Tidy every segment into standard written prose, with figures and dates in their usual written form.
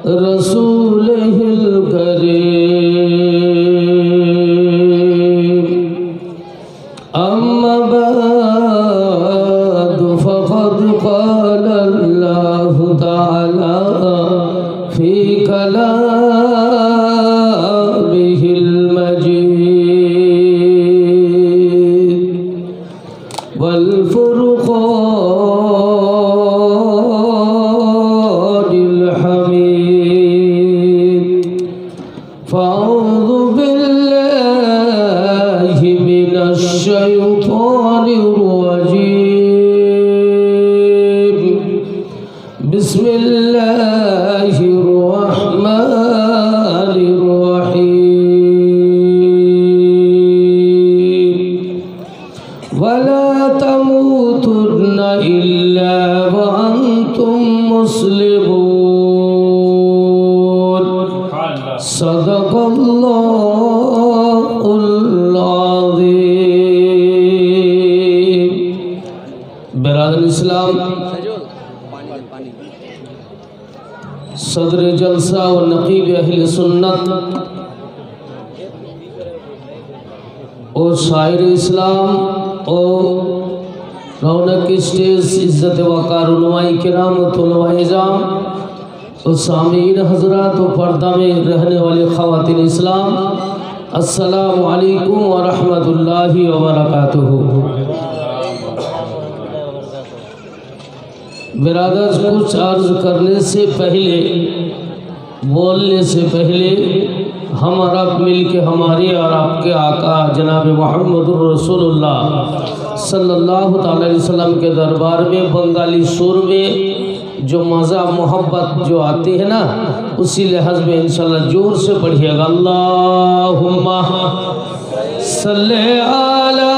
रसूलिहिल करीम अम्मा बअद फ़क़द क़ाल अल्लाहु तआला फ़ी कलामिहिल मजीद वल फ़ुरक़ानिल हमीद फ़अऊज़ु बिल्लाहि मिनश शैतानिर रजीम बिस्मिल्लाहिर रहमानिर रहीम वला तमूतुन्ना इल्ला व अंतुम मुस्लिमून सदक़ल्लाहुल अज़ीम। बिरादर इस्लाम, सदर जलसा व नक़ीब अहले सुन्नत और शायर इस्लाम और रौनक स्टेज इज़्ज़त वक़ार उलमाए किराम तुलबाए जाम और सामीन हज़रात और पर्दा में रहने वाले ख़वातीन इस्लाम, अस्सलामु अलैकुम व रहमतुल्लाहि व बरकातुहू। बिरादर, कुछ अर्ज़ करने से पहले, बोलने से पहले हम और आप मिल के हमारे और आपके आका जनाब मुहम्मदुर रसूलुल्लाह सल्लल्लाहु अलैहि वसल्लम के दरबार में बंगाली सुर में जो मज़ा मोहब्बत जो आती है ना, उसी लिहाज में इंशाल्लाह जोर से पढ़िएगा। अल्लाहुम्मा सल्ले अला,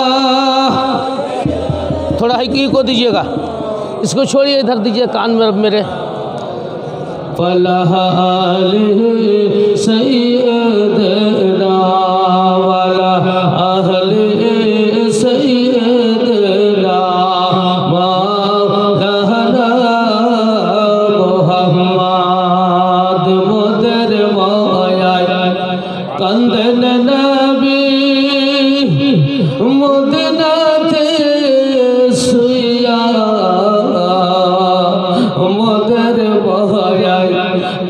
थोड़ा हाई को दीजिएगा, इसको छोड़िए, इधर दीजिए कान में मेरे। फलाह आले सैयदना वाला अहले सैयदना मौलाना मुहम्मद मुदर माया कंदन नबी मुदना थे सुया मुदर माया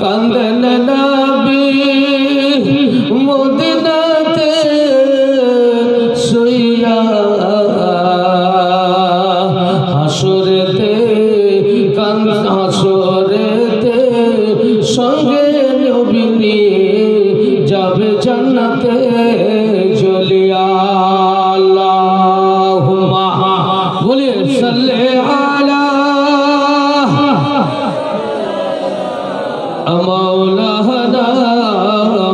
कंदन नबी मुदना थे सुया हाशुरते कंद हाशुरते संगे नबी जाबे जन्नते जलिया। अल्लाहुम्मा बोलिए सल्ले अला मौलाना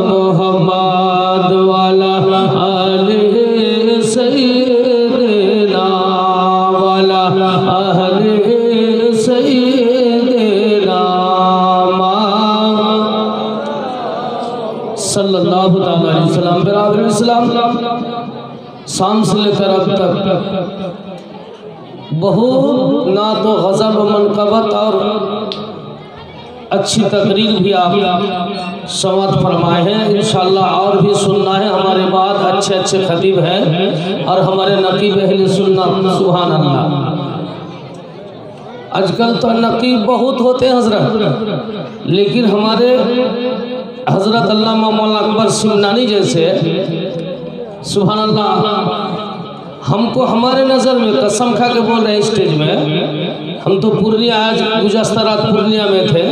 मुहम्मद वाला आले सैयदना वाला अहले सैयदना सल्लल्लाहु अलैहि वसल्लम। बिरादर इस्लाम, शाम से लेकर अब तक बहुत ना तो गज़ल व मनक़बत और अच्छी तकरीर भी आप समझ फरमाए हैं। इंशाअल्लाह और भी सुनना है, हमारे बाद अच्छे अच्छे खतीब हैं और हमारे नक़ीब अहले सुन्नत। सुभान अल्लाह। आजकल तो नक़ीब बहुत होते हैं हज़रत, लेकिन हमारे हज़रत अल्लामा मौलाना अकबर सिमनानी जैसे, सुभान अल्लाह, हमको हमारे नज़र में कसम खा के बोल रहे हैं स्टेज में, हम तो पूर्णिया आज गुज़श्ता रात पूर्णिया में थे,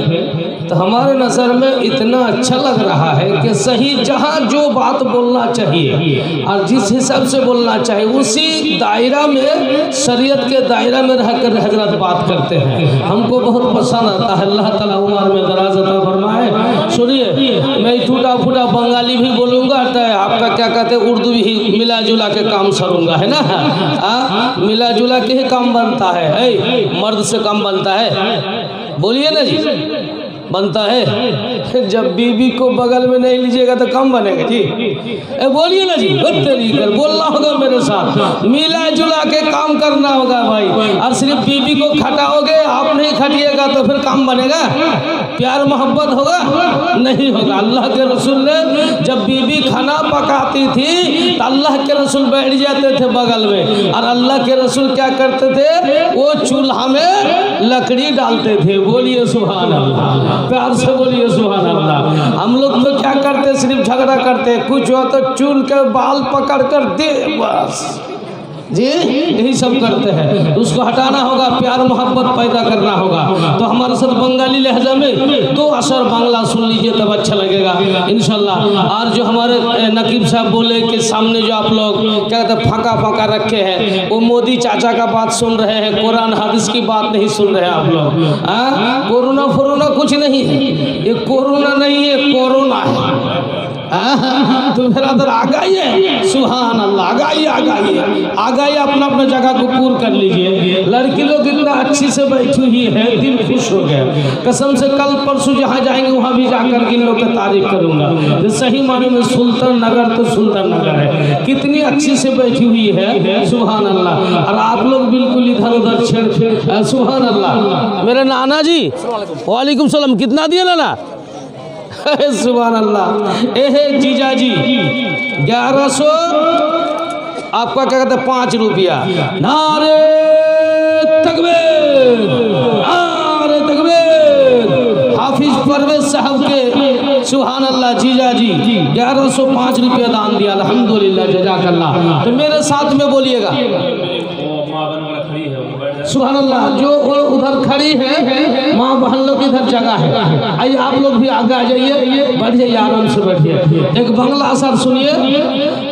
तो हमारे नज़र में इतना अच्छा लग रहा है कि सही जहाँ जो बात बोलना चाहिए और जिस हिसाब से बोलना चाहिए उसी दायरा में, शरीयत के दायरा में रहकर हजरत बात करते हैं। हमको बहुत पसंद आता है। अल्लाह ताला उम्र में दराज अता फरमाए। सुनिए, मैं टूटा फूटा बंगाली भी बोलूँगा तो आपका क्या कहते हैं उर्दू भी मिला जुला के काम सरूँगा, है ना। मिला जुला के ही काम बनता है, मर्द से काम बनता है, बोलिए ना जी, बनता है। जब बीबी को बगल में नहीं लीजिएगा तो कम बनेगा जी, बोलिए ना जी, बोलना होगा मेरे साथ, मिला जुला के काम करना होगा भाई। और सिर्फ बीबी को खटाओगे, आप नहीं खटिएगा तो फिर काम बनेगा। प्यार मोहब्बत होगा? नहीं होगा। अल्लाह के रसूल ने जब बीबी खाना पकाती थी तो अल्लाह के रसूल बैठ जाते थे बगल में, और अल्लाह के रसूल क्या करते थे? वो चूल्हा में लकड़ी डालते थे। बोलिए सुभान अल्लाह, प्यार से बोलिए सुभान अल्लाह। हम लोग तो क्या करते, सिर्फ झगड़ा करते, कुछ हो तो चूल के बाल पकड़ कर दे, बस जी यही सब करते हैं। तो उसको हटाना होगा, प्यार मोहब्बत पैदा करना होगा। तो हमारे साथ बंगाली लहजा में 2 अशर बांग्ला सुन लीजिए तब अच्छा लगेगा इंशाल्लाह। और जो हमारे नकीब साहब बोले कि सामने जो आप लोग क्या कहते हैं फाका फाका रखे हैं, वो मोदी चाचा का बात सुन रहे हैं, कुरान हदीस की बात नहीं सुन रहे हैं आप लोग। कोरोना फोरोना कुछ नहीं है, ये कोरोना नहीं है, कोरोना है। तो मेरा दर आ गई है, सुभान अल्लाह, आ गई अपना अपना जगह को पूर्ण कर लीजिए। लड़की लोग इतना अच्छी से बैठी हुई है, दिल खुश हो गया। कसम से कल परसों जहाँ जाएंगे वहाँ भी जाकर इन लोग की तारीफ करूँगा। तो सही माने में सुल्तान नगर तो सुल्तान नगर है, कितनी अच्छी से बैठी हुई है, सुभान अल्लाह। और आप लोग बिल्कुल इधर उधर छेड़, सुभान अल्लाह। मेरे नाना जी, वालेकुम सलाम, कितना दिया नाना? सुभान अल्लाह। एहे जीजा जी 1100, आपका क्या कहते हैं 5 रुपया। नारे तकबीर, नारे तकबीर। हाफिज परवेज साहब के सुभान अल्लाह जीजा जी 1105 रुपया दान दिया, अल्हम्दुलिल्लाह जज़ाकल्लाह। तो मेरे साथ में बोलिएगा सुभान अल्लाह। जो उधर खड़ी है माँ बहन लोग इधर जगह है, आइए आप लोग भी आगे आ जाइए, बैठ जाइए, आराम से बैठिए। एक बांग्ला असर सुनिए।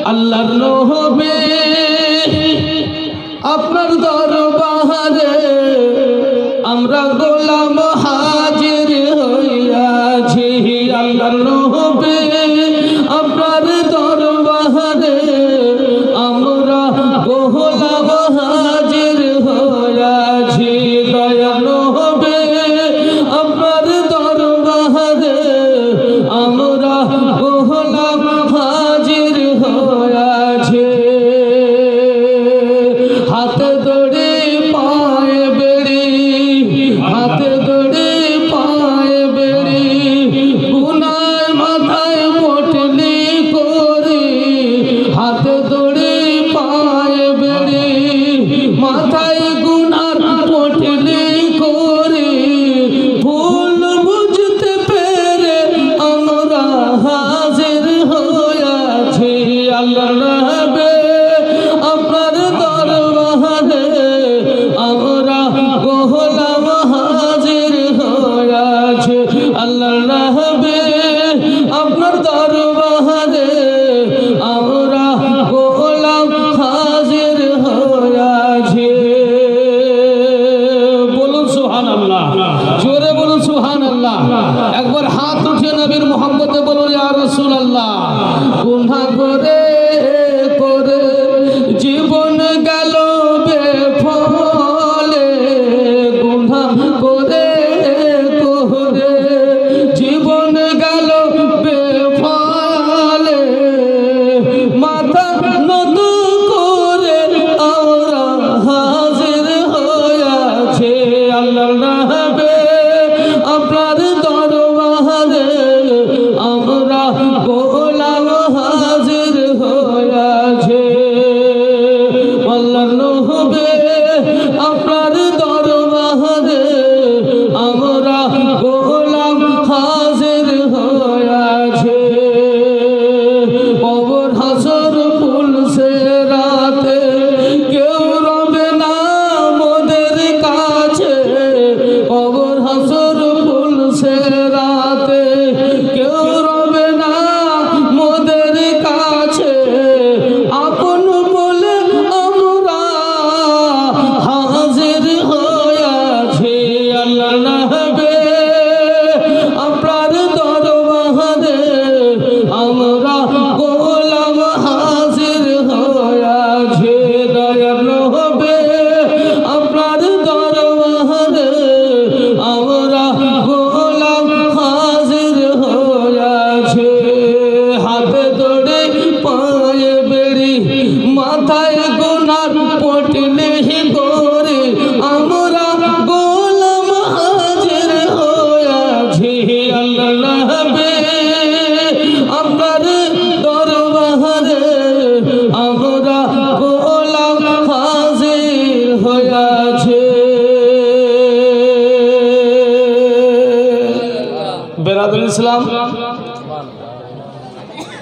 अल्लाह नबी আপনার দরবারে আমরা গোলাম হাজির হইয়াছি। আল্লাহর নবী আপনার দরবারে আমরা গোলাম হাজির হইয়াছি। দয়াল নবী আপনার দরবারে আমরা গোলাম হাজির হইয়াছি। হাতে দড়ি পায়ে বেড়ি, হাতে দড়ি পায়ে বেড়ি, গুনায় মাথায় পটলি করি। হাতে দড়ি পায়ে বেড়ি, মাথায় গুনার পটলি করি। ভুল বুঝতে পেরে আমরা হাজির হইয়াছি। আল্লাহর নবী আপনার দরবারে আমরা গোলাম হাজির হইয়াছি। আল্লাহর নবী আপনার দরবারে আমরা গোলাম হাজির হইয়াছি। বলুন সুবহানাল্লাহ, জোরে বলুন সুবহানাল্লাহ। একবার হাত উঠিয়ে নবীর মোহাম্মতে বলুন ইয়া রাসূলুল্লাহ। গুনাহ করে করে জীবন গেল বেফলে, গুনাহ করে করে জীবন গেল বেফলে। মাথা নত করে আমরা হাজির হইয়াছি। আল্লাহর নবী আপনার দরবারে আমরা গোলাম হাজির बिरादर इस्लाम,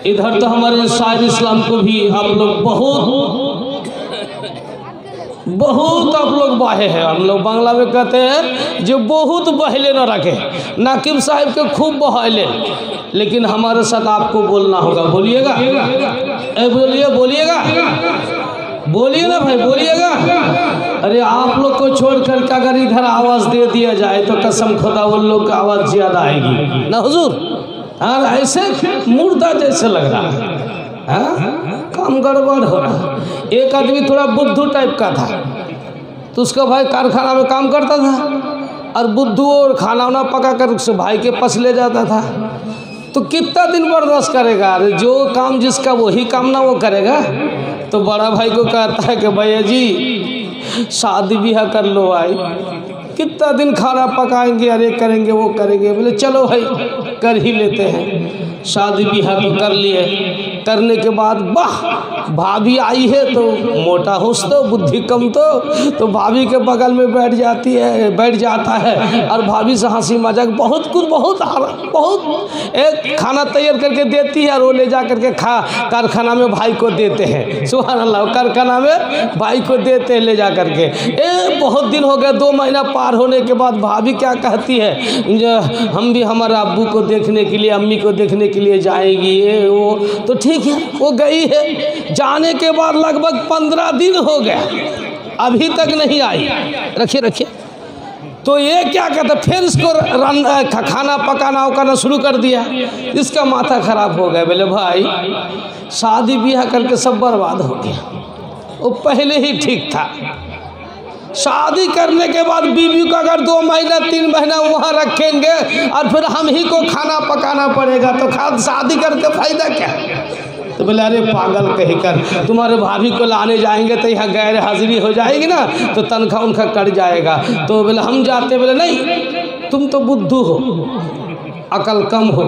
इधर तो हमारे शायर इस्लाम को भी आप लोग बहुत आप लोग बाहे हैं। हम लोग बांग्ला में कहते हैं जो बहुत बहले न रखे। नाकिब साहब के खूब बहले, लेकिन हमारे साथ आपको बोलना होगा। बोलिएगा, बोलिएगा बोलिए ना भाई, बोलिएगा। अरे आप लोग को छोड़ करके अगर इधर आवाज़ दे दिया जाए तो कसम खुदा उन लोग की आवाज़ ज़्यादा आएगी ना हुजूर। हाँ, ऐसे मुर्दा जैसे लग रहा है। हाँ, काम गड़बड़ हो रहा है। एक आदमी थोड़ा बुद्धू टाइप का था, तो उसका भाई कारखाना में काम करता था और बुद्धू और खाना वाना पका कर उससे भाई के पास ले जाता था। तो कितना दिन बर्दाश्त करेगा? अरे जो काम जिसका वही काम ना वो करेगा। तो बड़ा भाई को कहता है कि भैया जी शादी ब्याह कर लो भाई, कितना दिन खाना पकाएंगे, अरे करेंगे वो करेंगे। बोले चलो भाई कर ही लेते हैं। शादी ब्याह तो कर लिए। करने के बाद वाह भाभी आई है तो मोटा होश तो बुद्धि कम तो भाभी के बगल में बैठ जाता है और भाभी से हंसी मजाक बहुत कुछ बहुत एक खाना तैयार करके देती है और वो ले जा करके कारखाना में भाई को देते हैं। सुभान अल्लाह, कारखाना में भाई को देते हैं ले जा करके। बहुत दिन हो गए, 2 महीना पार होने के बाद भाभी क्या कहती है, हम भी हमारे अब्बू को देखने के लिए, अम्मी को देखने के लिए जाएगी। वो तो ठीक है, वो गई है। जाने के बाद लगभग 15 दिन हो गया, अभी तक नहीं आई। रखिए। तो ये क्या कहता, फिर इसको खाना पकाना शुरू कर दिया। इसका माथा खराब हो गया। बोले भाई शादी ब्याह करके सब बर्बाद हो गया। वो पहले ही ठीक था। शादी करने के बाद बीवी को अगर 2 महीना 3 महीना वहाँ रखेंगे और फिर हम ही को खाना पकाना पड़ेगा, तो शादी करके फायदा क्या? तो बोले अरे पागल कहीं कर, तुम्हारे भाभी को लाने जाएंगे तो यहाँ गैर हाजिरी हो जाएगी ना, तो तनख्वाह उनका कट जाएगा। तो बोले हम जाते। बोले नहीं, तुम तो बुद्धू हो, अकल कम हो,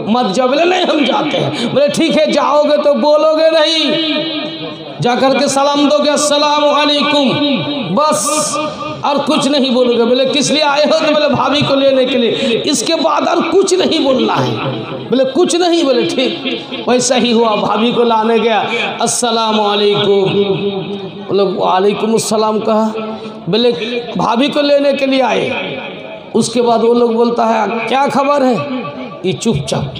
मत जाओ। बोले नहीं हम जाते हैं। बोले ठीक है, जाओगे तो बोलोगे नहीं, जाकर के सलाम दोगे अस्सलाम वालेकुम, बस, और कुछ नहीं बोलोगे। बोले किस लिए आए हो? तो बोले भाभी को लेने के लिए। इसके बाद और कुछ नहीं बोलना है। बोले कुछ नहीं। बोले ठीक। वैसा ही हुआ, भाभी को लाने गया, अस्सलाम वालेकुम। बोले वालेकुम अस्सलाम कहा। बोले भाभी को लेने के लिए आए। उसके बाद वो लोग बोलता है क्या खबर है? ये चुपचाप।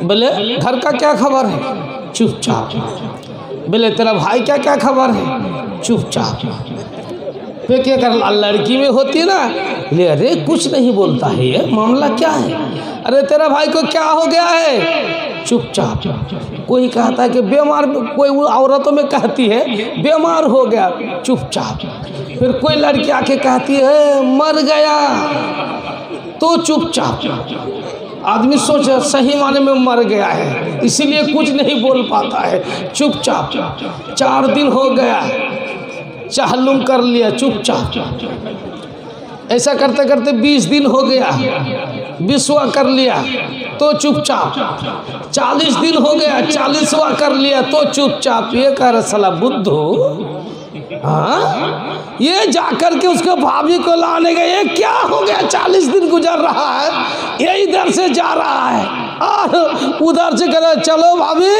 बोले घर का क्या खबर है? चुपचाप। बोले तेरा भाई क्या खबर है? चुपचाप। फिर क्या कर, लड़की में होती है ना, बोले अरे कुछ नहीं बोलता है, ये मामला क्या है? अरे तेरा भाई को क्या हो गया है? चुपचाप। कोई कहता है कि बीमार, कोई औरतों में कहती है बीमार हो गया, चुपचाप। फिर कोई लड़की आके कहती है मर गया, तो चुपचाप। आदमी सोचे सही माने में मर गया है, इसीलिए कुछ नहीं बोल पाता है, चुपचाप। 4 दिन हो गया, चहलुम कर लिया, चुपचाप। ऐसा करते करते 20 दिन हो गया, विश्वा कर लिया तो चुपचाप। 40 दिन हो गया, 40वां कर लिया तो चुपचाप। ये कह रहा साला बुद्धू। हाँ, ये जाकर के उसके भाभी को लाने गए, ये क्या हो गया? 40 दिन गुजर रहा है, ये इधर से जा रहा है और उधर से कह रहा चलो भाभी।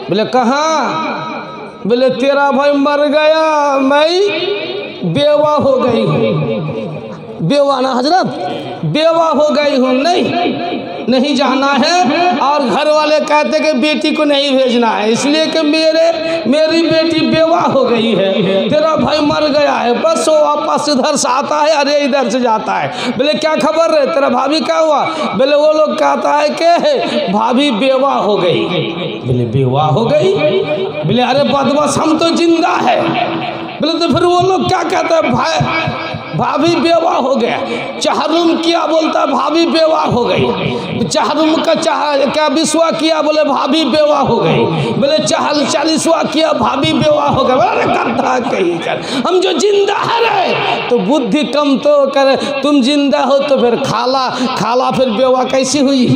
बोले कहाँ? बोले तेरा भाई मर गया, मैं बेवा हो गई हूँ। बेवा ना हजरत, बेवा हो गई हूँ। नहीं जाना है। और घर वाले कहते कि बेटी को नहीं भेजना है, इसलिए कि मेरी बेटी बेवा हो गई है, तेरा भाई मर गया है। बस वो वापस इधर से आता है, अरे इधर से जाता है। बोले क्या खबर है, तेरा भाभी क्या हुआ? बोले वो लोग कहता है कि भाभी बेवा हो गई। बोले बेवा हो गई? बोले अरे बदमाश, हम तो जिंदा है। बोले तो फिर वो लोग क्या कहते हैं, भाभी बेवा हो गया। चहरुम किया, बोलता भाभी बेवा हो गई। चहरुम का क्या विश्वा किया? बोले भाभी बेवा हो गई। बोले 40वां किया, भाभी बेवा हो गया। अरे करता कहीं कर, हम जो जिंदा है रे, तो बुद्धि कम तो करे। तुम जिंदा हो तो फिर खाला फिर बेवा कैसी हुई?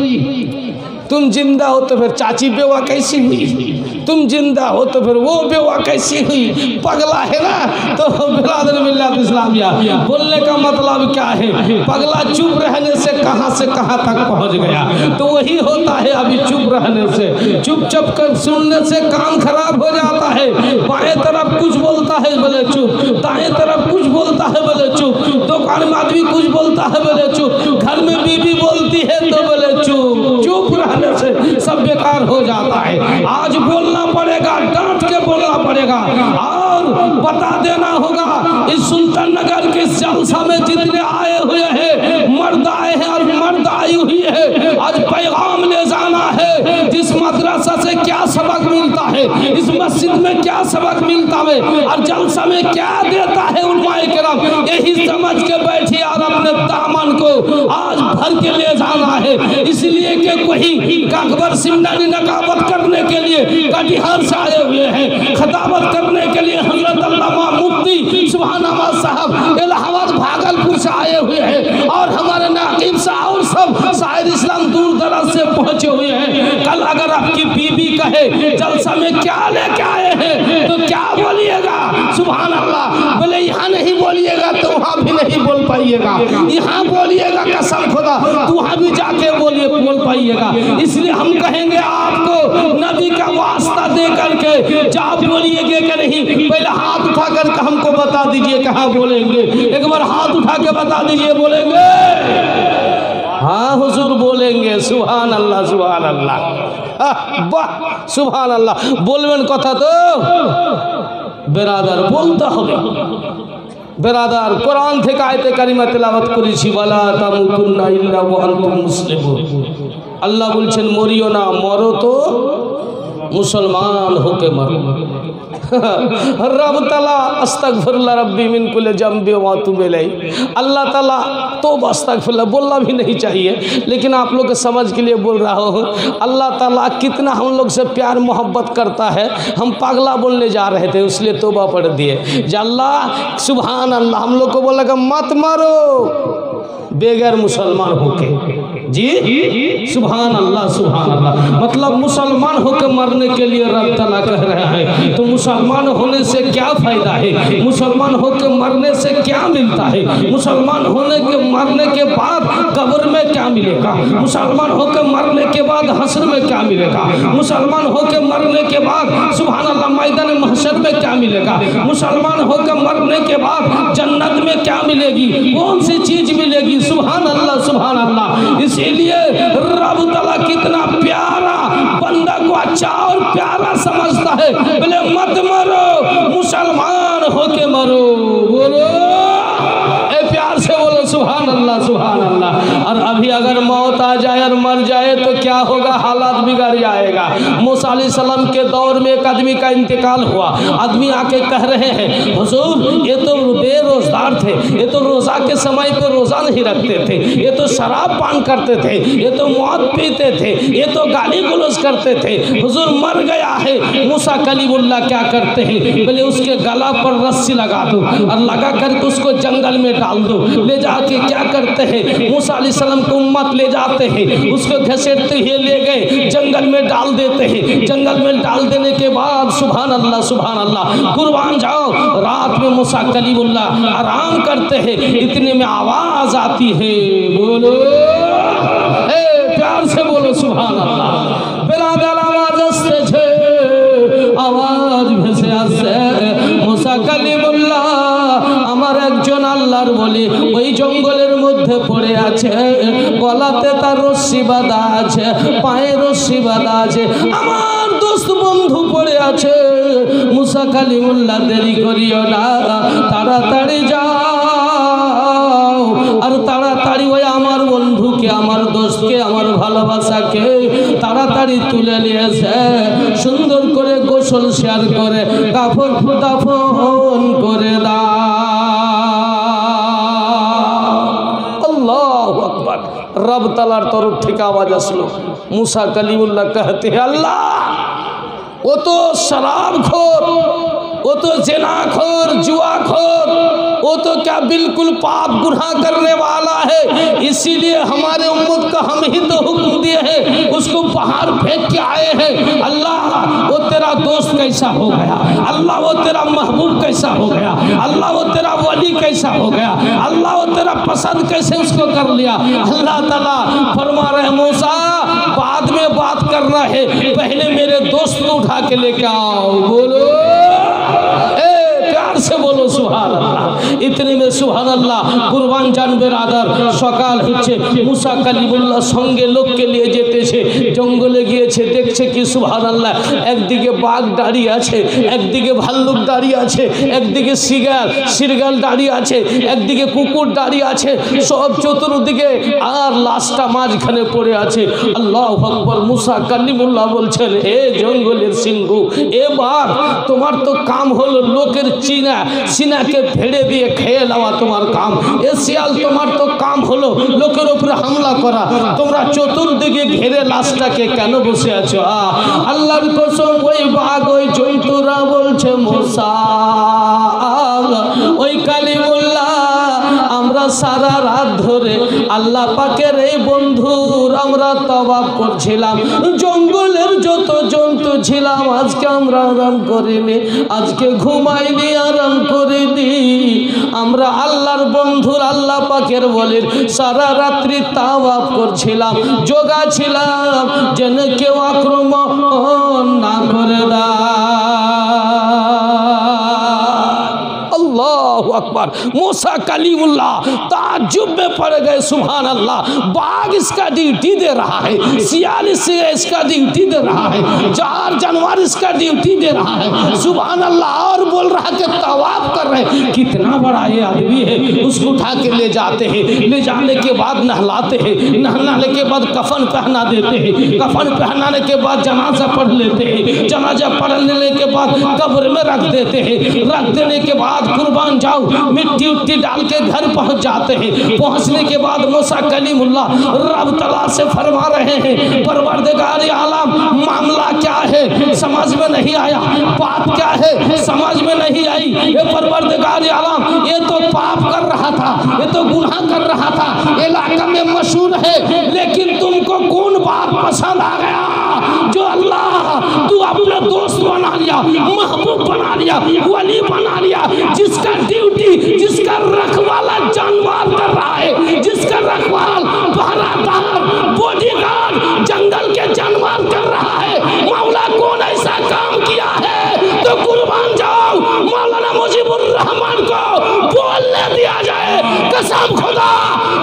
तुम जिंदा हो तो फिर चाची बेवा कैसी हुई? तुम जिंदा हो तो फिर वो बेवा कैसी हुई, पगला है ना। तो बिरादर मिल्लत इस्लामिया, बोलने का मतलब क्या है, पगला चुप रहने से कहाँ तक पहुंच गया। तो वही होता है अभी चुप रहने से, चुप कर सुनने से कान खराब हो जाता है। बाएं तरफ कुछ बोलता है बोले चुप, दाएं तरफ कुछ बोलता है बोले चुप, दुकान में आदमी कुछ बोलता है बोले चुप, घर में बीवी बोलती है तो बोले चुप। चुप रहने से सब बेकार हो जाता है। आज बोलना पड़ेगा, डांट के बोलना पड़ेगा और बता देना होगा। इस सुल्तान नगर के जलसा में जितने आए हुए हैं, मर्द आए हैं और मर्द आई हुई है, आज पैगाम ले जाना है। जिस मदरसा से क्या सबक मिलता है, इस मस्जिद में क्या सबक मिलता है और जलसा में क्या देता है उलमाए किराम, यही समझ के बैठिए और अपने दामन को आज भर के ले जाना है। इसलिए कि कोई अकबर सिमनानी नकाबत करने के लिए कटिहार से आए हुए हैं, खिताबत करने के लिए हजरत अल्लामा मुफ्ती सुभान अहमद साहब इलाहाबाद भागलपुर से आए हुए हैं, और हमारे नाकिब साहब और सब शायद इस्लाम दूर दराज से पहुंचे हुए हैं। कल अगर आपकी बीबी कहे जलसा में क्या लेके आए हैं तो क्या बोलिएगा, सुभान अल्लाह। बोले यहाँ नहीं बोलिएगा तो वहाँ भी नहीं बोल पाइएगा, यहाँ बोलिएगा कसम खुदा तो वहाँ भी जाके बोल पाइएगा। इसलिए हम कहेंगे आपको नबी का वास्ता दे करके जब बोलिएगा कि नहीं, पहले हाथ उठा करके हमको बता दीजिए कहाँ बोलेंगे। एक बार हाथ उठा के बता दीजिए, बोलेंगे? हाँ हुजूर बोलेंगे। सुभान अल्लाह, सुभान अल्लाह, वाह सुभान अल्लाह। बोलবেন কথা তো বেরাদার, বলতে হবে বেরাদার। কোরআন থেকে আয়াতে কারিমা তেলাওয়াত করেছি, ওয়ালা তামুতুন্না ইল্লা ওয়া আনতুম মুসলিমুন। আল্লাহ বলছেন মরিও না, মরো তো মুসলমান होके मरो। रब ताला अस्तगफिरुल्लाह रब्बी मिन कुल्ली जम्बि व अतूबु इलैहि। अल्लाह ताला तो अस्तगफिरुल्लाह बोलना भी नहीं चाहिए, लेकिन आप लोग के समझ के लिए बोल रहा हूँ। अल्लाह ताला कितना हम लोग से प्यार मोहब्बत करता है। हम पागला बोलने जा रहे थे इसलिए तौबा पढ़ दिए। अल्लाह सुभान अल्लाह हम लोग को बोलेगा मत मारो बेगैर मुसलमान होके। जी सुभान अल्लाह, सुभान अल्लाह। मतलब मुसलमान होकर मरने के लिए रब ताला कह रहा है। तो मुसलमान होने से क्या फ़ायदा है, मुसलमान होकर मरने से क्या मिलता है, मुसलमान होने के मरने के बाद कब्र में क्या मिलेगा, मुसलमान होकर मरने के बाद हश्र में क्या मिलेगा, मुसलमान होकर मरने के बाद सुभान अल्लाह मैदान महशर में क्या मिलेगा, मुसलमान होकर मरने के बाद जन्नत में क्या मिलेगी, कौन सी चीज़ मिलेगी। सुभान अल्लाह, सुभान अल्लाह। इसीलिए रब ताला कितना प्यारा बंदा को अच्छा और प्यारा समझता है। बोले मत मरो, मुसलमान होके मरो। बोलो प्यार से बोलो सुभान अल्लाह, सुभान अल्लाह। और अभी अगर मौत आ जाए और मर जाए तो क्या होगा, हालात बिगड़ जाएगा। मूसा अलैहिस्सलाम के दौर में एक आदमी का इंतकाल हुआ। आदमी आके कह रहे हैं हुजूर ये तो बेरोजगार थे, ये तो रोज़ा के समय पे रोज़ा नहीं रखते थे, ये तो शराब पान करते थे, ये तो मौत पीते थे, ये तो गाली गलौज करते थे, हुजूर मर गया है। मूसा कलीमुल्लाह क्या करते हैं, बोले उसके गला पर रस्सी लगा दो और लगा करके उसको जंगल में डाल दो। ले जाके क्या करते हैं, मूसा अलैहिस्सलाम को उम्मत ले जाते हैं, उसको घसीटते हुए ले गए जंगल में डाल देते हैं। जंगल में डाल देने के बाद सुभान अल्लाह, सुभान अल्लाह, कुर्बान जाओ। रात में मूसा कलीमुल्लाह आराम करते हैं, इतने में आवाज आती है। बोलो प्यार से बोलो सुभान अल्लाह। बिरादर आवाज আসছে, आवाज ভেসে আসছে। मूसा कलीमुल्लाह আমার একজন আল্লাহর বলি ওই জঙ্গলের মধ্যে পড়ে আছে, গলাতে তার রশি বাঁধা আছে, পায়ে রশি বাঁধা আছে, আমার দোস্ত বন্ধু পড়ে আছে। मूसा कलीमुल्लाह দেরি করিও না, তাড়াতাড়ি যাও আর তাড়াতাড়ি ওই আমার বন্ধুকে, আমার দোস্তকে, আমার ভালোবাসাকে তাড়াতাড়ি তুলে নিয়ে এসে সুন্দর করে গোসল শেয়ার করে কাফন দাফন করে দাও। আল্লাহু আকবার। रब तालार तरफ থেকে आवाज আসলো। मूसा कलीमुल्लाह कहते हैं अल्लाह वो तो शराबखोर, वो तो ज़िनाखोर, जुआखोर, वो तो क्या बिल्कुल पाप गुनाह करने वाला है। इसीलिए हमारे उम्मत को हम ही तो हुक्म दिए हैं, उसको बाहर फेंक के आए हैं। अल्लाह वो तेरा तेरा दोस्त कैसा हो गया, अल्लाह वो तेरा महबूब कैसा हो गया, अल्लाह वो तेरा वली कैसा हो गया, अल्लाह वो तेरा पसंद कैसे उसको कर लिया। अल्लाह ताला फरमा रहे मूसा बाद में बात करना है, पहले मेरे दोस्त को उठा के लेके आओ। बोलो प्यार से बोलो सुभान अल्लाह। इतने में सुभान अल्लाह कुरबान जान बेरादर सकाल হচ্ছে মুসা কালিমুল্লাহ সঙ্গে লোককে নিয়ে যেতেছে, জঙ্গলে গিয়েছে, দেখছে কি সুবহান আল্লাহ একদিকে বাঘ দাঁড়িয়ে আছে, একদিকে ভাল্লুক দাঁড়িয়ে আছে, একদিকে সিরগাল দাঁড়িয়ে আছে, একদিকে কুকুর দাঁড়িয়ে আছে, সব চতুর্দিকে আর লাশটা মাঝখানে পড়ে আছে। আল্লাহু আকবার। মুসা কালিমুল্লাহ বলছেন এ জঙ্গলের সিংহ, এ বাঘ তোমার তো কাম হলো লোকের সিনাকে ভেড়ে দিয়ে খেয়ে নেওয়া তোমার কাম, এ শিয়াল তোমার তো কাম হলো লোকের উপরে হামলা করা, তোমরা চতুর্দিকে ঘিরে লাশটাকে কেন বসে আছো? আল্লাহর কসম ওই বাঘ ওই জন্তুরা বলছে মুসা ওই কালিমুল্লাহ আমরা সারা রাত ধরে আল্লাহ পাকের এই বন্ধুর আমরা তওয়াব করছিলাম, জঙ্গলের যত জন্তু ছিলাম আজকে আমরা আরাম করিনি, আজকে ঘুমাইনি আরাম করিনি, আমরা আল্লাহর বন্ধুর আল্লাহ পাকের বলেন সারা রাত্রি তাওয়াব করছিলাম, জোগা ছিলাম যেন কেউ আক্রমণ না করে अल्लाहु अकबर। मूसा कलीमुल्लाह ताज्जुब में पड़ गए। सुभान अल्लाह। बाघ इसका ड्यूटी दे रहा है, सियाल इसका ड्यूटी दे रहा है, चार जानवर इसका ड्यूटी दे रहा है। सुभान अल्लाह। और बोल रहा कि तवाफ कर रहे, कितना बड़ा ये आदमी है। उसको उठा के ले जाते हैं, ले जाने के बाद नहलाते हैं, नहलाने के बाद कफन पहना देते हैं, कफन पहनाने के बाद जनाजा पढ़ लेते हैं, जनाजा पढ़ लेने के बाद कब्र में रख देते हैं, रख देने के बाद कुर्बान जाओ मिट्टी उट्टी डाल के घर पहुंच जाते हैं। पहुंचने के बाद मूसा कलीमुल्लाह रब तआला से फरमा रहे हैं परवरदिगार आलम मामला क्या है समझ में नहीं आया, बात क्या है समझ में नहीं आई। ये परवरदिगार आलम ये तो पाप कर रहा था, ये तो गुनाह कर रहा था, इलाका में मशहूर है, लेकिन तुमको कौन बात पसंद आ गया जो अल्लाह तू अपना दोस्त बना लिया, महबूब बना लिया, वली बना लिया, जिसका ड्यूटी जिसका रखवाला जानवर कर रहा है, जिसका रखवाल पहरादार बॉडीगार्ड जंगल के जानवर कर रहा है। मौला कौन ऐसा काम किया है तो कुर्बान जाओ मौलाना मुजीबुर रहमान को बोलने दिया जाए। कसम खुदा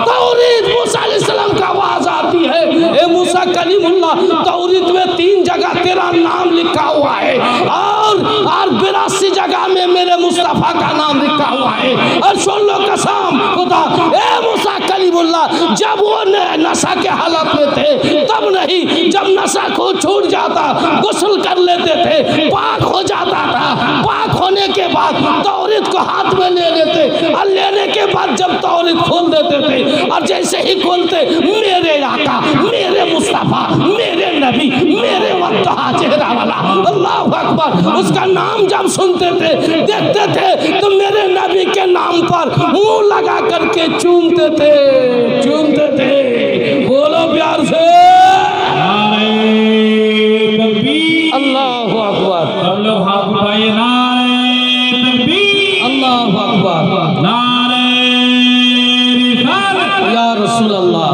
तौरीत मूसा अलैहिस्सलाम का आवाज आती है, ए मूसा कलीमुल्लाह तौरीत में 3 जगह तेरा नाम लिखा हुआ है और 82 जगह में मेरे मुस्तफा का नाम लिखा हुआ है। और सुन लो कसम खुदा ए मूसा कलीमुल्लाह जब वो नशा के हालत में थे तब नहीं, जब नशा को छूट जाता गुस्ल कर लेते थे, पाक हो जाता था, पाक होने के बाद तौरीत को हाथ में ले लेते और लेने के बाद जब तौरीत खोल देते थे और जैसे ही खोलते मेरे आका मेरे मुस्तफा मेरे नबी मेरे वक्ता चेहरा वाला अल्लाह अकबर उसका नाम जब सुनते थे देखते थे तो मेरे नबी के नाम पर मुंह लगा करके चूमते थे। बोलो प्यार से अल्लाह अकबर। अल्लाह अकबर। या रसूल अल्लाह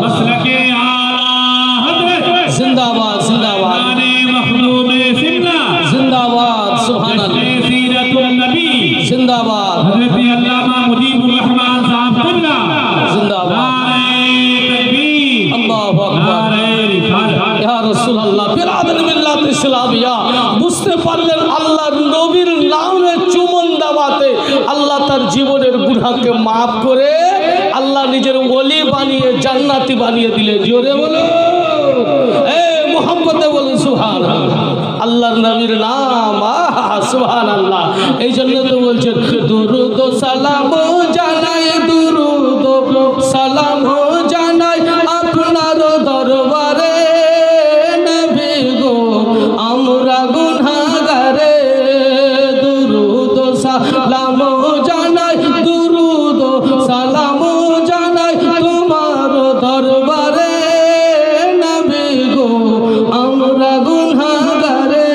जिंदाबाद जिंदाबाद जिंदाबाद सुभान अल्लाह जिंदाबाद जिंदाबाद अल्लाहु अकबर या रसूल अल्लाह। बिरादर मिल्लत इस्लामिया বুঝতে পারলেন আল্লাহর নবীর নামে চুমন দেওয়াতে আল্লাহ তার জীবনের গুনাহকে maaf করে আল্লাহ নিজের ওলি বানিয়ে জান্নাতি বানিয়ে দিলেন। জোরে বলো এ মোহাম্মদে বলুন সুবহানাল্লাহ। আল্লাহর নবীর নাম সুবহানাল্লাহ। এই জন্য তো বলছেন দুরুদ ও সালাম জানাই, দুরুদ ও সালাম জানাই আপনার দরবারে নবী গো আমরা গুনাহগারে, দুরুদ ও সালাম জানাই, দুরুদ ও সালাম জানাই তোমার দরবারে নবী গো আমরা গুনাহগারে।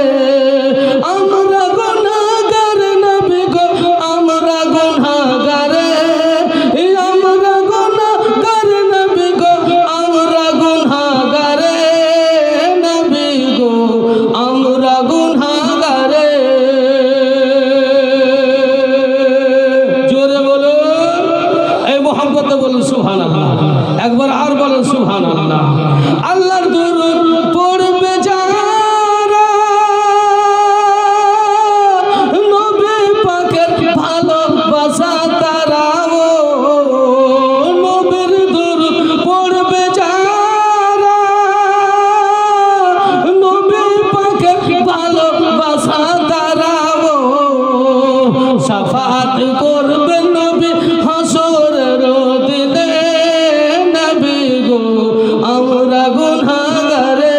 আল্লাহর দরুদ পড়বে যারা নবী পাকের ভালোবাসা তারা নবীর দরুদ পড়বে যারা নবী পাকের ভালোবাসা তারা শাফাত করবে নবী হাসরের দিনে নবী গো আমরা গুনাহগারে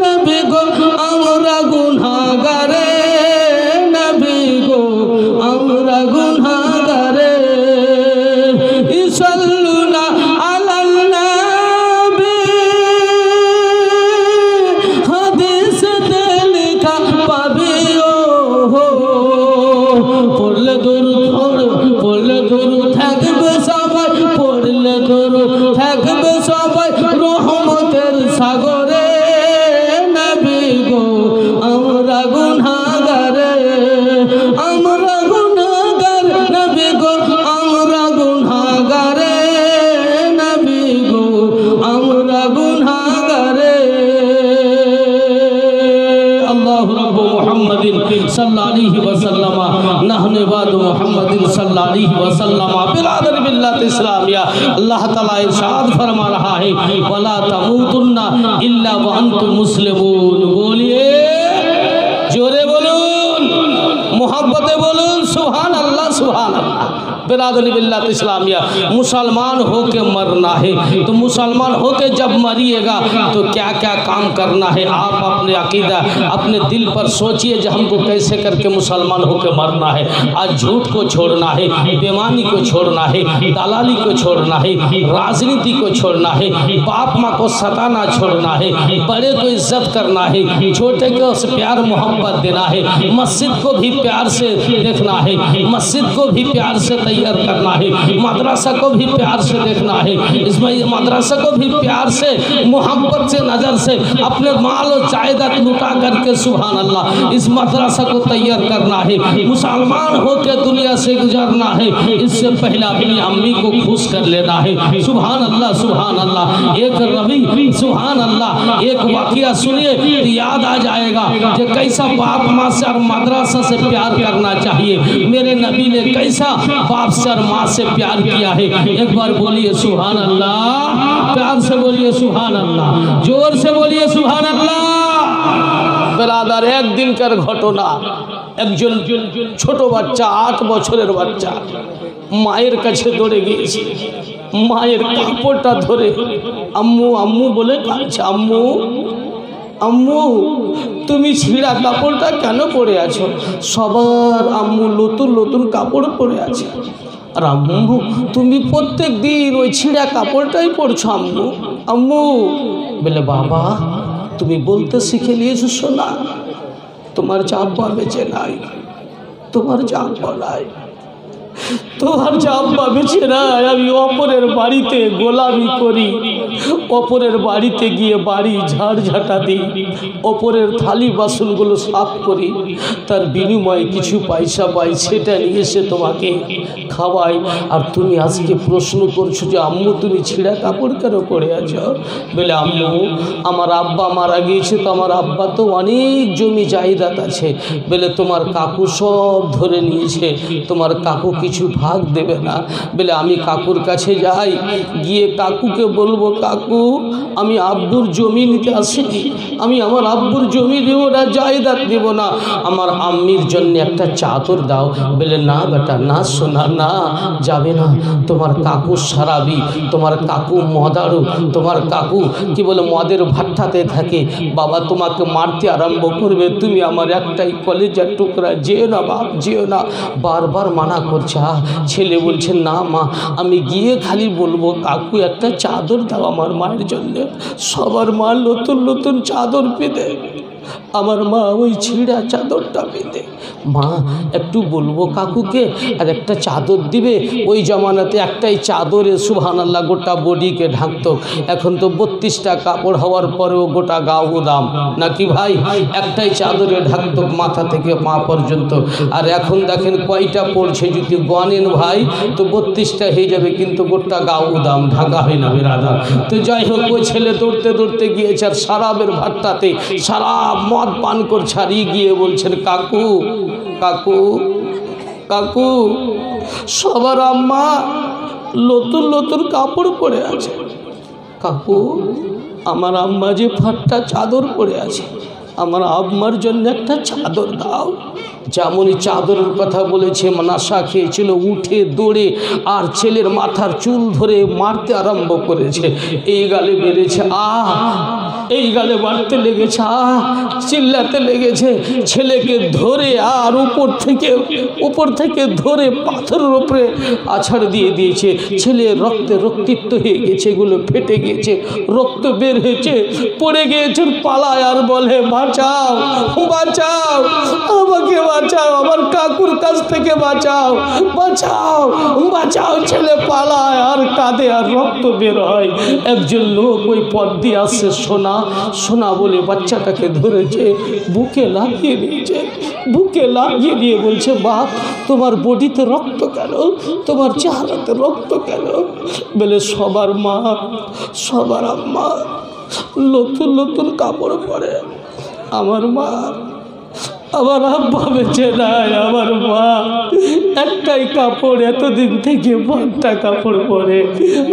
নবী গো আমরা গুনাহগারে নবী গো আমরা গুনাহগারে ইসাল্লুনা আলাল নবী হাদিসে লেখা পাবি পড়লে দরুদ থাকবে সবাই পড়লে দরুদ থাকবে সবাই রহমতের সাগরে নবী গো আমরা গুনাহগারে নবী গো আমরা গুনাহগারে নবী গো আমরা গুনাহগারে আল্লাহু রাব্বু মুহাম্মাদিন সাল্লাল্লাহু আলাইহি ওয়াসাল্লাম নাহনু ইবাদু মুহাম্মাদিন সাল্লাল্লাহু আলাইহি ওয়াসাল্লাম बिरादर मिल्लत इस्लामिया अल्लाह ताला इरशाद फरमा रहा है वला तमूतुन्ना इल्ला व अंतुम मुस्लिमून बोलिए जोरे बोलून मोहब्बते बोलून सुभान अल्लाह बिरादर मिल्लत इस्लामिया मुसलमान होके मरना है तो मुसलमान होके जब मरिएगा तो क्या क्या काम करना है आप अपने अकीदा अपने दिल पर सोचिए जो हमको कैसे करके मुसलमान होके मरना है आज झूठ को छोड़ना है बेईमानी को छोड़ना है दलाली को छोड़ना है राजनीति को छोड़ना है बाप माँ को सताना छोड़ना है बड़े को इज्जत करना है छोटे को प्यार मोहब्बत देना है मस्जिद को भी प्यार से देखना है मस्जिद को भी प्यार से तैयार करना है मदरसा को भी प्यार से देखना है इसमें मदरसा को भी प्यार से मोहब्बत से नज़र से अपने माल और जायदाद लुटा करके सुभान अल्लाह इस मदरसा को तैयार करना है मुसलमान होकर दुनिया से गुजरना है इससे पहले अपनी अम्मी को खुश कर लेना है सुभान अल्लाह एक रवि सुभान अल्लाह एक वाक़या सुनिए तो याद आ जाएगा कि कैसा बाप माँ से और मदरसा से प्यार करना चाहिए मेरे नबी ने कैसा बाप से और माँ से प्यार किया है एक बार बोलिए सुभान अल्लाह प्यार से बोलिए सुभान अल्लाह जोर से बोलिए सुभान अल्लाह बिरादर एक दिन कर घटना একজন ছোট বাচ্চা 8 বছরের বাচ্চা মায়ের কাছে দৌড়ে গিয়েছে মায়ের কাপড়টা ধরে আম্মু আম্মু বলে কাঁদছে আম্মু আম্মু তুমি ছিঁড়া কাপড়টা কেন পরে আছো সবার আম্মু নতুন নতুন কাপড় পরে আছে আর আম্মু তুমি প্রত্যেক দিন ওই ছিঁড়া কাপড়টাই পরছো আম্মু আম্মু বলে বাবা তুমি বলতে শিখে নিয়েছো সোনা তোমার জাব্বা বেঁচে নাই তোমার জাব্বা নাই তোমার জাব্বা বেঁচে নাই আমি অপরের বাড়িতে গোলামি করি অপরের বাড়িতে গিয়ে বাড়ি ঝাড়ঝাঁটা দিই অপরের থালি বাসনগুলো সাফ করি তার বিনিময়ে কিছু পয়সা পাই সেটা নিয়ে এসে তোমাকে খাওয়াই আর তুমি আজকে প্রশ্ন করছো যে আম্মু তুমি ছিঁড়া কাপড় কেন পরে আছো বলে আম্মু আমার আব্বা মারা গিয়েছে তো আমার আব্বা তো অনেক জমি জায়দাত আছে বলে তোমার কাকু সব ধরে নিয়েছে তোমার কাকু কিছু ভাগ দেবে না বলে আমি কাকুর কাছে যাই গিয়ে কাকুকে বলবো কাকু আমি আব্বুর জমি নিতে আসিনি আমি আমার আব্বুর জমি দেব না জায়দাত দেব না আমার আম্মির জন্য একটা চাদর দাও বলে না বেটা না সোনা না যাবে না তোমার কাকু সারাবি তোমার কাকু মদারু তোমার কাকু কি বলে মদের ভাট্টাতে থাকে বাবা তোমাকে মারতে আরম্ভ করবে তুমি আমার একটাই কলেজের টুকরা যেও না বাপ যেও না বারবার মানা করছে ছেলে বলছে না মা আমি গিয়ে খালি বলবো কাকু একটা চাদর দাও আমার মায়ের জন্য সবার মা নতুন নতুন চাদর পেতে আমার মা ওই ছিঁড়া চাদরটা বেঁধে, মা একটু বলবো কাকুকে আর একটা চাদর দিবে। ওই জমানাতে একটাই চাদরে সুবহানাল্লাহ গোটা বডিকে ঢাকতো। এখন তো 32টা কাপড় হওয়ার পরেও গোটা গাও দাম নাকি ভাই? একটাই চাদরে ঢাকতো মাথা থেকে পা পর্যন্ত। আর এখন দেখেন কয়টা পড়ছে, যদি গনেন ভাই তো 32টা হয়ে যাবে, কিন্তু গোটা গাও দাম ঢাকা হয় না বেরাদা। তো যাই হোক, ওই ছেলে দৌড়তে দৌড়তে গিয়েছে আর সারাবের ভাট্টাতে সারাব মদ পান করে ছাড়িয়ে গিয়ে বলছেন, কাকু কাকু কাকু, সবার আম্মা নতুন নতুন কাপড় পরে আছে, কাকু আমার আম্মা যে ফাটটা চাদর পরে আছে, আমার আম্মার জন্য একটা চাদর দাও। যেমনই চাদরের কথা বলেছে, নাশা খেয়েছিল, উঠে দৌড়ে আর ছেলের মাথার চুল ধরে মারতে আরম্ভ করেছে। এই গালে মেরেছে, এই গালে মারতে লেগেছে, চিল্লাতে লেগেছে। ছেলেকে ধরে আর উপর থেকে ধরে পাথরের উপরে আছাড় দিয়ে দিয়েছে। ছেলে রক্তে রক্তিত হয়ে গেছে, এগুলো ফেটে গিয়েছে, রক্ত বের হয়েছে, পড়ে গিয়েছে, পালায় আর বলে, বাঁচাও বাঁচাও আমাকে, বাঁচাও আমার কাকুর কাছ থেকে বাঁচাও বাঁচাও বাঁচাও। ছেলে পালায় আর কাঁদে আর রক্ত বের হয়। একজন লোক ওই পথ দিয়ে আসছে, সোনা সোনা বলে বাচ্চাটাকে ধরেছে, বুকে লাগিয়ে নিয়েছে, বুকে লাগিয়ে দিয়ে বলছে, বাপ তোমার বডিতে রক্ত কেন, তোমার চেহারাতে রক্ত কেন? বলে সবার মা সবার আম্মা নতুন নতুন কাপড় পরে, আমার মা আমার আব্বা বেঁচে নাই, আমার মা একটাই কাপড় এতদিন থেকে 5টা কাপড় পরে।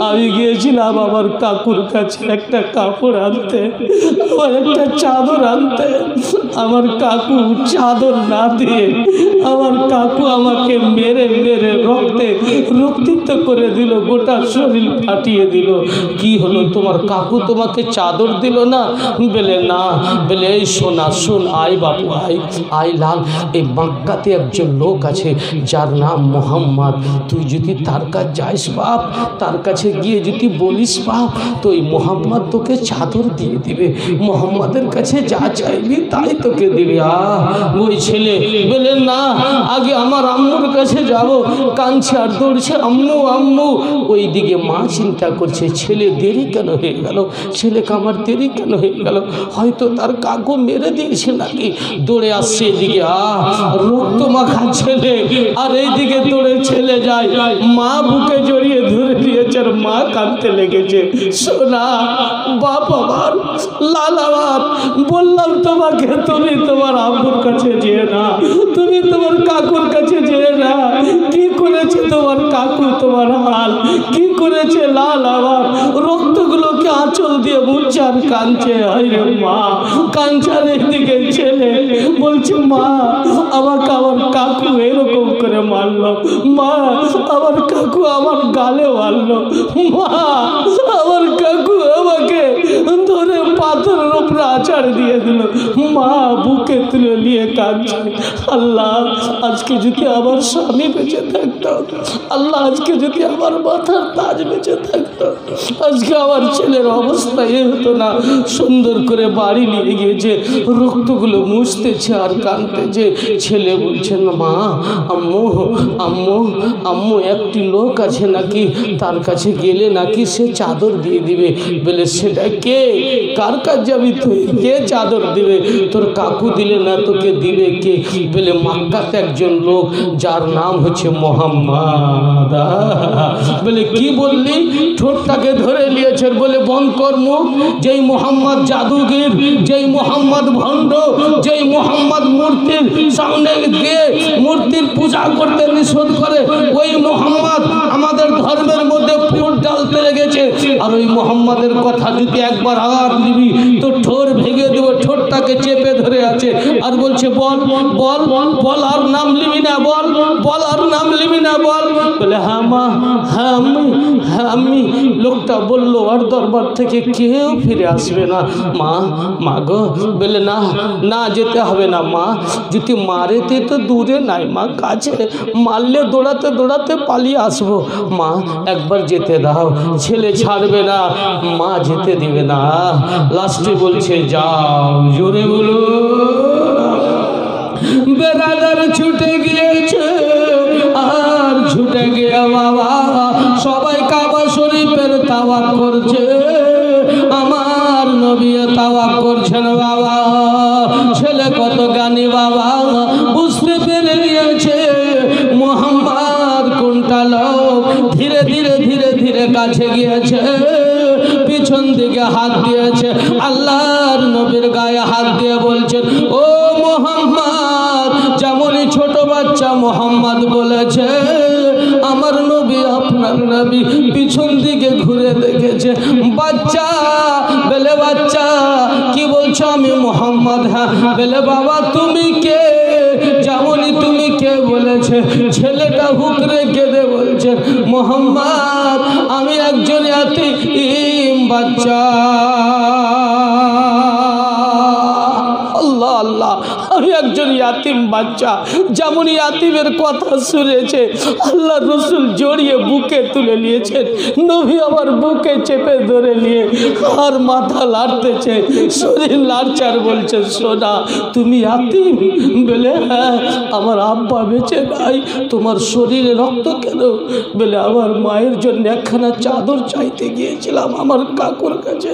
আমি গিয়েছিলাম আমার কাকুর কাছে একটা কাপড় আনতে, আমার একটা চাদর আনতে। আমার কাকু চাদর না দিয়ে আমার কাকু আমাকে মেরে মেরে রক্তিত করে দিল, গোটা শরীর ফাটিয়ে দিল। কি হলো, তোমার কাকু তোমাকে চাদর দিল না? বলে না। বলে এই শোনা, শোন, আয় বাপু আয় আয় লাল, এই মক্কাতে একজন লোক আছে যার নাম মোহাম্মদ। তুই যদি তার কাছে যাইস বাপ, তার কাছে গিয়ে যদি বলিস বাপ, তো এই মোহাম্মদ তোকে চাদর দিয়ে দিবে। মোহাম্মদের কাছে যা চাইবি তাই তোকে দিবে। ওই ছেলে বলে না, আগে আমার আম্মুর কাছে যাব। কাঁদছে আর দৌড়ছে, আম্মু আম্মু। ওই দিকে মা চিন্তা করছে, ছেলে দেরি কেন হয়ে গেল, ছেলেকে আমার দেরি কেন হয়ে গেল, হয়তো তার কাকু মেরে দিয়েছে নাকি। দৌড়ে আসছে এদিকে, রক্ত মাখা ছেলে, আর এইদিকে দৌড়ে ছেলে যায়। মা বুকে জড়িয়ে ধরে দিয়েছে আর মা কাঁদতে লেগেছে। সোনা বাপ আমার, লাল আমার, বললাম তোমাকে, তুমি তোমার আব্বুর কাছে যেয়ে না, তুমি তোমার কাকুর কাছে যেয়ে না। কি করেছে তোমার কাকু, তোমার হাল কি করেছে লাল আমার? রক্তগুলোকে আঁচল দিয়ে মুছছে আর কাঁদছে। আরে মা কাঁদছে, আর এইদিকে ছেলে বলছে, মা আমাকে আমার কাকু এরকম করে মারলো, মা আমার কাকু আমার গালে মারলো, মা আমার কাকু আমাকে ধরে পাথরের উপরে আছাড় দিয়ে দিল। মা বুকে তুলে নিয়ে কাঁদছে। আল্লাহ আজকে যদি আমার স্বামী বেঁচে থাকতো, আল্লাহ আজকে যদি আমার মাথার তাজ বেঁচে থাকতো, আজকে আমার ছেলের অবস্থা এ হতো না। সুন্দর করে বাড়ি নিয়ে গিয়েছে, রক্তগুলো মুছতেছে আর কাঁদতেছে। ছেলে বলছেন, মা আম্মু আম্মু আম্মু একটি লোক আছে নাকি, তার কাছে গেলে নাকি সে চাদর দিয়ে দিবে। বলে সেটা কে, কার কাজ যাবি তুই, কে চাদর দিবে? তোর কাকু দিলে না, তোকে দিবে কে? বলে মক্কাতে একজন লোক যার নাম হচ্ছে মোহাম্মদ। বলে কি বললি? ঠোঁটটাকে ধরে নিয়েছে, বলে বন্ধ কর মুখ। যেই মোহাম্মদ জাদুগির, যেই মোহাম্মদ ভণ্ড, যেই মোহাম্মদ মূর্তির সামনে গিয়ে মূর্তির পূজা করতে নিষেধ করে, ওই মোহাম্মদ আমাদের ধর্মের মধ্যে ফুট ডালতে লেগেছে। আর ওই মোহাম্মদের কথা যদি একবার আওয়াজ দিবি তো ঠোঁট ভেঙে দেব। ঠোঁটটাকে চেপে ধরে আছে আর বলছে, বল বল বল, আর নাম লিবি না, বল বল, আর নাম লিবি না, বল। বলে হ্যাঁ মা, হ্যাঁ আমি। লোকটা বলল, আর দরবার থেকে কেউ ফিরে আসবে না। মা গো। বলে না না, যেতে হবে না মা, যদি মারেতে তো দূরে নাই মা, কাছে মারলে দৌড়াতে দৌড়াতে পালিয়ে আসবো। মা একবার যেতে দাও। ছেলে ছাড়বে না, মা যেতে দিবে না। লাস্টে বলছে, যাও জোরে বলো। বেরাদার ছুটে গিয়েছে আর ছুটে গিয়ে বাবা সবাই কাবা শরীফের তাওয়াফ করছে, আমার নবী তাওয়াফ করছেন বাবা। ছেলে কত জ্ঞানী বাবা, বুঝতে পেরে গিয়েছে মুহাম্মদ কোনটা লোক। ধীরে ধীরে ধীরে ধীরে কাছে গিয়েছে, পিছন দিকে হাত দিয়েছে, আল্লাহর নবীর গায়ে হাত দিয়ে বলছেন, ও মুহাম্মদ, যেমনই ছোট বাচ্চা মুহাম্মদ বলেছে, আমার নবী আপনার নবী পিছন দিকে ঘুরে দেখেছে। বাচ্চা বলে, বাচ্চা কি বলছো? আমি মুহাম্মদ। হ্যাঁ। বলে, বাবা তুমি কে? যেমনই তুমি কে বলেছে, ছেলেটা হুকরে কেঁদে বলছে, মুহাম্মদ আমি একজন ইয়াতীম বাচ্চা। আল্লাহ আল্লাহ, আমি একজন ইয়াতিম বাচ্চা। যেমন ইয়াতিমের কথা শুনেছে, আল্লাহ রসুল জড়িয়ে বুকে তুলে নিয়েছেন। নবী আমার বুকে চেপে ধরে নিয়ে আর মাথা লাড়তেছে, শরীর লাড়চার বলছে, সোনা তুমি ইয়াতিম? বলে, হ্যাঁ। আমার আব্বা বেঁচে নাই। তোমার শরীরে রক্ত কেন? বলে, আমার মায়ের জন্য একখানা চাদর চাইতে গিয়েছিলাম আমার কাকুর কাছে,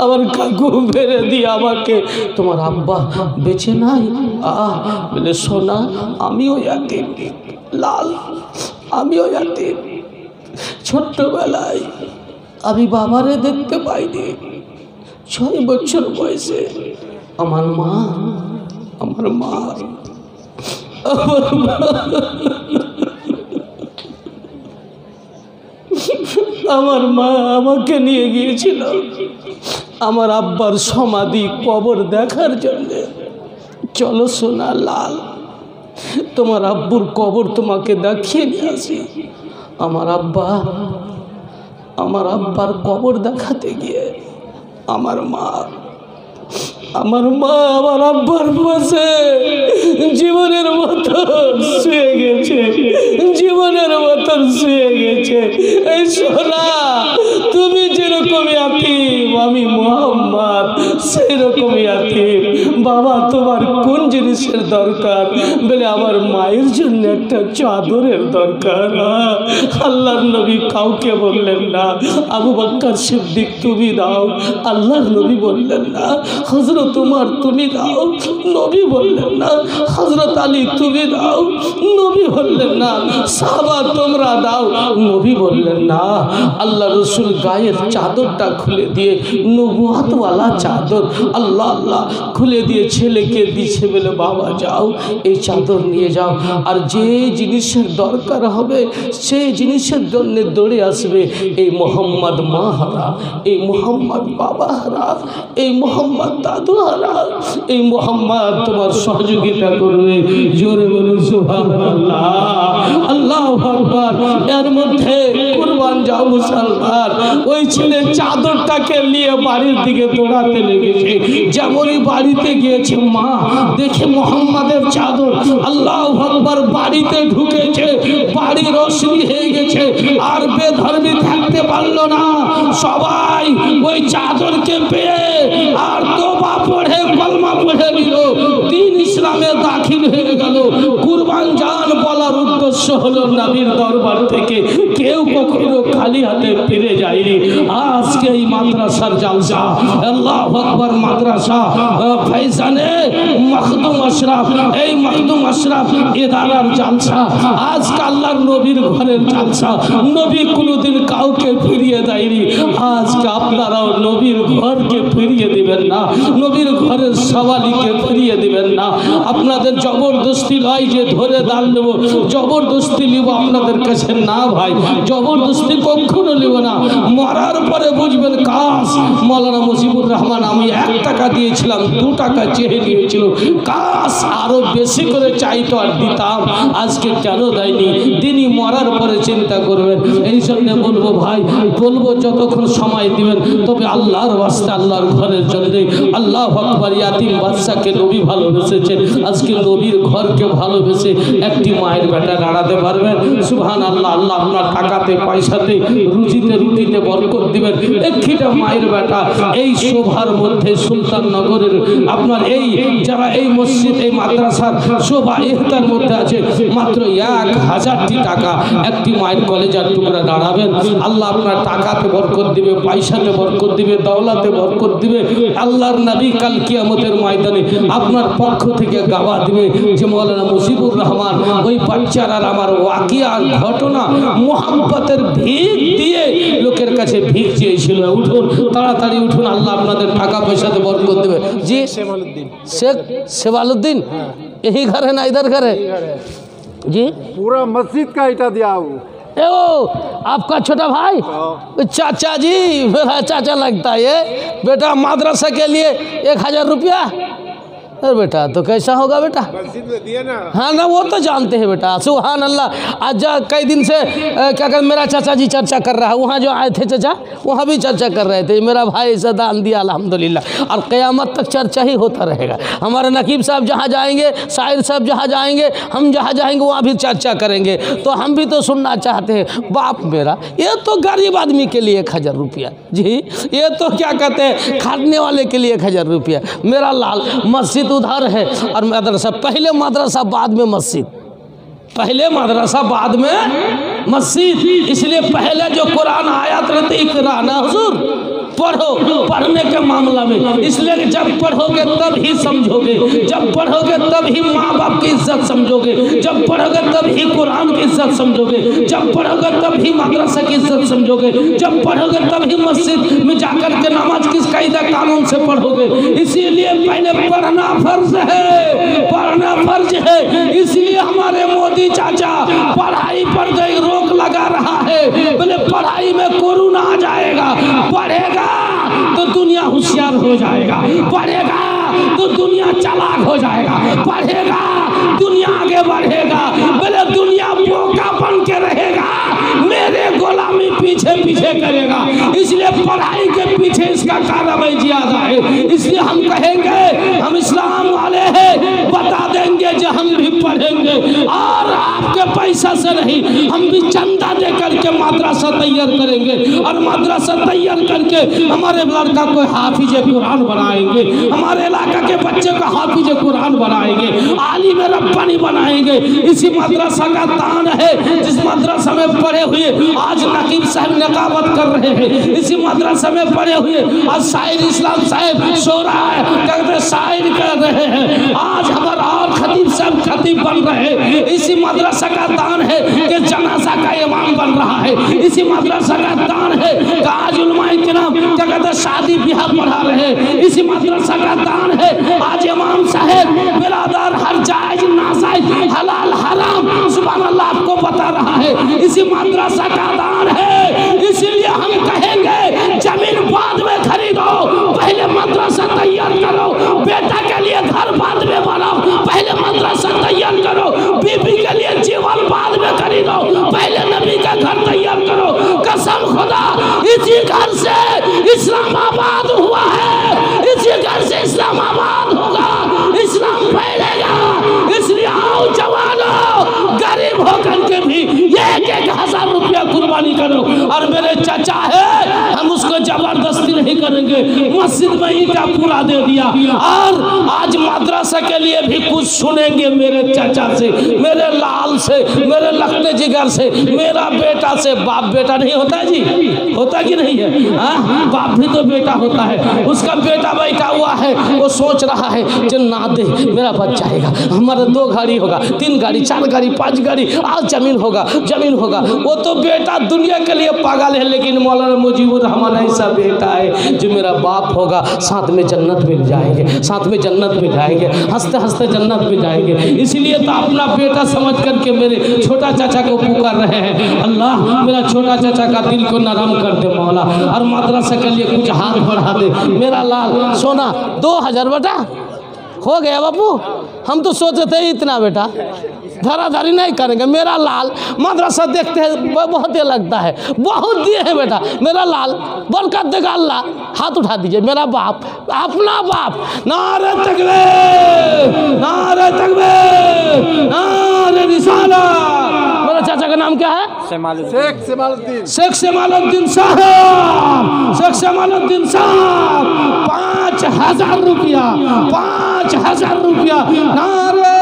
আমার কাকু ফেরে দিয়ে আমাকে। তোমার আব্বা বেঁচে নাই? বলে, সোনা আমিও ইয়াতিম লাল, আমিও ইয়াতিম। ছোট্টবেলায় আমি বাবারে দেখতে পাইনি। 6 বছর বয়সে আমার মা আমাকে নিয়ে গিয়েছিল আমার আব্বার সমাধি কবর দেখার জন্য। চলো সোনা লাল, তোমার আব্বুর কবর তোমাকে দেখিয়ে নিয়ে আসি। আমার আব্বার কবর দেখাতে গিয়ে আমার মা আমার আব্বার পাশে জীবনের মতন শুয়ে গেছে, জীবনের মতন শুয়ে গেছে। এই সোনা, তুমি যেরকম ইয়াতিম, আমি মুহাম্মদ সেরকম ইয়াতিম। বাবা তোমার কোন জিনিসের দরকার? বলে, আমার মায়ের জন্য একটা চাদরের দরকার। আল্লাহর নবী কাউকে বললেন না। আবু বকর সিদ্দিক তুমি দাও, আল্লাহর নবী বললেন না। হযরত তোমার তুমি দাও, নবী বললেন না। হযরত আলী তুমি দাও, নবী বললেন না। সাহাবা তোমরা দাও, নবী বললেন না। আল্লাহ রসুল গায়ের চাদরটা খুলে দিয়ে, নবুয়াতওয়ালা চাদর আল্লাহ আল্লাহ খুলে দিয়ে ছেলেকে দিচ্ছে। বলে, বাবা যাও এই চাদর নিয়ে যাও, আর যে জিনিসের দরকার হবে সেই জিনিসের জন্য দৌড়ে আসবে। এই মোহাম্মদ মা হারা, এই মোহাম্মদ বাবা হারা, এই মোহাম্মদ দাদু হারা, এই মোহাম্মদ তোমার সহযোগিতা করবে। জোরে বলুন সুবহানাল্লাহ, আল্লাহু আকবার। এর মধ্যে কুরবান যাও মুসলমান। ওই ছেলে চাদরটাকে নিয়ে বাড়ির দিকে দৌড়াতে লেগেছে। যেমনই বাড়িতে গিয়েছে, মা দেখে মোহাম্মদের চাদর, আল্লাহু আকবার, বাড়িতে ঢুকেছে। বাড়ি রোশনি হয়ে গেছে, আর বেধর্মী থাকতে পারলো না। সবাই ওই চাদরকে পেয়ে আর তোবা পড়ে কলমা পড়ে নিল, দ্বীন ইসলামে দাখিল হয়ে গেল। কুরবান জান বলার উদ্দেশ্য হলো নবীর দরবার থেকে কেউ কখনো খালি হাতে ফিরে যায়নি। আজকে এই মাদ্রাসার জালসা, আল্লাহু আকবার, মাদ্রাসা ফাইজানে মখদুম আশরাফ, এই মখদুম আশরাফ ইদারার জালসা, আজকে আল্লাহর নবীর ঘরের জালসা। নবী কোনোদিন কাউকে ফিরিয়ে দেয়নি। আজকে আপনারাও নবীর ঘরকে ফিরিয়ে দিবেন না, নবীর ঘরের সওয়ালিকে ফিরিয়ে দিবেন না। আপনাদের জবরদস্তি নয় যে ধরে দান নেব, জবরদস্তি নিব আপনাদের কাছে না ভাই, জবরদস্তি কখনো নেব না। মরার পরে বুঝবেন কাজ মৌলানা মুজিবুর রহমান আমি 1 টাকা দিয়েছিলাম, 2 টাকা চেয়ে নিয়েছিল, কাজ আরো বেশি করে চাইতো আর দিতাম, আজকে কেন দেয়নি? তিনি মরার পরে চিন্তা করবেন। এই জন্য বলবো ভাই, বলবো যতক্ষণ সময় দিবেন, তবে আল্লাহর ওয়াস্তে আল্লাহর ঘরের জন্য। আল্লাহু আকবার। ইয়াতিম বাচ্চাকে নবী ভালোবেসেছেন, আজকে নবীর ঘরকে ভালোবেসে একটি মায়ের বেটা দাঁড়াতে পারবেন। সুবহানাল্লাহ। আল্লাহ আপনার টাকাতে পয়সাতে রুজিতে রুটিতে বরকত দিবেন। একটিটা মায়ের বেটা এই শোভার মধ্যে সুলতাননগরের আপনার এই যারা এই মসজিদ এই মাদ্রাসার শোভা ইফতার মধ্যে আছে মাত্র 1000টি টাকা একটি মায়ের কলেজার টুকরা দাঁড়াবেন। আল্লাহ আপনার টাকাতে বরকত দিবে, পয়সাতে বরকত দিবে, দৌলতে বরকত দিবে। আল্লাহর নবী কাল কিয়ামতের ময়দানে আপনার পক্ষ থেকে গাওয়া দিবে যে মৌলানা মুজিবুর রহমান ওই বাচ্চারার আমার ওয়াকিয়ার ঘটনা মোহাম্মতের ভিক দিয়ে লোকের কাছে ভিক চেয়েছিল। উঠুন, তাড়াতাড়ি উঠুন, আল্লাহ আপনাদের টাকা পয়সাতে বরকত দেবে। जी शेख सेवालुद्दीन यही घर है ना, इधर घर है जी? पूरा मस्जिद का ईटा दिया वो। ए ओ आपका छोटा भाई चाचा जी, मेरा चाचा लगता है ये। बेटा मदरसा के लिए 1000 रुपया। अरे बेटा तो कैसा होगा बेटा? मस्जिद में दिया ना। हाँ ना, वो तो जानते हैं बेटा। सुभान अल्लाह। आज कई दिन से क्या कहते मेरा चाचा जी चर्चा कर रहा है। वहाँ जो आए थे चाचा वहाँ भी चर्चा कर रहे थे। मेरा भाई ऐसा दान दिया अल्हम्दुलिल्लाह, और क़यामत तक चर्चा ही होता रहेगा। हमारे नकीब साहब जहाँ जाएंगे, शायर साहब जहाँ जाएंगे, हम जहाँ जाएंगे वहाँ भी चर्चा करेंगे। तो हम भी तो सुनना चाहते हैं। बाप मेरा ये तो गरीब आदमी के लिए 1000 रुपया जी, ये तो क्या कहते हैं खाने वाले के लिए 1000 रुपया। मेरा लाल मस्जिद उधर है और मदरसा, पहले मदरसा बाद में मस्जिद, पहले मदरसा बाद में मस्जिद। इसलिए पहले जो कुरान आयत रहती इक़रा ना हुजूर, पढ़ो, पढ़ने के मामला में। इसलिए जब पढ़ोगे तब ही समझोगे, जब पढ़ोगे तब ही माँ बाप की इज्जत समझोगे, जब पढ़ोगे तब ही कुरान की इज्जत समझोगे, जब पढ़ोगे तब ही मदरसा की इज्जत समझोगे, जब पढ़ोगे तब ही मस्जिद में जाकर के नमाज किस कायदा कानून से पढ़ोगे। इसीलिए पहले पढ़ना फर्ज है, पढ़ना फर्ज है। इसलिए हमारे मोदी चाचा पढ़ाई पर रोक लगा रहा है। बोले पढ़ाई में कोरोना आ जाएगा, पढ़ेगा तो दुनिया होशियार हो जाएगा, पढ़ेगा तो दुनिया चालाक हो जाएगा, पढ़ेगा दुनिया आगे बढ़ेगा। बोले दुनिया बोका बन के रहेगा, मेरे गुलामी पीछे पीछे करेगा। इसलिए पढ़ाई के पीछे इसका कार्रवाई ज्यादा है। इसलिए हम कहेंगे हम इस्लाम वाले हैं, बता देंगे जो हम भी पढ़ेंगे और आपके पैसा से नहीं, हम भी चंदा दे करके मदरसा तैयार करेंगे और मदरसा तैयार करके हमारे लड़का को हाफिज कुरान बनाएंगे, हमारे इलाका के बच्चे को हाफिज कुरान बनाएंगे, आलिम रब्बानी बनाएंगे। इसी मदरसा का दान है, जिस मदरसा में पढ़े हुए आज नकीब साहब नकाबत कर रहे हैं, इसी मदरसा में पढ़े हुए आज शायर इस्लाम साहब शोरा कहते शायर कर रहे हैं, आज हमारा और खतीब साहब खतीब बन रहे हैं। इसी मदरसा का दान है कि जनाजा का इमाम बन रहा है, इसी मदरसा का दान है कि आज उलमाए किराम क्या कहते शादी ब्याह पढ़ा रहे हैं, इसी मदरसा का दान है आज इमाम साहब बिरादर हर जायज नाजायज हलाल हराम सुभान अल्लाह आपको बता रहा है, इसी मदरसा का दान है। इसलिए हम कहेंगे जमीन बाद में खरीदो, पहले मदरसा तैयार करो, बेटा के लिए घर बाद में बनाओ, पहले मदरसा तैयार करो, बीबी के लिए जीवन बाद में खरीदो, पहले नबी का घर तैयार करो। कसम खुदा इसी घर से इस्लामाबाद हुआ है, इसी घर से इस्लामाबाद होगा, इस्लाम फैलेगा। इसलिए आओ जवानों, गरीब होकर के भी 1,000 रुपया कुर्बानी करो। और मेरे चाचा है, हम उसको जबरदस्ती नहीं करेंगे, मस्जिद में ईंटा पूरा दे दिया और आज मदरसा के लिए भी कुछ सुनेंगे मेरे चाचा से, मेरे लाल से, मेरे लखते जिगर से, मेरा बेटा से। बाप बेटा नहीं होता है जी, होता कि नहीं है? हाँ, बाप भी तो बेटा होता है। उसका बेटा बैठा हुआ है, वो सोच रहा है जो ना दे मेरा बच्चा आएगा, हमारा 2 गाड़ी होगा, 3 गाड़ी 4 गाड़ी 5 गाड़ी, आज जमीन होगा, जमीन होगा। वो तो बेटा दुनिया के लिए पागल है, लेकिन मौलाना मुजीबुर रहमान ऐसा बेटा है जो मेरा बाप होगा, साथ में जन्नत मिल जाएंगे, साथ में जन्नत में जाएंगे, हंसते हंसते जन्नत में जाएंगे। इसलिए तो अपना बेटा समझ करके मेरे छोटा चाचा को पुकार रहे हैं। अल्लाह मेरा छोटा चाचा का दिल को नरम कर दे मौला, और मदरसा के लिए कुछ हाथ बढ़ा दे। मेरा लाल सोना 2000 बेटा हो गया बापू, हम तो सोच रहे थे इतना बेटा धराधरी नहीं करेंगे। मेरा लाल मदरसा देखते हैं बहुत ही लगता है, बहुत दिए हैं बेटा। मेरा लाल बरकत देगा अल्लाह। हाथ उठा दीजिए। मेरा बाप, अपना बाप। नारे तकबीर, नारे तकबीर, नारे रिसालत। मेरे चाचा का नाम क्या है? शेख सेमालुद्दीन। शेख सेमालुद्दीन साहब, शेख सेमालुद्दीन साहब 5,000 रुपया, 5,000 रुपया। नारे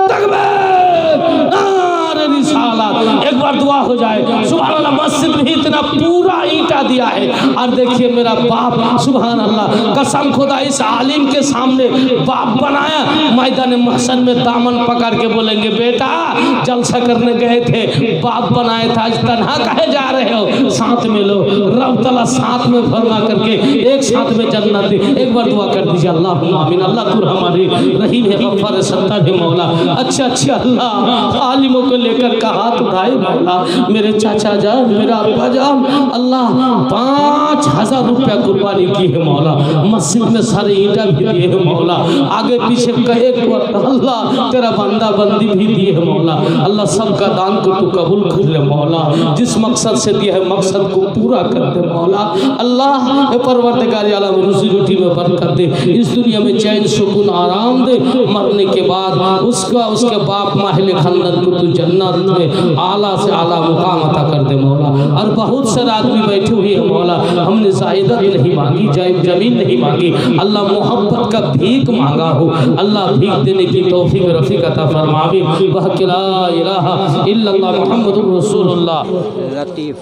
तकबीर, नारे रिसालत। एक बार दुआ हो जाए। सुभान अल्लाह, मस्जिद में इतना पूरा ईंटा दिया है। और देखिए मेरा बाप, सुभान अल्लाह, कसम खुदा इस आलिम के सामने बाप बनाया। मैदान महशर में दामन पकड़ के बोलेंगे बेटा जलसा करने गए थे, बाप बनाए था, आज तन्हा कहे जा रहे हो, साथ में लो। रब तआला साथ में फरमा करके एक साथ में जन्नत दे। एक बार दुआ कर दीजिए। अल्लाह आमीन। अल्लाह तू हमारी रहीम है, गफ्फार है, सत्तार है मौला। अच्छा अल्लाह आलिमों को लेकर का हाथ उठाए मौला। मेरे चाचा जान, मेरा अब्बा जान, अल्लाह 5,000 रुपया कुर्बानी की है मौला। मस्जिद में सारे ईंटा भी दिए है मौला। आगे पीछे कहे अल्लाह तेरा बंदा बंदी भी दिए है मौला। अल्लाह सबका दान को तू कबूल कर ले मौला। जिस मकसद से दिया है मकसद को पूरा कर दे मौला। अल्लाह परवरदिगार आलम रोजी रोटी में बरकत दे, इस दुनिया में चैन सुकून आराम दे। मरने के बाद उसके बाप माहिल खंदन को तू जन्नत में आला से आला मुकाम अता कर दे मौला। और बहुत सारे आदमी बैठे हुए हैं मौला, हमने ज़ायदत नहीं मांगी, जमीन नहीं मांगी, अल्लाह मोहब्बत का भीख मांगा हो। अल्लाह भीख देने की तौफीक रफ़ीक अता फरमावे। वह ला इलाहा इल्लल्लाह मुहम्मदुर रसूलुल्लाह। लतीफ़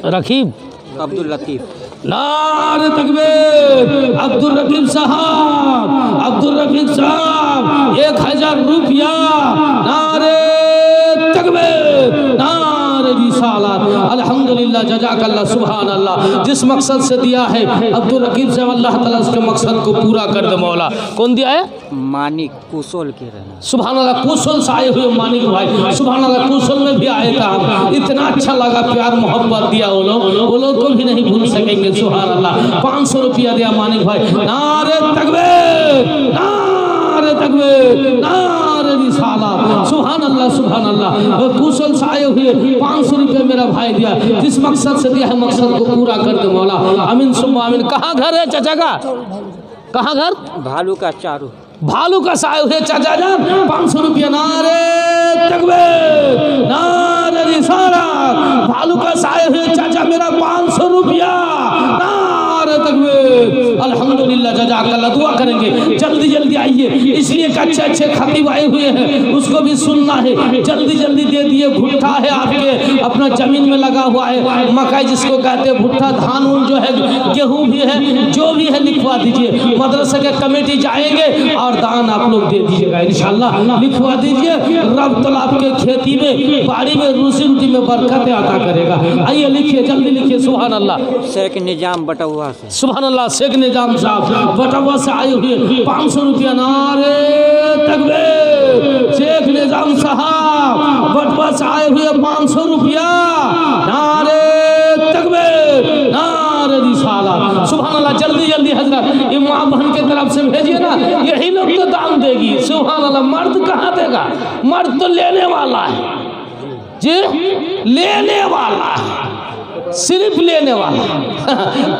रकीब अब्दुल लतीफ़। नारे तकबीर। अब्दुल रकीब साहब, अब्दुल रकीब साहब 1,000 रुपया। नारे तकबीर, नारे रिसालत। अल्हम्दुलिल्लाह, जज़ाकल्लाह, सुभान अल्लाह। जिस मकसद से दिया है अब्दुल रकीब साहब, अल्लाह ताला उसके मकसद को पूरा कर दे मौला। कौन दिया है? मानिक कुशल के रहना। सुभान अल्लाह, कुशल से आए हुए मानिक भाई, सुभान अल्लाह, कुशल में भी आए था हम। इतना अच्छा लगा, प्यार मोहब्बत दिया वो लोग को भी नहीं भूल सकेंगे। सुभान अल्लाह, 500 रुपया दिया मानिक भाई। नारे तकबीर, नारे तकबीर, नारे रिसालत। सुभान अल्लाह, सुभान अल्लाह। कुशल से आए हुए 500 रुपये मेरा भाई दिया। जिस मकसद से दिया है मकसद को पूरा कर दे मौला। आमीन सुम्मा आमीन। कहाँ घर है चाचा का? कहाँ घर? भालू का चारू। भालू का साए हुए चाचा जान 500 रुपया। नारे तकबीर, नारे रिसालत। भालू का साए हुए चाचा मेरा 500 रुपया। नारे तकबीर। अल्हम्दुलिल्लाह, जज़ाकल्लाह। दुआ करेंगे जल्दी जल्दी आइए, इसलिए अच्छे अच्छे खतीब आए हुए हैं, उसको भी सुनना है। जल्दी जल्दी दे दिए। भुट्टा है आपके अपना जमीन में लगा हुआ है, मकई जिसको कहते हैं भुट्टा, धान उन जो है, गेहूँ भी है, जो भी है लिखवा दीजिए। मदरसा के कमेटी जाएंगे और दान आप लोग दे दीजिएगा इंशाल्लाह। लिखवा दीजिए। रब तआला आपके खेती में, बाड़ी में, रोजी रोटी में बरकत अता करेगा। आइए लिखिए, जल्दी लिखिए। सुभान अल्लाह। शेख निजाम बटुआ से। सुभान अल्लाह। शेख निजाम साहब बटुआ से आए हुए 500 रुपया। नारे तकबीर। शेख निजाम साहब बटुआ से आए हुए 500 रुपया। नारे तकबीर, नारे रिसालत। सुभान अल्लाह। जल्दी जल्दी हजरत ये माँ बहन के तरफ से भेजिए ना, यही लोग तो दान देगी। सुभान अल्लाह। मर्द कहाँ देगा? मर्द तो लेने वाला है जी, लेने वाला है, सिर्फ लेने वाला।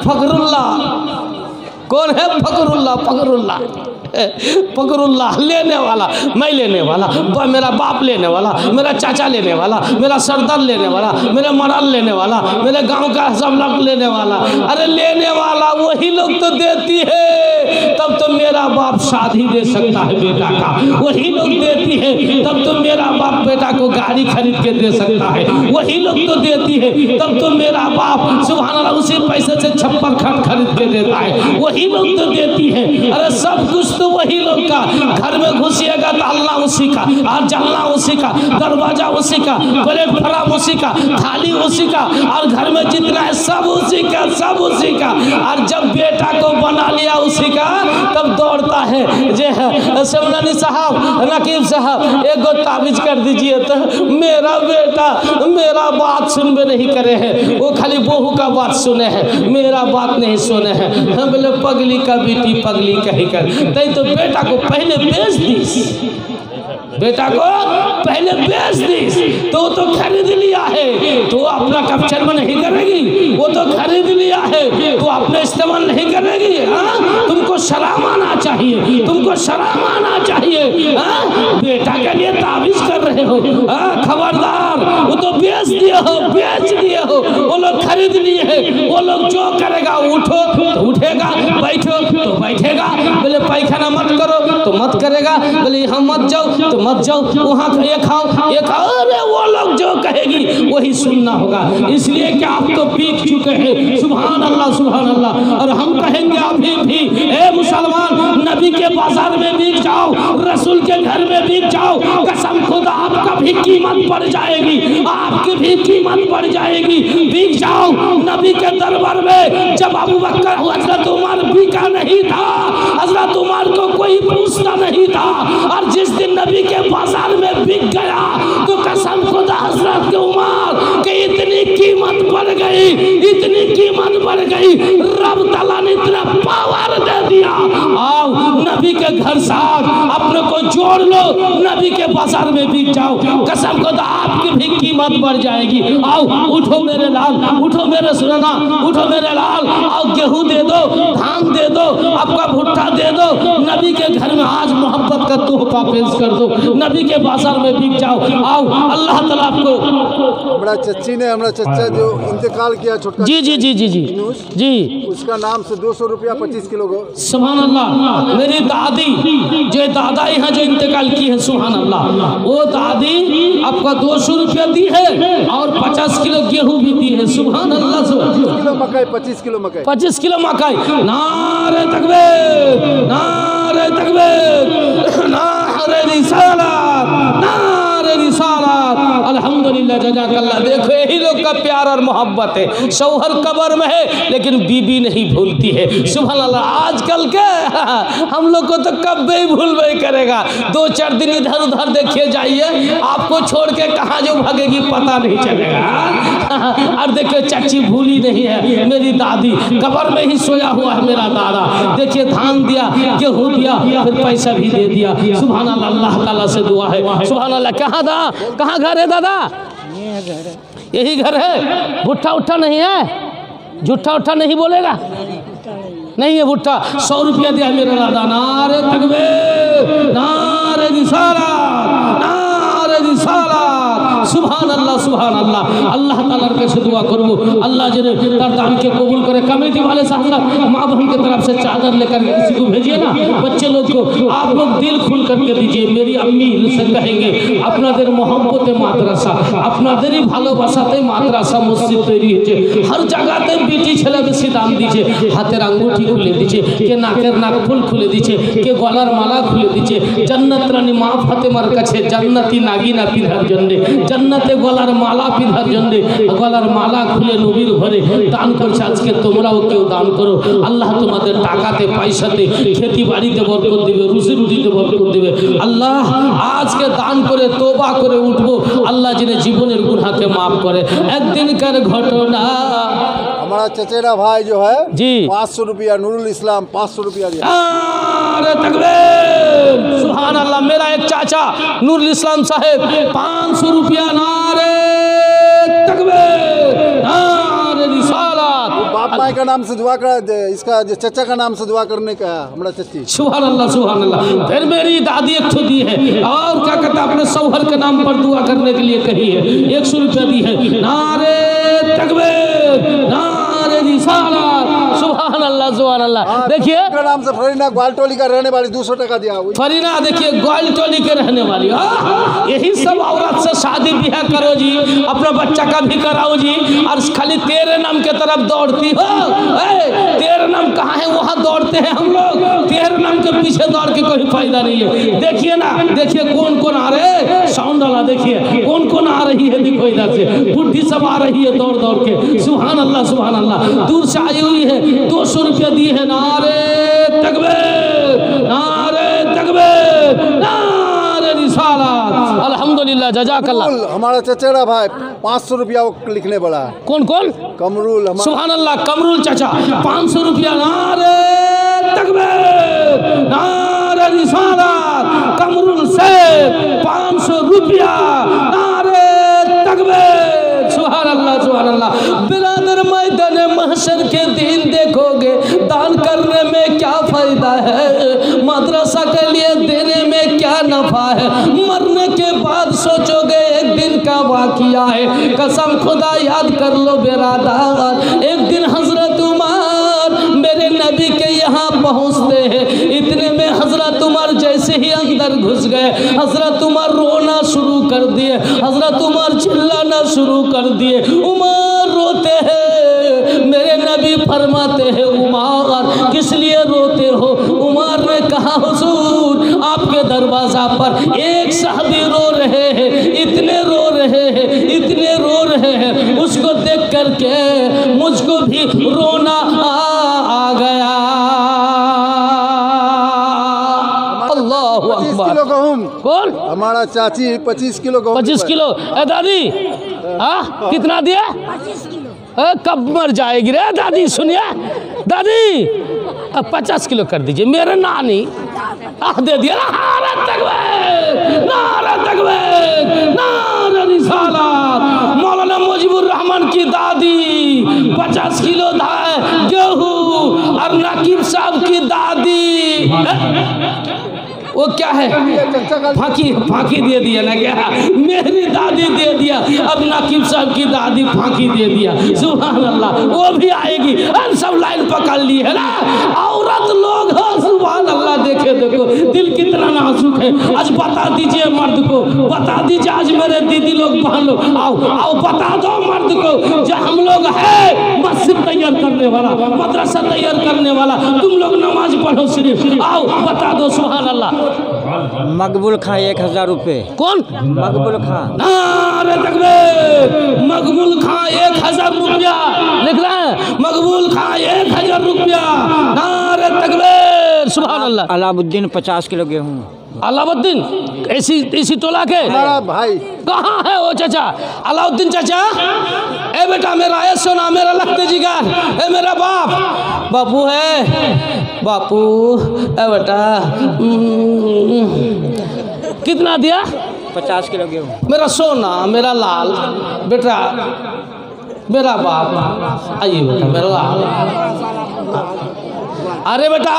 फखरुल्लाह कौन है? फखरुल्लाह, फखरुल्लाह, फखरुल्लाह लेने वाला। मैं लेने वाला, मेरा बाप लेने वाला, मेरा चाचा लेने वाला, मेरा सरदार लेने वाला, मेरा मराल लेने वाला, मेरे गांव का सब लोग लेने वाला। अरे लेने वाला वही लोग तो देती है। तब तो मेरा बाप शादी दे सकता है बेटा का, वही लोग देती है। तब तो मेरा बाप बेटा को गाड़ी खरीद के दे सकता है, वही लोग तो देती है। तब तो मेरा बाप सुभान अल्लाह उसी पैसे से छप्पर खट खरीद के देता है, वही लोग तो देती है। अरे सब कुछ तो वही लोग का। घर में घुसिएगा तो अल्लाह उसी का, और जलना उसी का, दरवाजा उसी का, प्लेटफार्म उसी का, थाली उसी का, और घर में जितना है सब उसी का, सब उसी का। और जब बेटा को बना लिया उसी का, तब दौड़ता है जे सेमनानी साहब, नकीब साहब एक गो ताबीज कर दीजिए। तो मेरा बेटा मेरा बात सुनबे नहीं करे हैं, वो खाली बहू का बात सुने हैं, मेरा बात नहीं सुने हैं। हम बोले पगली का बेटी पगली कही कर, तई तो बेटा को पहले बेच दी। बेटा को पहले बेच दी तो खरीद लिया है तो अपना कैप्चर में नहीं करेगी, वो तो खरीद लिया है तो अपने इस्तेमाल नहीं करेगी। तुमको शर्म आना चाहिए, तुमको शर्म आना चाहिए। बेटा के लिए ताबीज कर रहे हो, खबरदार, वो तो बेच दिए हो, बेच दिए हो, वो लोग खरीद लिए है, वो लोग जो करेगा, उठो तो उठेगा, बैठो तो बैठेगा, बोले पैखाना मत करो तो मत करेगा, बोले यहाँ मत जाओ तो मत जाओ, वहाँ ये खाओ ये खाओ, अरे वो लोग जो कहेगी वही सुनना होगा। इसलिए कि आप तो पीक चुके हैं। सुभान अल्लाह, सुभान अल्लाह। और हम कहेंगे अभी भी, ए मुसलमान, नबी के बाजार में बिक जाओ, रसूल के घर में बिक जाओ, कसम खुदा आपका भी कीमत बढ़ जाएगी, आपकी भी कीमत बढ़ जाएगी। बिक जाओ नबी के दरबार में। जब अबू बकर हजरत उमर बिका नहीं था, हजरत उमर को कोई पूछता नहीं था, और जिस दिन नबी के बाजार में बिक गया तो कसम खुदा हजरत के उमर के इतनी कीमत बढ़ गई, इतनी कीमत बढ़ गई, रब ताला ने इतना पावर दे दिया। आओ नबी के घर साथ अपने को जोड़ लो, नबी के बाजार में बिक जाओ, कसम खुदा आपकी भी कीमत बढ़ जाएगी। आओ उठो मेरे लाल, उठो मेरे सुनना, उठो मेरे लाल, आओ गेहूं दे दो, धान दे दो, आपका भुट्टा दे दो, नबी के घर में आज मोहब्बत का तोहफा पेश कर दो, नबी के बाजार में बिक जाओ। आओ अल्लाह ताला आपको। हमारा चच्ची ने, हमारा चच्चा जो इंतकाल किया छोटा, जी जी जी जी जी जी, उसका नाम से 200 रुपया 25 किलो को। सुभान अल्लाह। मेरी दादी जो दादा यहाँ जो इंतकाल की है, सुभान अल्लाह, वो दादी आपका 200 रुपया दी है और 50 किलो गेहूं भी दी है। सुभान अल्लाह। 25 किलो मकई, 25 किलो मकई, 25 किलो मकई। नारे तकबीर, नारे तकबीर, नारे रिसालत, नारे रिसालत। अल्हम्दुलिल्लाह, जज़ाकल्लाह। देखो यही लोग का प्यार और मोहब्बत है। शौहर कब्र में है लेकिन बीबी नहीं भूलती है। सुभान अल्लाह। आजकल के हम लोग को तो कभी भूल नहीं करेगा। 2-4 दिन इधर उधर देखिए जाइए, आपको छोड़ के कहाँ जो भागेगी पता नहीं चलेगा। और देखिए चाची भूली नहीं है, मेरी दादी कब्र में ही सोया हुआ है मेरा दादा। देखिए धान दिया, गेहूं दिया, फिर पैसा भी दे दिया। सुभान अल्लाह। अल्लाह ताला से दुआ है। सुभान अल्लाह। कहाँ घर है दादा? यही घर है। भुट्टा उट्ठा नहीं है? झूठा उठा नहीं बोलेगा? नहीं है भुट्टा। 100 रुपया दिया मेरा दादा। नारे तकबीर, नारे रिसालत, नारे रिसालत। सुभान अल्लाह, सुभान अल्लाह। अल्लाह ताला के से दुआ करो, अल्लाह जिन्हें दरदान के कबूल करे। कमेटी वाले साहब माँ बहन की तरफ से चादर लेकर किसी को भेजिए ना, बच्चे लोग को आप लोग दिल खुल करके दीजिए। मेरी अम्मी से कहेंगे আপনাদের মহব্বতে মাদ্রাসা, আপনাদেরই ভালোবাসাতে মাদ্রাসা মসজিদ তৈরি হয়েছে। हर জায়গাতে বেটি ছেলে বেশি দাম দিচ্ছে। হাতের আঙ্গুঠি খুলে দিচ্ছে, কে নাকের নাকফুল খুলে দিচ্ছে, কে গলার মালা খুলে দিচ্ছে। জান্নাত রানী মা ফাতেমার কাছে জান্নাতি নাগিনা পিধার জন্য, জান্নাতে গলার মালা পিধার জন্য গলার মালা খুলে নবীর ঘরে দান করছে। আজকে তোমরাও কেউ দান করো। আল্লাহ তোমাদের টাকাতে পয়সাতে खेती বাড়িতে বরকত দিবে, রুজি রুটিতে বরকত দিবে। আল্লাহ আজকে দান করে तोबा करे उठबो, अल्लाह जिन्हें जीवनेर गुनाहके माफ करे। एक दिन कर घटना, हमारा चचेरा भाई जो है जी 500 रुपया, नूरुल इस्लाम 500 रुपया दिया। अरे तकबीर, सुभान अल्लाह। मेरा एक चाचा नूरुल इस्लाम साहेब 500 रुपया। नारे तकबीर, नारे रिसालत। बाप माई का नाम से दुआ कर, इसका जो चचा का नाम से दुआ करने का है हमारा चच्ची। सुभान अल्लाह, सुभान अल्लाह। फिर मेरी दादी एक ठो दी है, और क्या कहता अपने शौहर के नाम पर दुआ करने के लिए कही है, 100 रुपया दी है। नारे तकबीर, नारे रिसालत। सुभान अल्लाह, सुभान अल्लाह। देखिए नाम से फरीना ग्वालटोली का रहने वाली 200 टका दिया। फरीना देखिए ग्वालटोली के रहने वाली। यही सब औरत से शादी ब्याह करो जी, अपना बच्चा का भी कराओ जी, और खाली तेरे नाम के तरफ दौड़ती हो। तेरे नाम कहाँ है, वहाँ दौड़ते हैं हम लोग। तेरे नाम के पीछे दौड़ के कोई फायदा नहीं है। देखिए ना, देखिए कौन कौन आ रहे, साउंड वाला देखिए कौन कौन आ रही है। देखो इधर से बुढ़ी सब आ रही है दौड़ दौड़ के। सुभान अल्लाह, सुभान अल्लाह। दूर से आई हुई है, 200 रुपया दी है। नारे तकबीर, नारे तकबीर, नारे रिसालत। अल्हम्दुलिल्लाह, जज़ाकल्लाह। हमारा चचेरा भाई 500 रुपया लिखने पड़ा है। कौन कौन? कमरुल। सुभान अल्लाह, कमरुल चाचा 500 रुपया। नारे तकबीर, नारे रिसालत। कमरुल से 500 रुपया। नारे तकबीर, सुभान अल्लाह सुभान अल्लाह। बिरादर मैदान महशर के दिन देखोगे दान करने में क्या फायदा है, मदरसा के लिए देने में क्या नफा है। मरने के बाद सोचोगे एक दिन का वाकिया है, कसम खुदा याद कर लो बिरादर। एक दिन हजरत उमर मेरे नबी के यहाँ पहुँचते हैं, इतने में हजरत उमर जैसे ही अंदर घुस गए, हजरत उमर रोना शुरू कर दिए, हजरत उमर चिल्लाना शुरू कर दिए। उमर रोते हैं, मेरे नबी फरमाते हैं उमर किस लिए रोते हो। उमर ने कहा हुजूर आपके दरवाजा पर एक साहबी रो रहे हैं, इतने रो रहे हैं, इतने रो रहे हैं, उसको देख करके मुझको भी रोना आ गया। अल्लाहु 25 अकबर। किलो गेहूँ। कौन? हमारा चाची 25 किलो गेहूँ। 25 किलो। ए दादी, हाँ कितना दिया? 25 किलो। कब मर जाएगी रे दादी? सुनिए दादी, अब 50 किलो कर दीजिए। मेरे नानी दे दिया। नारे तकबीर, नारे तकबीर, नारे रिसालत। मौलाना मुजीबुर रहमान की दादी 50 किलो गेहूँ और नकीब साहब की दादी वो क्या है, फाकी फाकी दे दिया ना क्या? मेरी दादी दे दिया, अब नकीब साहब की दादी फाकी दे दिया। सुभान अल्लाह, वो भी आएगी। हम सब लाइन पकड़ ली है ना। औरत लोग हो, सुभान अल्लाह। देखे देखो दिल कितना नाजुक है। आज बता दीजिए मर्द को, बता दीजिए आज मेरे दीदी लोग बहन लोग, आओ आओ बता दो मर्द को जो हम लोग है मस्जिद तैयार करने वाला, मदरसा तैयार करने वाला, तुम लोग नमाज पढ़ो सिर्फ, आओ बता दो। सुभान अल्लाह। मकबूल खां 1000 रुपये। कौन? मकबूल खां। नारे तकबीर, मकबूल खां 1000 रुपया। लिख रहे हैं मकबूल खां 1000 रुपया। नारे तकबीर, सुभान अल्लाह। अलाउद्दीन 50 किलो गेहूँ। अलाउद्दीन इसी टोला के हमारा भाई कहाँ है वो चाचा? अलाउद्दीन चाचा, ए बेटा मेरा, ए सोना मेरा, लगते जिगर, ए मेरा बाप, बापू है बापू, ए बेटा कितना दिया? 50 किलो गेहूँ। मेरा सोना, मेरा लाल बेटा, मेरा बाप, आइए बेटा मेरा लाल। अरे बेटा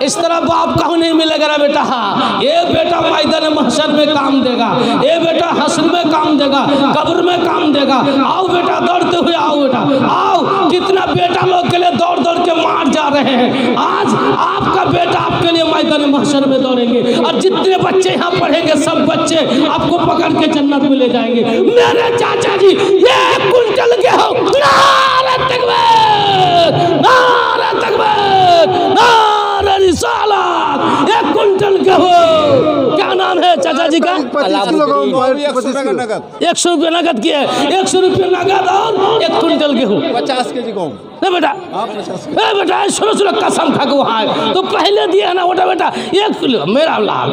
इस तरह बाप कहूँ नहीं मिलेगा ना बेटा। हाँ, ये बेटा मैदान महशर में काम देगा, ये बेटा हश्र में काम देगा, कब्र में काम देगा। आओ बेटा दौड़ते हुए आओ बेटा, आओ। कितना बेटा लोग के लिए दौड़ दौड़ के मार जा रहे हैं। आज आपका बेटा आपके लिए मैदान महशर में दौड़ेंगे, और जितने बच्चे यहाँ पढ़ेंगे सब बच्चे आपको पकड़ के जन्नत में ले जाएंगे। मेरे चाचा जी ये कुंटल गेहूं, नारे तकबीर, नारे तकबीर, नारे रिसालत। 1 कुंटल गेहूं, क्या नाम है चाचा जी का? 25 किलो गेहूँ। 100 रुपये नगद। 100 रुपये नगद की है। 100 रुपये नगद और 1 कुंटल गेहूं। 50 केजी गेहूँ। बेटा, बेटा सुनो कसम खा के वहाँ आए तो पहले दिया ना बेटा, बेटा 1 किलो मेरा लाल।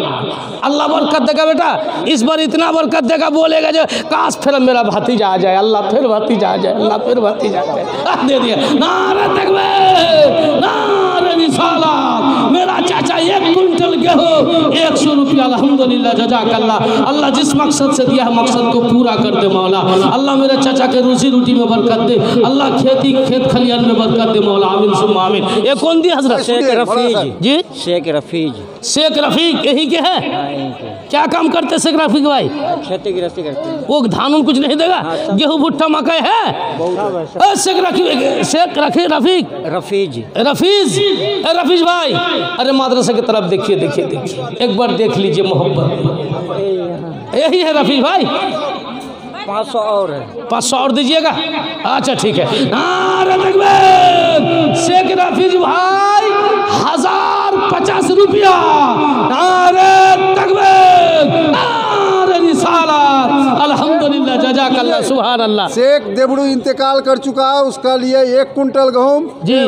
अल्लाह बरकत देगा बेटा, इस बार इतना बरकत देगा, बोलेगा जो काश फिर मेरा भतीजा आ जाए, अल्लाह फिर भतीजा आ जाए, अल्लाह फिर भतीजा आ जाए। दे दिया। नारे तकबीर, नारे रिसालत। मेरा चाचा 1 कुंटल गेहूँ 100 रुपया। अल्हम्दुलिल्लाह, जज़ाकल्लाह। अल्लाह जिस मकसद से दिया है मकसद को पूरा कर दे मौला। अल्लाह मेरे चाचा के रोजी रोटी में बरकत दे, अल्लाह खेत खलियान में बरकत दे मौला। आमीन सुम्मा आमीन। ये कौन दिया हजरत? शेख रफीज जी। शेख रफीज। शेख रफीक यही के हैं? क्या काम करते शेख रफीक भाई? खेती गृहस्थी करते हैं। वो धान उन कुछ नहीं देगा? गेहूँ भुट्टा मकई है? शेख रफीक, शेख रफीक, रफीज, रफीज, रफीज भाई। अरे मादरसा की तरफ देखिए देखिए देखिए, एक बार देख लीजिए मोहब्बत। यही है रफीज भाई। 500 और है। 500 और दीजिएगा? अच्छा ठीक है। नारे तकबीर, शेख रफीज भाई 1050 रुपया। नारे तकबीर, नारे रिसालत। अल्हम्दुलिल्लाह, जज़ाकल्लाह, सुभान अल्लाह। शेख देवड़ू इंतकाल कर चुका है, उसका लिए 1 कुंटल गेहूँ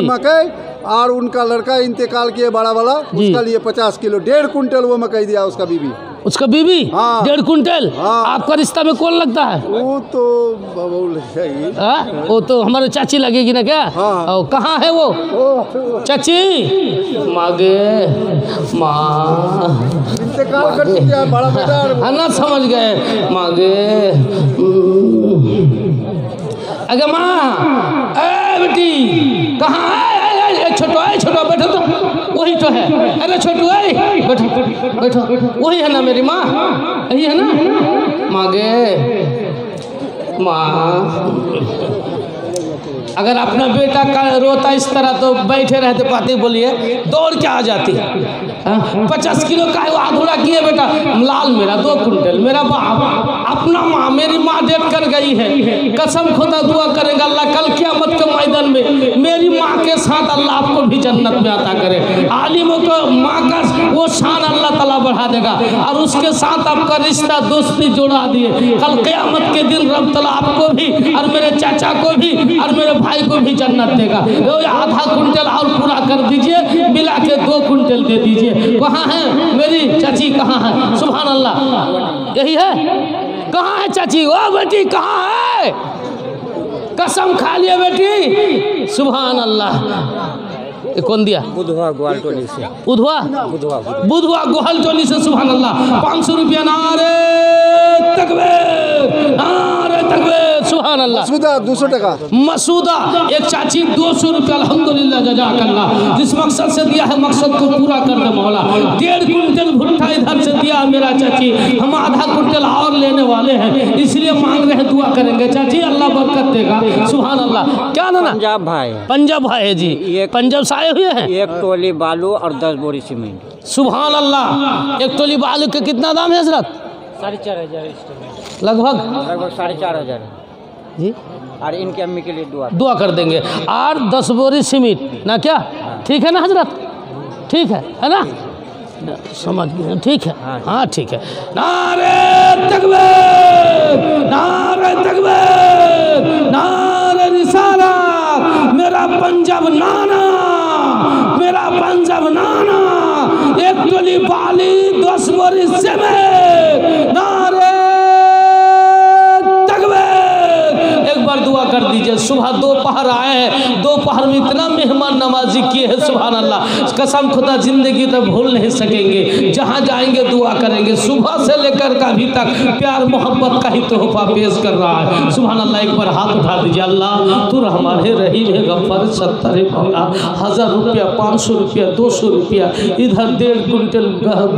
मकई, और उनका लड़का इंतकाल किए बड़ा वाला, उसका लिए 50 किलो 1.5 कुंटल वो मकई दिया उसका बीबी। उसका बीबी? हाँ। 1.5 कुंटल। हाँ। आपका रिश्ता में कौन लगता है? वो तो बबू लगेगी। वो तो हमारे चाची लगेगी ना क्या? हाँ। कहाँ है वो चाची? मागे माँ इंतकाल कर चुके हैं बड़ा बेटा। हाँ ना समझ गए मांगे। अगर माँ ए बेटी कहाँ है? छोटो बैठो तो वही तो है। अरे छोटू बैठो वही है ना मेरी माँ, यही है ना मांगे। माँ अगर अपना बेटा का रोता इस तरह तो बैठे रहते पाते बोलिए दौड़ के आ जाती। 50 किलो का वो अधूरा किए बेटा। लाल मेरा 2 कुंटल, मेरा बाप अपना माँ मेरी माँ डेट कर गई है। कसम खुदा दुआ करेगा अल्लाह कल क़यामत के मैदान में मेरी माँ के साथ अल्लाह आपको भी जन्नत में अता करे। आलिमों को माँ का वो शान अल्लाह ताला बढ़ा देगा और उसके साथ आपका रिश्ता दोस्ती जोड़ा दिए। कल क़यामत के दिन रब ताला आपको भी और मेरे चाचा को भी और मेरे भाई को भी जन्नत देगा। आधा कुंटल और पूरा कर दीजिए, मिला के 2 कुंटल दे दीजिए। कहाँ है मेरी चाची? कहाँ है? सुभान अल्लाह यही है। कहाँ है चाची? ओ बेटी कहाँ है? कसम खा लिए बेटी। सुभान अल्लाह। ये कौन दिया? बुधवा ग्वाल टोली से। बुधवा ग्वाल टोली से। सुभान अल्लाह। 500 रुपया। नारे तकबीर, नारे तकबीर। सुभान अल्लाह। मसूदा 200 टका। मसूदा एक चाची 200 रुपया। अल्हम्दुलिल्लाह जज़ाकल्लाह। जिस मकसद से दिया है मकसद को पूरा कर दे मौला। 1.5 कुंटल भुट्टा इधर से दिया मेरा चाची। हम आधा कुंटल और लेने वाले हैं इसलिए मांग रहे हैं, दुआ करेंगे चाची अल्लाह बरकत देगा। सुभान अल्लाह। क्या नाना? पंजाब भाई है जी। पंजाब से आए हुए हैं। 1 टोली बालू और 10 बोरी सीमेंट। सुभान अल्लाह। 1 टोली बालू के कितना दाम है हजरत? 4,500 लगभग 4,500 जी। और इनकी अम्मी के लिए दुआ कर देंगे। और 10 बोरी सीमेंट ना, क्या ठीक है ना हजरत? ठीक है ना? समझ गए ठीक है। हाँ ठीक है। नारे तकबीर, नारे तकबीर, नारे रिसालत। मेरा पंजाब नाना, मेरा पंजाब नाना। 1 टोली बाली 10 बोरी सीमेंट। नारे बार दुआ कर दीजिए। सुबह दोपहर आए, दोपहर में इतना मेहमान नवाजी किए हैं सुभान अल्लाह। कसम खुदा जिंदगी तो भूल नहीं सकेंगे। जहाँ जाएंगे दुआ करेंगे। सुबह से लेकर का अभी तक प्यार मोहब्बत का ही तोहफा पेश कर रहा है सुभान अल्लाह। एक बार हाथ उठा दीजिए। अल्लाह तू हमारे रहीम है गफ्फार सत्तर मौला। 1000 रुपया, 500 रुपया, 200 रुपया, इधर 1.5 कुंटल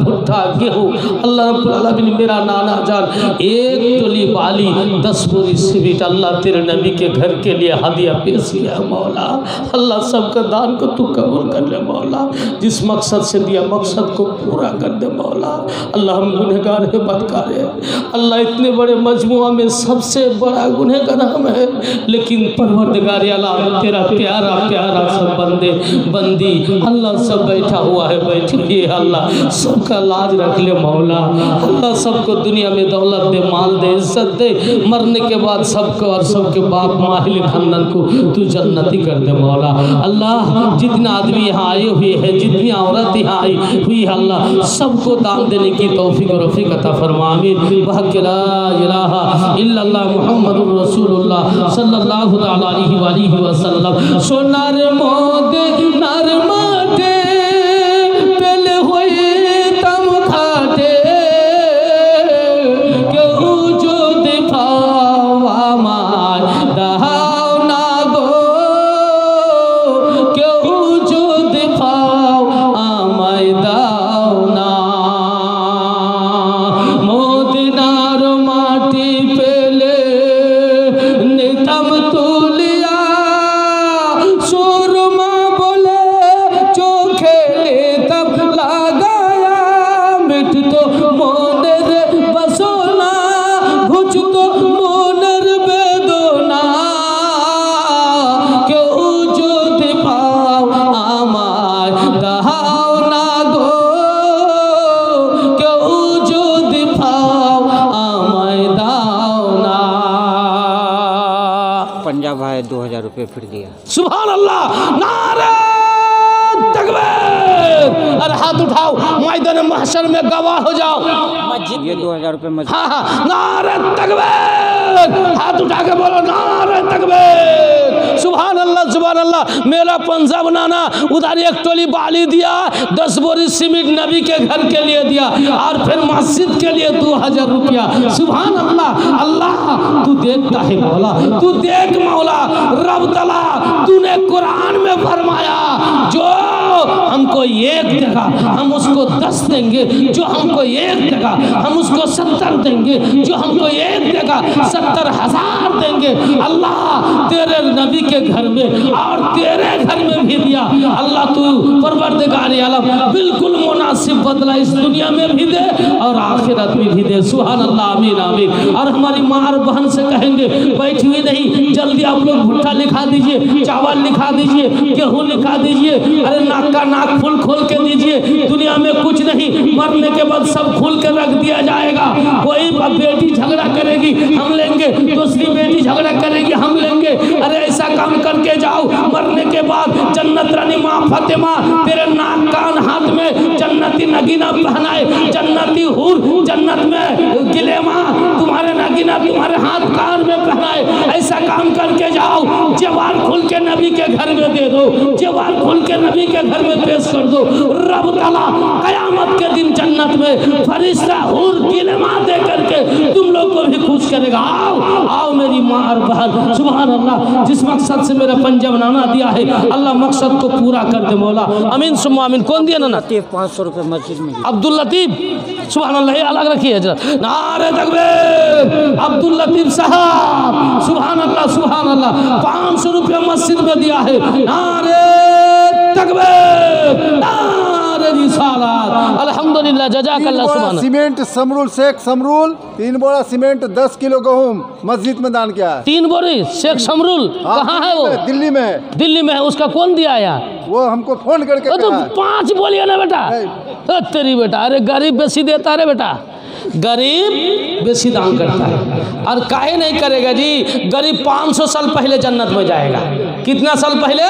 भुट्टा गेहूँ। अल्लाह रब्बुल आलमीन मेरा नाना जान 1 टोली बाली 10 बोरी सीमेंट अल्लाह तेरे नबी के घर के लिए हदिया पेश किया मौला। अल्लाह सबका दान को तू कबूल कर ले मौला। जिस मकसद से दिया मकसद को पूरा कर दे मौला। अल्लाह हम गुनहगार है, बदकार है अल्लाह। इतने बड़े मजमुआ में सबसे बड़ा गुनहगार हम है, लेकिन परवरदिगार आलम तेरा प्यारा प्यारा सब बंदे बंदी अल्लाह सब बैठा हुआ है, बैठी हुई है अल्लाह। सबका लाज रख ले मौला। अल्लाह सबको दुनिया में दौलत दे, माल दे, इज्जत दे। मरने के बाद सबको और सबके बाप माहिल खानदान को तू जन्नती कर दे मौला। अल्लाह जितना आदमी यहाँ आए हुए हैं, जितनी औरत यहाँ आई हुई है अल्लाह सबको दान देने की तौफीक और रफ़ीक अता फरमा। आमीन। बहक ला इलाहा इल्लल्लाह मुहम्मदुर रसूलुल्लाह सल्लल्लाहु तआला अलैहि वसल्लम। सोनार मोदे नार माटे पेले होए तम खाटे क्यों जो दिफावा मार दहाव ना गो क्यों जो दिफाव आमाय दाव ना। मोदिनार माटी पेले नितम तुलिया सुरमा बोले चोखेले तब लगाया मिठ तो मोनर बसोना घुच तो मोनर बेदोना क्यों जो दिपाव आमार दहाव ना गो क्यों जो दिपाव आमाय दाव ना। पंजाब भाई 2000 रुपये फिर दिया। सुभान अल्लाह। नारे तकबीर। अरे हाथ उठाओ, मैदान महशर में गवाह हो जाओ। ये 2000 रुपये मस्जिद। हाँ हाँ, नारे तकबीर। हाथ उठा के बोलो नारे तकबीर, सुभान अल्लाह सुभान अल्लाह। मेरा पंजा बनाना, उधर एक टोली बाली दिया, 10 बोरी सीमेंट नबी के घर के लिए दिया, और फिर मस्जिद के लिए 2000 रुपया। सुभान अल्लाह। अल्लाह तू देखता है मौला, तू देख मौला, रब तला तूने कुरान में फरमाया जो हमको 1 देगा हम उसको 10 देंगे, जो हमको 1 देगा हम उसको 70 देंगे, जो हमको 1 देगा 70,000 देंगे। अल्लाह तेरे नबी के घर में और तेरे घर में भी दिया। अल्लाह तू परवरदिगार आलम बिल्कुल मुनासिब बदला इस दुनिया में भी दे और आखिरत में भी दे। सुभान अल्लाह, आमीन आमीन। और हमारी माँ और बहन से कहेंगे बैठी हुई नहीं, जल्दी आप लोग भुट्टा लिखा दीजिए, चावल लिखा दीजिए, गेहूँ लिखा दीजिए, अरे नाक का नाक फूल खोल के दीजिए। दुनिया में कुछ नहीं, मरने के बाद सब खोल के रख दिया जाएगा। कोई बेटी झगड़ा करेगी हम लेंगे, दूसरी बेटी झगड़ा करेगी हम लेंगे। अरे ऐसा काम करके जाओ, मरने के बाद जन्नत रानी माँ फातिमा तेरे नाक कान हाथ में जन्नती नगीना पहनाए, जन्नती हूर जन्नत में गिलेमा तुम्हारे नगीना तुम्हारे हाथ कान में पहनाए। ऐसा काम करके जाओ, जेवार खुल के नबी के घर में दे दो, जेवार खुल के नबी के घर में पेश कर दो। रब तआला कयामत के दिन जन्नत में फरिश्ता हूर गिलेमा दे करके तुम लोग को भी खुश करेगा। आओ आओ मेरी माँ और बहन, सुभान अल्लाह। जिस मकसद से मेरा पंजा बनाना दिया है अल्लाह मकसद को पूरा कर दे मौला, अमीन सुम्मा अमीन। कौन दिया ना? 500 रुपये मस्जिद में। अब्दुल लतीफ, सुभान अल्लाह, ये अलग रखिए हजरत, नारे तकबीर। अब्दुल लतीफ साहब सुभान अल्लाह सुभान अल्लाह, 500 रुपया मस्जिद में दिया है। नारे तकबीर, नारे रिसालत, अल्हम्दुलिल्लाह, जज़ाकल्लाह सुभान। सीमेंट समरूल, शेख समरूल 3 बोरा सीमेंट, 10 किलो गेहूं मस्जिद में दान किया है। 3 बोरी शेख समरूल, कहाँ है वो? दिल्ली में है। दिल्ली में है। उसका कौन दिया यार? वो हमको फोन करके तो कहा है। 5 बोलिए ना बेटा। तेरी बेटा, अरे गरीब बेसी देता है बेटा, गरीब बेसी दान करता है। और काहे नहीं करेगा जी? गरीब 500 साल पहले जन्नत में जाएगा। कितना साल पहले?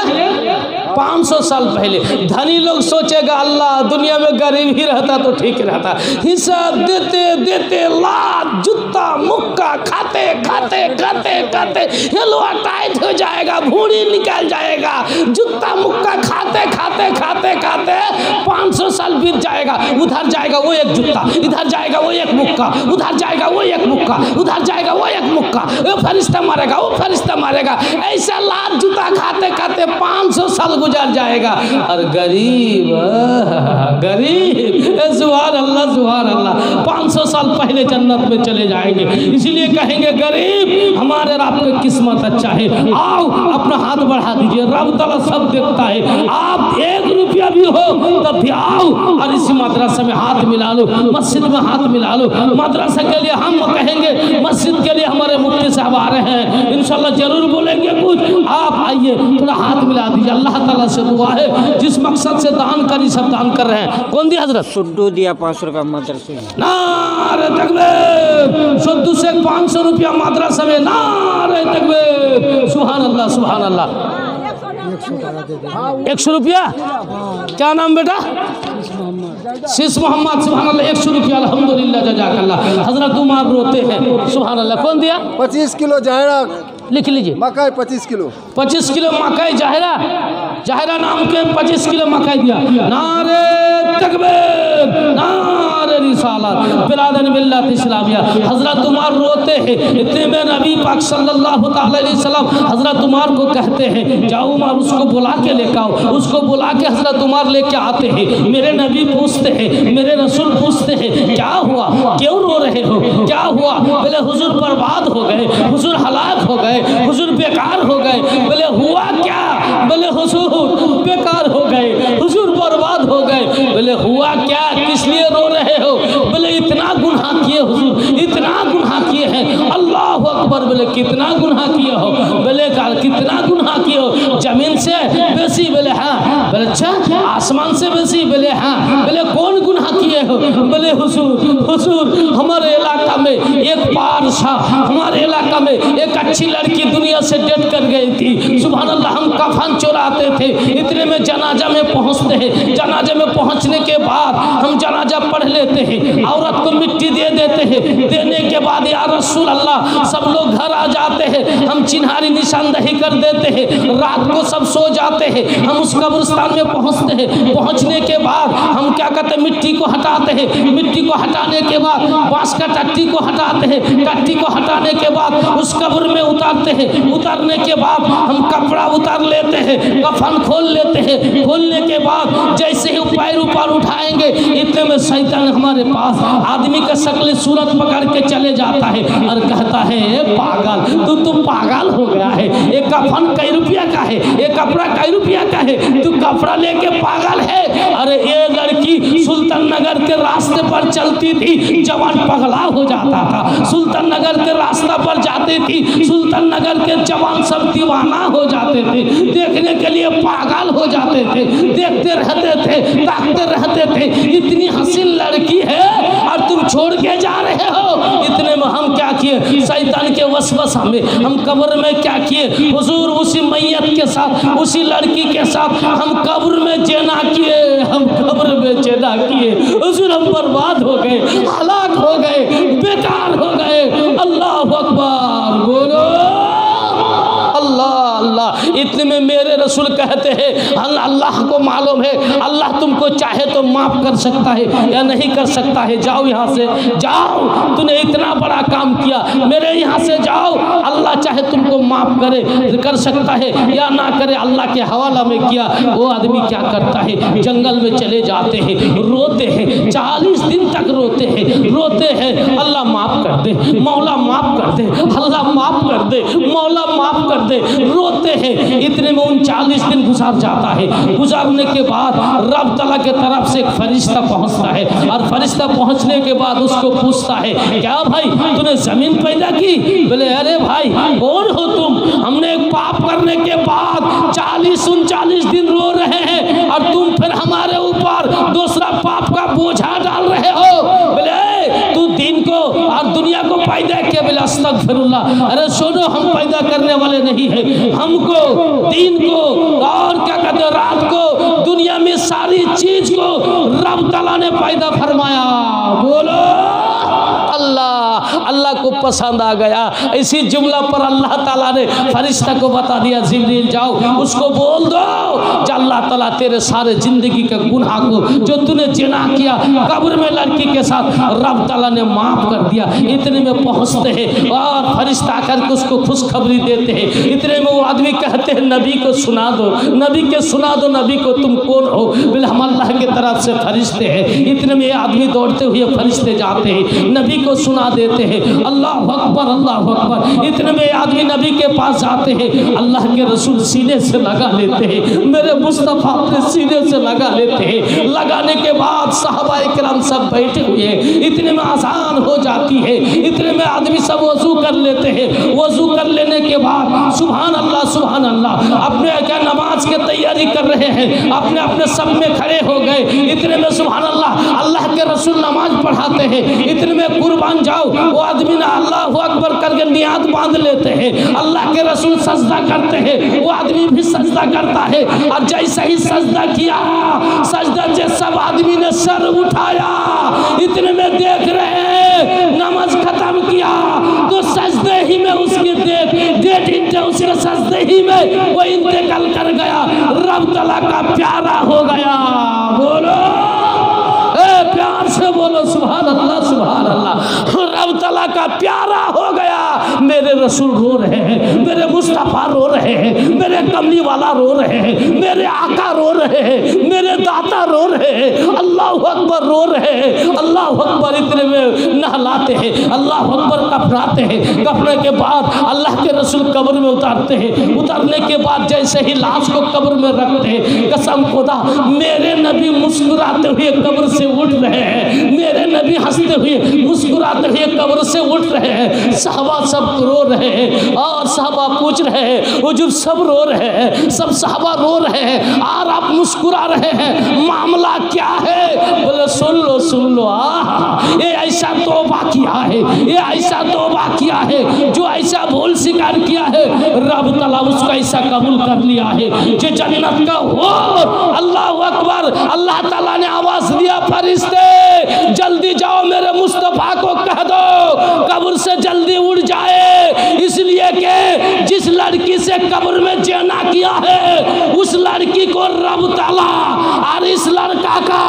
500 साल पहले। धनी लोग सोचेगा अल्लाह दुनिया में गरीब ही रहता तो ठीक रहता। हिसाब देते देते लात जूता मुक्का खाते खाते खाते खाते हिलवा टाइट हो जाएगा, भूरी निकल जाएगा। जूता मुक्का खाते खाते खाते खाते 500 साल बीत जाएगा। उधर जाएगा वो एक जूता, इधर जाएगा वो एक मुक्का, उधर जाएगा वो एक मुक्का, उधर जाएगा वो एक मुक्का, वो फरिश्ता मारेगा, वो फरिश्ता मारेगा। ऐसा लात जूता खाते खाते 500 साल गुजर जाएगा। और गरीब गरीब सुभान अल्लाह सुभान अल्लाह 500 साल पहले जन्नत में चले जाएंगे। इसीलिए कहेंगे गरीब हमारे आपके किस्मत अच्छा है, आओ अपना हाथ बढ़ा दीजिए, रब तआला सब देखता है। आप 1 रुपया भी हो तब भी आओ और इसी मदरसा में हाथ मिला लो, मस्जिद में हाथ मिला लो। मदरसा के लिए हम कहेंगे, मस्जिद के लिए हमारे मुफ्ती साहब आ रहे हैं, इंशाल्लाह जरूर बोलेंगे कुछ। आप आइए थोड़ा हाथ मिला दीजिए। अल्लाह ताला से दुआ है, जिस मकसद से दान करी सब दान कर रहे हैं। कौन दिया हजरत? सुड्डू दिया 500 रुपया मदरसे में। नारे तकबीर। सुड्डू से 500 रुपया मदरसा में। नारे तकबीर, सुभान अल्लाह सुभान अल्लाह। 100 रुपया। क्या नाम बेटा? शीश मोहम्मद, सुभान अल्लाह। 100 रुपया, अल्हम्दुलिल्लाह, जज़ाकल्लाह। हजरत उमर रोते हैं, सुभान अल्लाह। कौन दिया? 25 किलो जाहिरा लिख लीजिए। मकई 25 किलो। 25 किलो मकई जाहिरा, जाहिरा नाम के 25 किलो मकई दिया। नारे तकबीर, नारे रिसालत, बिरादर मिल्लत इस्लामिया। हजरत उमर रोते हैं। इतने में नबी पाक सल्लल्लाहु अलैहि वसल्लम हजरत उमर को कहते हैं जाओ उमर उसको बुला के लेकर आओ। उसको बुला के हजरत उमर लेके आते हैं। मेरे नबी पूछते हैं, मेरे रसूल पूछते हैं क्या हुआ, क्यों रो रहे हो, क्या हुआ? बोले हुजूर बर्बाद हो गए, हुजूर हलाक हो गए, हुजूर बेकार हो गए। बोले हुआ क्या? बोले हुजूर बेकार हो गए, हुजूर बर्बाद हो गए। बोले हुआ क्या, किस लिए रो रहे हो? बोले इतना गुनाह किए हुजूर, इतना गुनाह किए हैं। अल्लाह अकबर। बोले कितना गुनाह किए हो? बोले कितना गुनाह किए हो? जमीन से बेसी? बोले हाँ। बोले अच्छा, आसमान से बेसी? बोले हाँ। बोले कौन गुनाह किए हुए हो? बोले हुजूर हमारे इलाका में एक बादशाह, हमारे इलाका में एक अच्छी लड़की दुनिया से डेट कर गई थी। सुभान अल्लाह, हम कफन चुराते थे, इतने में जनाजा में पहुंचते हैं। जनाजे में पहुंचने के बाद हम जनाजा पढ़ लेते हैं, औरत को मिट्टी दे देते हैं। देने के बाद या रसूल अल्लाह सब लोग घर आ जाते हैं, हम चिन्हारी निशानदही कर देते हैं। रात को सब सो जाते हैं, हम उस कब्रिस्तान में पहुंचते हैं। पहुंचने के बाद हम क्या करते हैं, मिट्टी को हटाते हैं। मिट्टी को हटाने के बाद बांस का टट्टी को हटाते हैं। टट्टी को हटाने के बाद उस कब्र में उतारते हैं। उतारने के बाद हम कपड़ा उतार लेते हैं, कफन खोल लेते हैं। खोलने के बाद जैसे ही पैर ऊपर उठाएंगे, इतने में शैतान हमारे पास आदमी का शक्ल सूरत पकड़ के चले जाता है और कहता है पागल, तू पागल हो गया है। एक कफन कई रुपया का है, एक कपड़ा कई रुपया का है, तू कपड़ा लेके पागल है। अरे ये लड़की सुल्तान नगर के रास्ते पर चलती थी, जवान पगला हो जाता था। सुल्तान नगर के रास्ता पर जाती थी, सुल्तान नगर के जवान सब दीवाना हो जाते थे, देखने के लिए पागल हो जाते थे, देखते रहते थे, ताकते रहते थे। इतनी हसीन लड़की है और तुम छोड़ के जा रहे हो। इतने में हम क्या किए, शैतान के वसवसा में हम कब्र में क्या किए, हुजूर उसी मैयत के साथ, उसी लड़की के साथ हम कब्र में जेना किए। हम कब्र में जेना किए, हुजूर हम बर्बाद हो गए, हलाक हो गए, बेकार हो गए। अल्लाह अकबर, बोलो अल्लाह अल्लाह। इतने में मेरे रसूल कहते हैं अल्लाह को मालूम है, अल्लाह तुमको चाहे तो माफ कर सकता है या नहीं कर सकता है। जाओ यहाँ से, जाओ, तूने इतना बड़ा काम किया, मेरे यहाँ से जाओ। अल्लाह चाहे तुमको माफ करे, कर सकता है या ना करे, अल्लाह के हवाला में किया। वो आदमी क्या करता है, जंगल में चले जाते हैं, रोते हैं, 40 दिन तक रोते हैं, रोते हैं। अल्लाह माफ कर दे, मौला माफ कर दे, अल्लाह माफ कर दे, मौला माफ कर दे, रोते हैं। इतने में 39 दिन गुजार जाता है। गुजारने के बाद रब तआला के तरफ से एक फरिश्ता पहुंचता है और फरिश्ता पहुंचने के बाद उसको पूछता है, क्या भाई तूने जमीन पैदा की? बोले अरे भाई कौन हो तुम? हमने एक पाप करने के बाद 40-39 दिन रो रहे हैं और तुम फिर हमारे ऊपर दूसरा पाप का बोझा डाल रहे हो। बोले तू दीन को और दुनिया को पैदा किया? बोले अस्तगफिरुल्लाह। अरे सुनो, हम पैदा करने वाले नहीं है, हमको दीन को और क्या कहते हैं, रात को, दुनिया में सारी चीज को रब तआला ने पैदा फरमाया। बोलो अल्लाह। अल्लाह को पसंद आ गया। इसी जुमला पर अल्लाह ताला ने फरिश्ता को बता दिया, जिब्रील जाओ उसको बोल दो कि अल्लाह ताला तेरे सारे जिंदगी के गुनाह को जो तूने जिना किया कब्र में लड़की के साथ, रब ताला ने माफ कर दिया। इतने में पहुंचते हैं और फरिश्ता आकर के उसको खुशखबरी देते हैं। इतने में वो आदमी कहते हैं नबी को सुना दो, नबी के सुना दो, नबी को तुम कौन हो? बोले हम अल्लाह की तरफ से फरिश्ते हैं। इतने में आदमी दौड़ते हुए फरिश्ते जाते हैं, नबी को सुना देते हैं। अल्लाह अकबर, अल्लाह अकबर। इतने में आदमी नबी के पास जाते हैं, अल्लाह के रसूल सीने से लगा लेते हैं, मेरे मुस्तफ़ा अपने सीने से लगा लेते हैं। लगाने के बाद सहाबाए किराम सब बैठे हुए हैं। इतने में आसान हो जाती है। इतने में आदमी सब वजू कर लेते हैं। वजू कर लेने के बाद सुभान अल्लाह, सुभान अल्लाह, अपने क्या नमाज की तैयारी कर रहे हैं, अपने अपने सब में खड़े हो गए। इतने में सुभान अल्लाह, अल्लाह के रसूल नमाज पढ़ाते हैं। इतने में कुर्बान जाओ, वो आदमी ना अल्लाह अकबर करके नियात बांध लेते हैं। अल्लाह के रसूल सजदा करते हैं, वो आदमी भी सजदा करता है। और जैसे ही सजदा किया, सजदा से सब आदमी ने सर उठाया। इतने में देख रहे हैं नमाज खत्म किया तो सजदे ही में उसकी डेढ़ घंटे उसके सजदे ही में वो इंतकाल कर गया। रब तआला का प्यारा हो गया। बोलो प्यार से बोलो सुभान अल्लाह, सुभान अल्लाह। रब तआला का प्यारा हो गया। मेरे रसूल रो रहे हैं, मेरे मुस्तफ़ा रो रहे हैं, मेरे कमली वाला रो रहे हैं, मेरे आका रो रहे हैं, मेरे दाता रो रहे हैं, अल्लाह अकबर रो रहे हैं, अल्लाह अकबर। इतने में नहलाते हैं, अल्लाह अकबर कफनाते हैं। कफने के बाद अल्लाह के रसूल कब्र में उतारते हैं। उतारने के बाद जैसे ही लाश को कब्र में रखते हैं, कसम खुदा मेरे नबी मुस्कुराते हुए कब्र से उठ रहे हैं, मेरे नबी हंसते हुए मुस्कुराते हुए कब्र से उठ रहे हैं। सहाबा सब रो रहे हैं और सहाबा पूछ रहे हैं, हुजूर सब रो रहे हैं, सब सहाबा रो रहे हैं और आप मुस्कुरा रहे हैं, मामला क्या है? बोले सुन लो सुन लो। ये ऐसा तौबा किया है, ये ऐसा तौबा किया है, जो ऐसा भूल स्वीकार किया है रब तआला उसका ऐसा कबूल कर लिया है जो जन्नत का हो। अल्लाह अकबर। अल्लाह ताला ने आवाज दिया, फरिश्ते जल्दी जाओ मेरे मुस्तफ़ा को कह दो कब्र से जल्दी उड़ जाए, इसलिए कि जिस लड़की से कब्र में जना किया है उस लड़की को रब ताला और इस लड़का का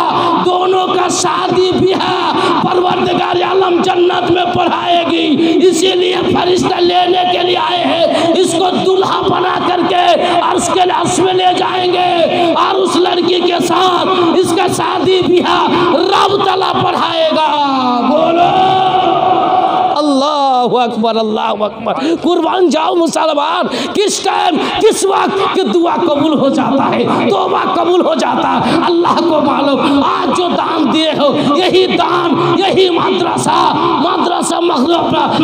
दोनों का शादी ब्याह परवरदिगार आलम जन्नत में पढ़ाएगी, इसीलिए फरिश्ते लेने के लिए आए हैं। इसको दूल्हा बना करके अर्श के अर्श में ले जाएंगे और उस लड़की के साथ इसका शादी ब्याह रब ताला पढ़ाएगा। बोलो अल्लाहु अकबर, अल्लाहु अकबर। कुर्बान जाओ मुसलमान। किस टाइम किस वक्त कि दुआ कबूल हो जाता है, तौबा कबूल हो जाता है, अल्लाह को मालूम। आज जो दान दिए हो यही दान, यही मदरसा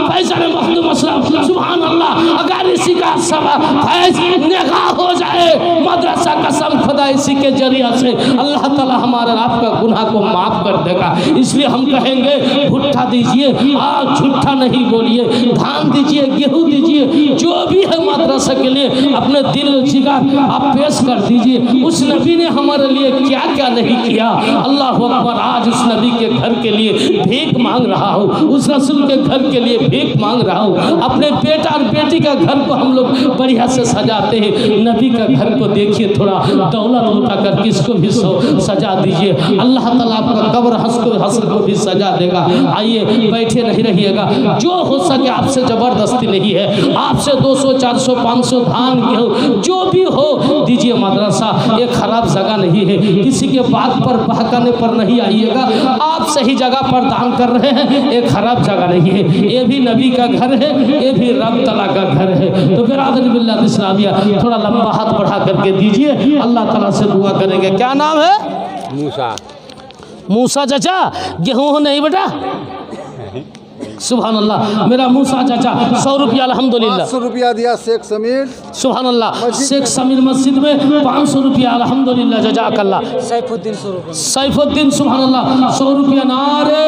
फैज़ल मखदूम असलम, सुभान अल्लाह। अगर इसी का फैज़ निगाह हो जाए मदरसा कसम खुदा इसी के जरिया से अल्लाह ताला हमारा आपका गुनाह को माफ़ कर देगा। इसलिए हम कहेंगे भुट्टा दीजिए, आज झूठा नहीं बोलिए, धान दीजिए, गेहूँ दीजिए, जो भी है मदरसा के लिए अपने दिल जिगर आप पेश कर दीजिए। उस नबी ने हमारे लिए क्या क्या नहीं किया। अल्लाह अकबर। आज उस नबी के घर के लिए भीख मांग रहा हूँ, उस रसूल के घर के लिए भीख मांग रहा हूँ। अपने बेटा और बेटी का घर को हम लोग बढ़िया से सजाते हैं, नबी का घर को देखिए थोड़ा दौलत लुटा कर किसको भी सजा दीजिए। अल्लाह ताला आपका कब्र हस्र को भी सजा देगा। आइए बैठे नहीं रहिएगा, जो हो सके आपसे ज़बरदस्ती नहीं है, आपसे 200 400 500 धान गेहूँ जो भी हो दीजिए। मदरसा एक खराब जगह नहीं है, किसी के बात पर बहकाने पर नहीं आइएगा। आप सही जगह पर दान कर रहे हैं, एक खराब जगह नहीं है। ये भी नबी का घर है, ये भी रब तआला का घर है। तो बिरादर मिल्लत इस्लामिया थोड़ा लंबा हाथ बढ़ा करके दीजिए, अल्लाह ताला से दुआ करेंगे। क्या नाम है? मूसा। मूसा चाचा, गेहूँ नहीं बेटा? सुभान अल्लाह। मेरा मूसा चाचा 100 रुपया अल्हम्दुलिल्लाह। 500 रुपया दिया शेख समीर। सुभान अल्लाह। शेख समीर मस्जिद में 500 रुपया अल्हम्दुलिल्लाह, जज़ाकल्लाह। सैफुद्दीन 100 रुपया। सैफुद्दीन सुभान अल्लाह 100 रुपया। नारे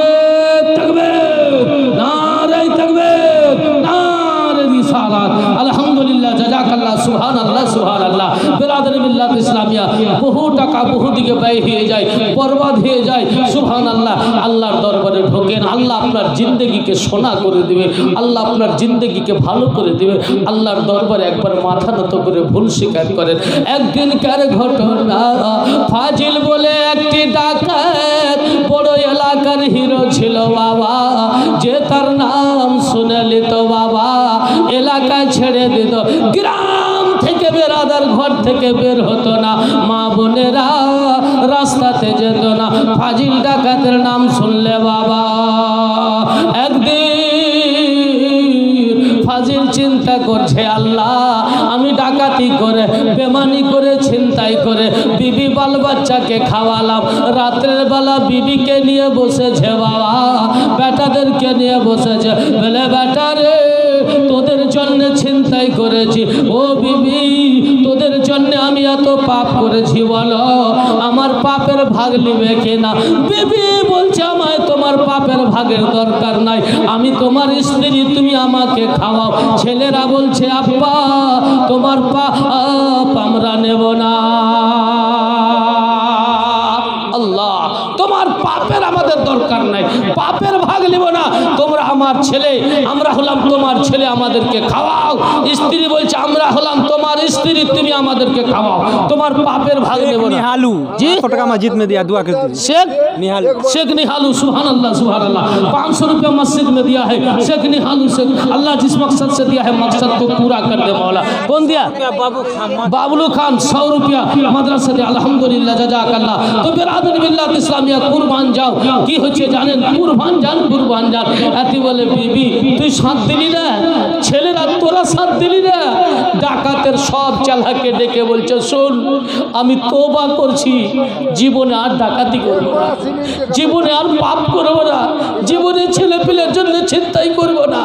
तकबीर, नारे तकबीर, नारे रिसालत, अल्हम्दुलिल्लाह, जज़ाकल्लाह। सुभान अल्लाह, सुभान अल्लाह। बिरादर मिल्लत इस्लामिया বহু টাকা বহু দিকে ব্যয় হয়ে যায়, বরবাদ হয়ে যায়। সুবহান আল্লাহ। আল্লাহর দরবারে ঢোকেন, আল্লাহ আপনার জিন্দেগিকে সোনা করে দেবে, আল্লাহ আপনার জিন্দেগিকে ভালো করে দেবে। আল্লাহর দরবারে একবার মাথা নত করে ভুল স্বীকার করেন। একদিনকার ঘটনা, ফাজিল বলে একটি ডাকাত বড় এলাকার হিরো ছিল বাবা, যে তার নাম শুনে নিত বাবা এলাকা ছেড়ে দিত। গ্রাম থেকে বেরাদার ঘর থেকে বের হতো না, মা বোনেরা রাস্তাতে যেত না। ফাজিল ডাকাতের নাম শুনলে বাবা একদিন ফাজিল চিন্তা করছে, আল্লাহ আমি ডাকাতি করে বেমানি করে ছিনতাই করে বিবি বাল বাচ্চাকে খাওয়ালাম, রাত্রের বেলা বিবিকে নিয়ে বসেছে বাবা, বেটাদেরকে নিয়ে বসেছে। বলে বেটা রে তোদের জন্য ছিনতাই করেছি, ও বিবি তোদের জন্য আমি এত পাপ করেছি, বলো আমার পাপের ভাগ নিবে কিনা? বিবি বলছে আমায় তোমার পাপের ভাগের দরকার নাই, আমি তোমার স্ত্রী, তুমি আমাকে খাওয়াও। ছেলেরা বলছে আব্বা তোমার পাপ আমরা নেব না। আল্লাহ তোমার পাপের আমাদের দরকার নাই, পাপের ভাগ নেব না, তোমরা আমার ছেলে, আমরা হলাম তোমার ছেলে, আমাদেরকে খাওয়াও। স্ত্রী বলছে আমরা হলাম তোমার স্ত্রী, তুমি আমাদেরকে খাওয়াও, তোমার পাপের ভাগ নেব না। निहालू जी 100 टका मस्जिद में दिया, दुआ कर दीजिए। शेख निहालू। शेख निहालू सुभान अल्लाह, सुभान अल्लाह। 500 रुपया मस्जिद में दिया है शेख निहालू से। अल्लाह जिस मकसद से दिया है मकसद को पूरा कर दे मौला। कौन दिया? बाबुलू खान 100 रुपया मदरसा दिया, अल्हम्दुलिल्लाह, जज़ाकल्लाह। तो बिरादर मिल्लत इस्लामिया कुरबान जाओ, কি হচ্ছে জানেন? কুরবান যান, কুরবান যান। এতে বলে বিবি তুই সাথ দিলি না, ছেলেরা তোরা সাথ দিলি না। ডাকাতের সব চালাকে ডেকে বলছে শোন আমি তওবা করছি, জীবনে আর ডাকাতি করব না, জীবনে আর পাপ করব না, জীবনে ছেলে পিলের জন্য চিন্তাই করবো না।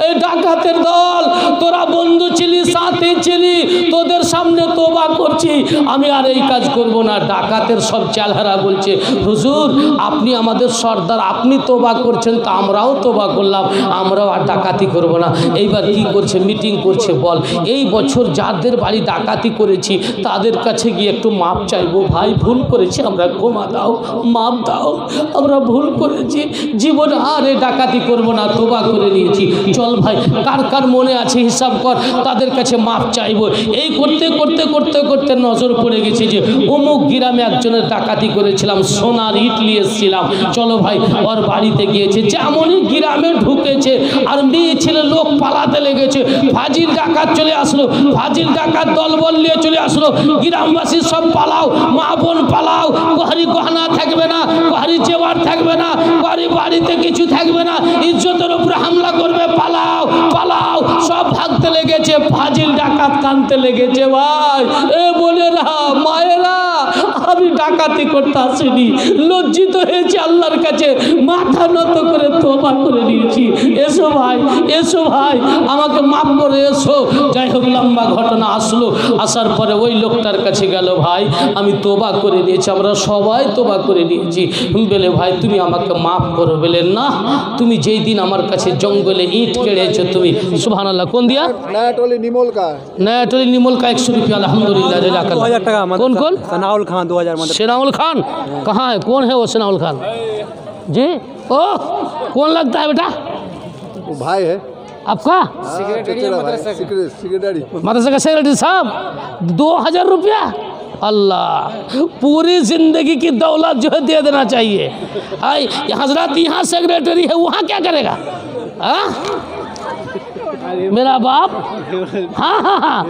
এই ডাকাতের দল, তোরা বন্ধু ছিলি, সাথে ছিলি, তোদের সামনে তোবা করছি, আমি আর এই কাজ করব না। ডাকাতের সব চেলারা বলছে, হুজুর আপনি আমাদের সর্দার, আপনি তোবা করছেন তো আমরাও তোবা করলাম, আমরাও আর ডাকাতি করব না। এইবার কি করছে, মিটিং করছে, বল এই বছর যাদের বাড়ি ডাকাতি করেছি তাদের কাছে গিয়ে একটু মাপ চাইবো, ভাই ভুল করেছি, আমরা ক্ষমা দাও, মাপ দাও, আমরা ভুল করেছি, জীবনে আর এই ডাকাতি করব না, তোবা করে নিয়েছি। চল ভাই, কার কার মনে আছে হিসাব কর, তাদের কাছে মাপ চাইবো। এই করতে করতে করতে করতে নজর পড়ে গেছে যে অমুক গ্রামে একজনের ডাকাতি করেছিলাম, সোনার ইট নিয়ে এসেছিলাম, চলো ভাই ওর বাড়িতে গিয়েছে। যেমনই গ্রামে ঢুকেছে আর মেয়ে ছেলে লোক পালাতে লেগেছে, ফাজিল ডাকাত চলে আসলো, ফাজিল ডাকাত দলবল নিয়ে চলে আসলো, গ্রামবাসী সব পালাও, মা বোন পালাও, ঘরে গহনা থাকবে না, ঘরে জেওয়ার থাকবে না, ঘরে বাড়িতে কিছু থাকবে না, ইজ্জতের উপরে হামলা করবে, পালাও পালাও, সব ভাগতে লেগেছে। ফাজিল ডাকাত কানতে লেগেছে, ভাই এ বোনেরা মায়েরা, আমি ডাকাতি করতে আসিনি, লজ্জিত হয়েছে আল্লাহর কাছে, মাথা নত করে তোবা করে নিয়েছি, এসো ভাই, এসো ভাই, আমাকে মাফ করে এসো। যাই হোক লম্বা ঘটনা আসলো, আসার পরে ওই লোকটার কাছে গেল, ভাই আমি তোবা করে নিয়েছি, আমরা সবাই তোবা করে নিয়েছি। বলে ভাই তুমি আমাকে মাফ করো। বলে না, তুমি যেই দিন আমার কাছে জঙ্গলে ইট কেড়েছো তুমি, সুবহানাল্লাহ। কোন दिया? नया टोली निमोल का है। नया टोली निमोल का 100 रुपया, अल्हम्दुलिल्लाह। 2000 टका। कौन कौन? सनाउल खान 2000। सनाउल खान कहाँ है? कौन है वो सनाउल खान जी? ओ कौन लगता है बेटा? वो भाई है आपका सेक्रेटरी मदरसा का सेक्रेटरी साहब। 2000 रुपया, अल्लाह पूरी जिंदगी की दौलत जो है दे देना चाहिए। हजरत यहाँ सेक्रेटरी है, वहाँ क्या करेगा? हाँ मेरा बाप, हाँ हाँ हाँ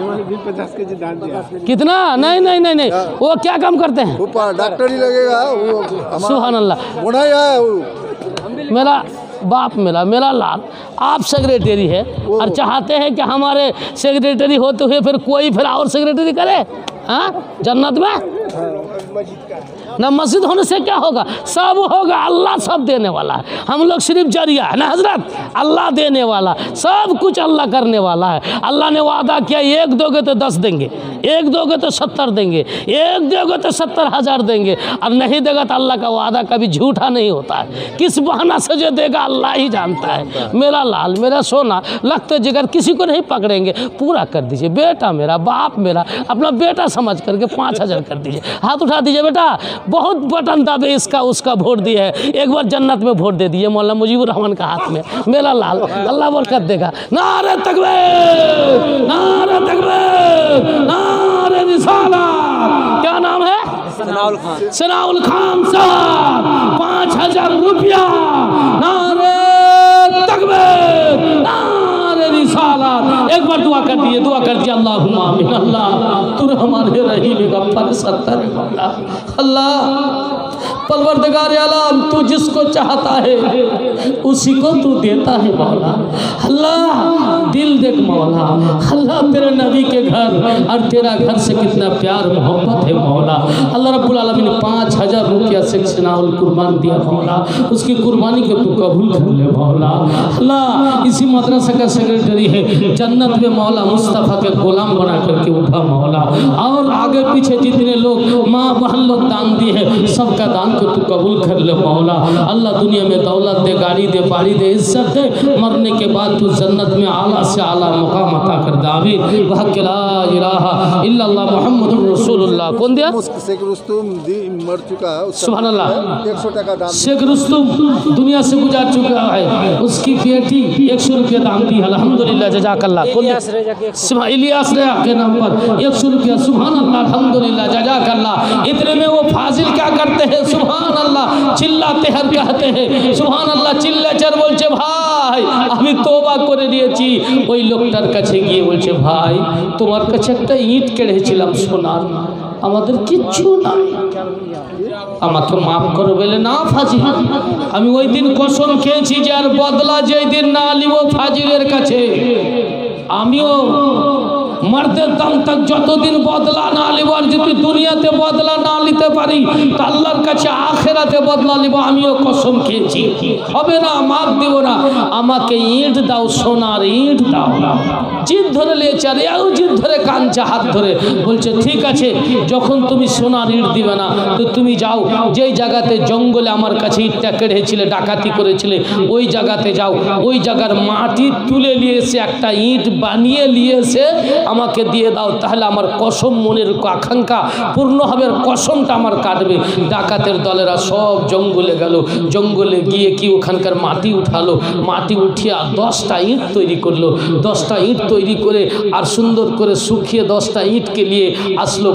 50 केजी दान दिया। कितना? नहीं नहीं नहीं नहीं, वो क्या काम करते हैं? वो डॉक्टर ही लगेगा वो, सुभान अल्लाह। बुढ़ाई है वो। मेरा बाप, मेरा लाल, आप सेक्रेटरी है और चाहते हैं कि हमारे सेक्रेटरी होते हुए फिर कोई फिर और सेक्रेटरी करे? हाँ जन्नत में ना मस्जिद होने से क्या होगा? सब होगा, अल्लाह सब देने वाला है, हम लोग सिर्फ जरिया है ना हजरत, अल्लाह देने वाला, सब कुछ अल्लाह करने वाला है। अल्लाह ने वादा किया, एक दोगे तो 10 देंगे, एक दोगे तो 70 देंगे, एक दोगे तो 70,000 देंगे, और नहीं देगा तो अल्लाह का वादा कभी झूठा नहीं होता है। किस बहाना से जो देगा अल्लाह ही जानता है। मेरा लाल, मेरा सोना, लगते जिगर किसी को नहीं पकड़ेंगे, पूरा कर दीजिए। बेटा मेरा, बाप मेरा, अपना बेटा समझ करके 5000 कर दीजिए। हाथ उठा दीजिए बेटा, बहुत बटन दबे इसका उसका वोट दिए है, एक बार जन्नत में वोट दे दिए मौलाना मुजीबुर रहमान का हाथ में। मेरा लाल, अल्लाह बरकत देगा। नारे तकबीर, नारे तकबीर, नारे रिसालत। क्या नाम है? सनाउल खान। सनाउल खान साहब, 5000 रुपया। नारे तकबीर, नारे रिसालत। एक बार दुआ कर दिए, दुआ कर दिया, अल्लाहुम्मा आमीन। अल्लाह तू हमारे रहीम गफ्फार सत्तर है मौला। अल्लाह परवरदिगार आलम, तू जिसको चाहता है उसी को तू देता है मौला। अल्लाह दिल देख मौला, अल्लाह तेरे नबी के घर और तेरा घर से कितना प्यार मोहब्बत है मौला। अल्लाह रब्बुल आलमीन 5000 रुपया से सनाउल कुर्बान दिया मौला, उसकी कुर्बानी को तू कबूल कर ले मौला। अल्लाह इसी मदरसा का सेक्रेटरी है, जन्नत में मौला मुस्तफ़ा के गुलाम बना करके उठा मौला। और आगे पीछे जितने लोग माँ बहन लोग दान दिए हैं, सबका दान को तू कबूल कर ले मौला। अल्लाह दुनिया में दौलत दे, गाड़ी दे, बाड़ी दे, इज्जत दे, मरने के बाद तू जन्नत में आला से आला मुकाम अता कर दे। आमीन। वह ला इलाहा इल्लल्लाह मुहम्मदुर रसूलुल्लाह। कौन दिया? शेख रुस्तुम मर चुका है, सुभान अल्लाह। 100 टका दान। शेख रुस्तुम दुनिया से गुजार चुका है, उसकी बेटी 100 रुपया दान दी, अल्हम्दुलिल्लाह जज़ाकल्लाह। कौन? इलियास रेजा के नाम पर 100 रुपया, सुभान अल्लाह, अल्हम्दुलिल्लाह जज़ाकल्लाह। इतने में वो फाजिल क्या करते हैं, सुभान अल्लाह, चिल्लाते हर कहते हैं, सुभान अल्लाह, चिल्ले चर बोलছে ভাই আমি তোবা করে নিয়েছি। ওই লোকটার কাছে গিয়ে বলছে, ভাই তোমার কাছে একটা ইট কেড়েছিলাম সোনার, আমাদের কিচ্ছু নাই, আমাকে মাফ করো। বলে না ফাজিল, আমি ওই দিন কসম খেয়েছি যে আর বদলা যেই দিন না নিব ফাজিলের কাছে, আমিও मरते दम तक যতদিন বদলা না লিবার যদি দুনিয়াতে বদলা না নিতে পারি তো আল্লাহর কাছে আখিরাতে বদলা নিব আমিও কসম খেয়েছি হবে না মাপ দেব না আমাকে ইট দাও সোনার ইট দাও জিদ ধরে লিয়েছে আর এও জিদ ধরে কাঁদছে হাত ধরে বলছে ঠিক আছে যখন তুমি সোনার ইট দিবে না তো তুমি যাও যেই জায়গাতে জঙ্গলে আমার কাছে ইটটা কেড়েছিলে ডাকাতি করেছিলে ওই জায়গাতে যাও ওই জায়গার মাটি তুলে নিয়ে এসে একটা ইট বানিয়ে নিয়ে এসে আমাকে দিয়ে দাও তাহলে আমার কসম মনের আকাঙ্ক্ষা পূর্ণ হবে কসমটা আমার কাটবে ডাকাতের দলেরা সব জঙ্গলে গেল জঙ্গলে গিয়ে কি ওখানকার মাটি উঠালো মাটি উঠিয়ে 10টা ইট তৈরি করলো 10টা ইট তৈরি করে আর সুন্দর করে শুকিয়ে 10টা ইটকে নিয়ে আসলো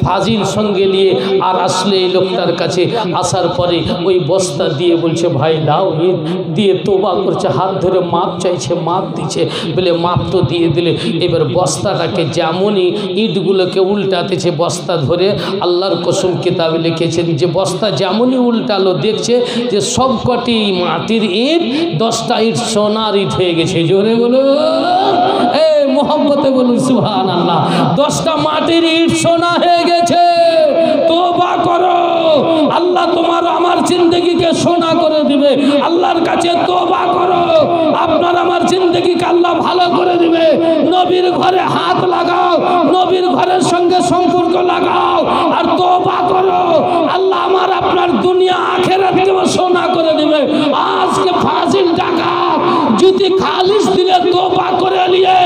ফাজিল সঙ্গে নিয়ে আর আসলে এই লোকটার কাছে আসার পরে ওই বস্তা দিয়ে বলছে ভাই দাও ইট দিয়ে তোবা করছে হাত ধরে মাপ চাইছে মাপ দিচ্ছে বলে মাপ তো দিয়ে দিলে এবার বস্তাটাকে যেমনই ইটগুলোকে উল্টাতেছে বস্তা ধরে আল্লাহর কসম কিতাবে লিখেছেন যে বস্তা যেমনই উল্টালো দেখছে যে সবকটি মাটির ইট 10টা ইট সোনার ইট হয়ে গেছে জোরে বলো এই মোহাম্মতে বলুন সুবহানাল্লাহ 10টা মাটির ইট সোনা হয়ে গেছে তোবা করো আল্লাহ তোমার আমার জিন্দগিকে সোনা করে দিবে আল্লাহর কাছে তোবা করো আপনার আমার জিন্দগিকে আল্লাহ ভালো করে দিবে নবীর ঘরে হাত লাগাও নবীর ঘরের সঙ্গে সম্পর্ক লাগাও আর তোবা করো আল্লাহ আমার আপনার দুনিয়া আখিরাতকে সোনা করে দিবে আজকে ফাজিল ডাকাত যদি খালিস দিলে তোবা করে নিয়ে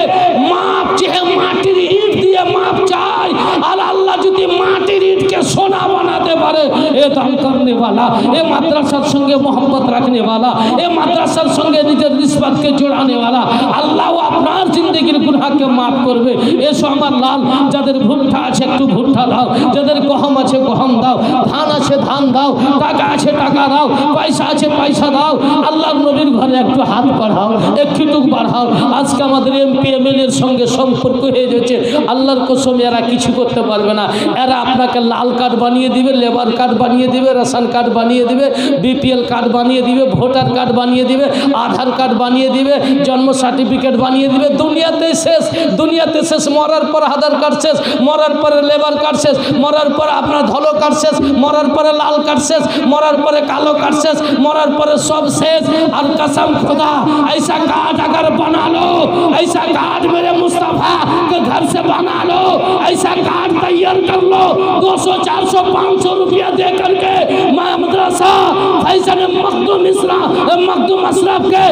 মাপ চেয়ে মাটির ইট দিয়ে মাপ চাই আর আল্লাহ যদি মাটির ইটকে সোনা বানাতে পারে এ দান করনে वाला এ মাদ্রাসার সঙ্গে मोहब्बत रखने वाला এ মাদ্রাসার সঙ্গে নিজের নিসবতকে জোড়ানে वाला আল্লাহ আপনার জিন্দেগির গুনাহকে maaf করবে এসো আমার লাল যাদের ভুট্টা আছে একটু ভুট্টা দাও যাদের গহম আছে গহম দাও ধান আছে ধান দাও টাকা আছে টাকা দাও পয়সা আছে পয়সা দাও আল্লাহর নবীর ঘরে একটু হাত বাড়াও একটু বাড়াও আজকে আমাদের এমপি এমএলএ এর সঙ্গে সম্পর্ক হয়ে যাচ্ছে আল্লাহর কসম এরা কিছু করতে পারবে না এরা আপনাকে লাল কার্ড বানিয়ে দিবে লেবার কার্ড বানিয়ে দিবে রেশন কার্ড বানিয়ে দিবে বিপিএল কার্ড বানিয়ে দিবে ভোটার কার্ড বানিয়ে দিবে আধার কার্ড বানিয়ে দিবে জন্ম সার্টিফিকেট বানিয়ে দিবে দুনিয়াতে শেষ মরার পর আধার কার্ড শেষ মরার পরে লেবার কার্ড শেষ মরার পরে আপনার ধলো কার্ড শেষ মরার পরে লাল কার্ড শেষ মরার পরে কালো কার্ড শেষ মরার পরে सब शेष और कसम खुदा ऐसा कार्ड अगर बना लो ऐसा कार्ड मेरे मुस्तफा के घर से बना लो ऐसा कार्ड तैयार कर लो 200 400 500 रुपया दे करके मैं मदरसा फैसल मखदूम अशरफ के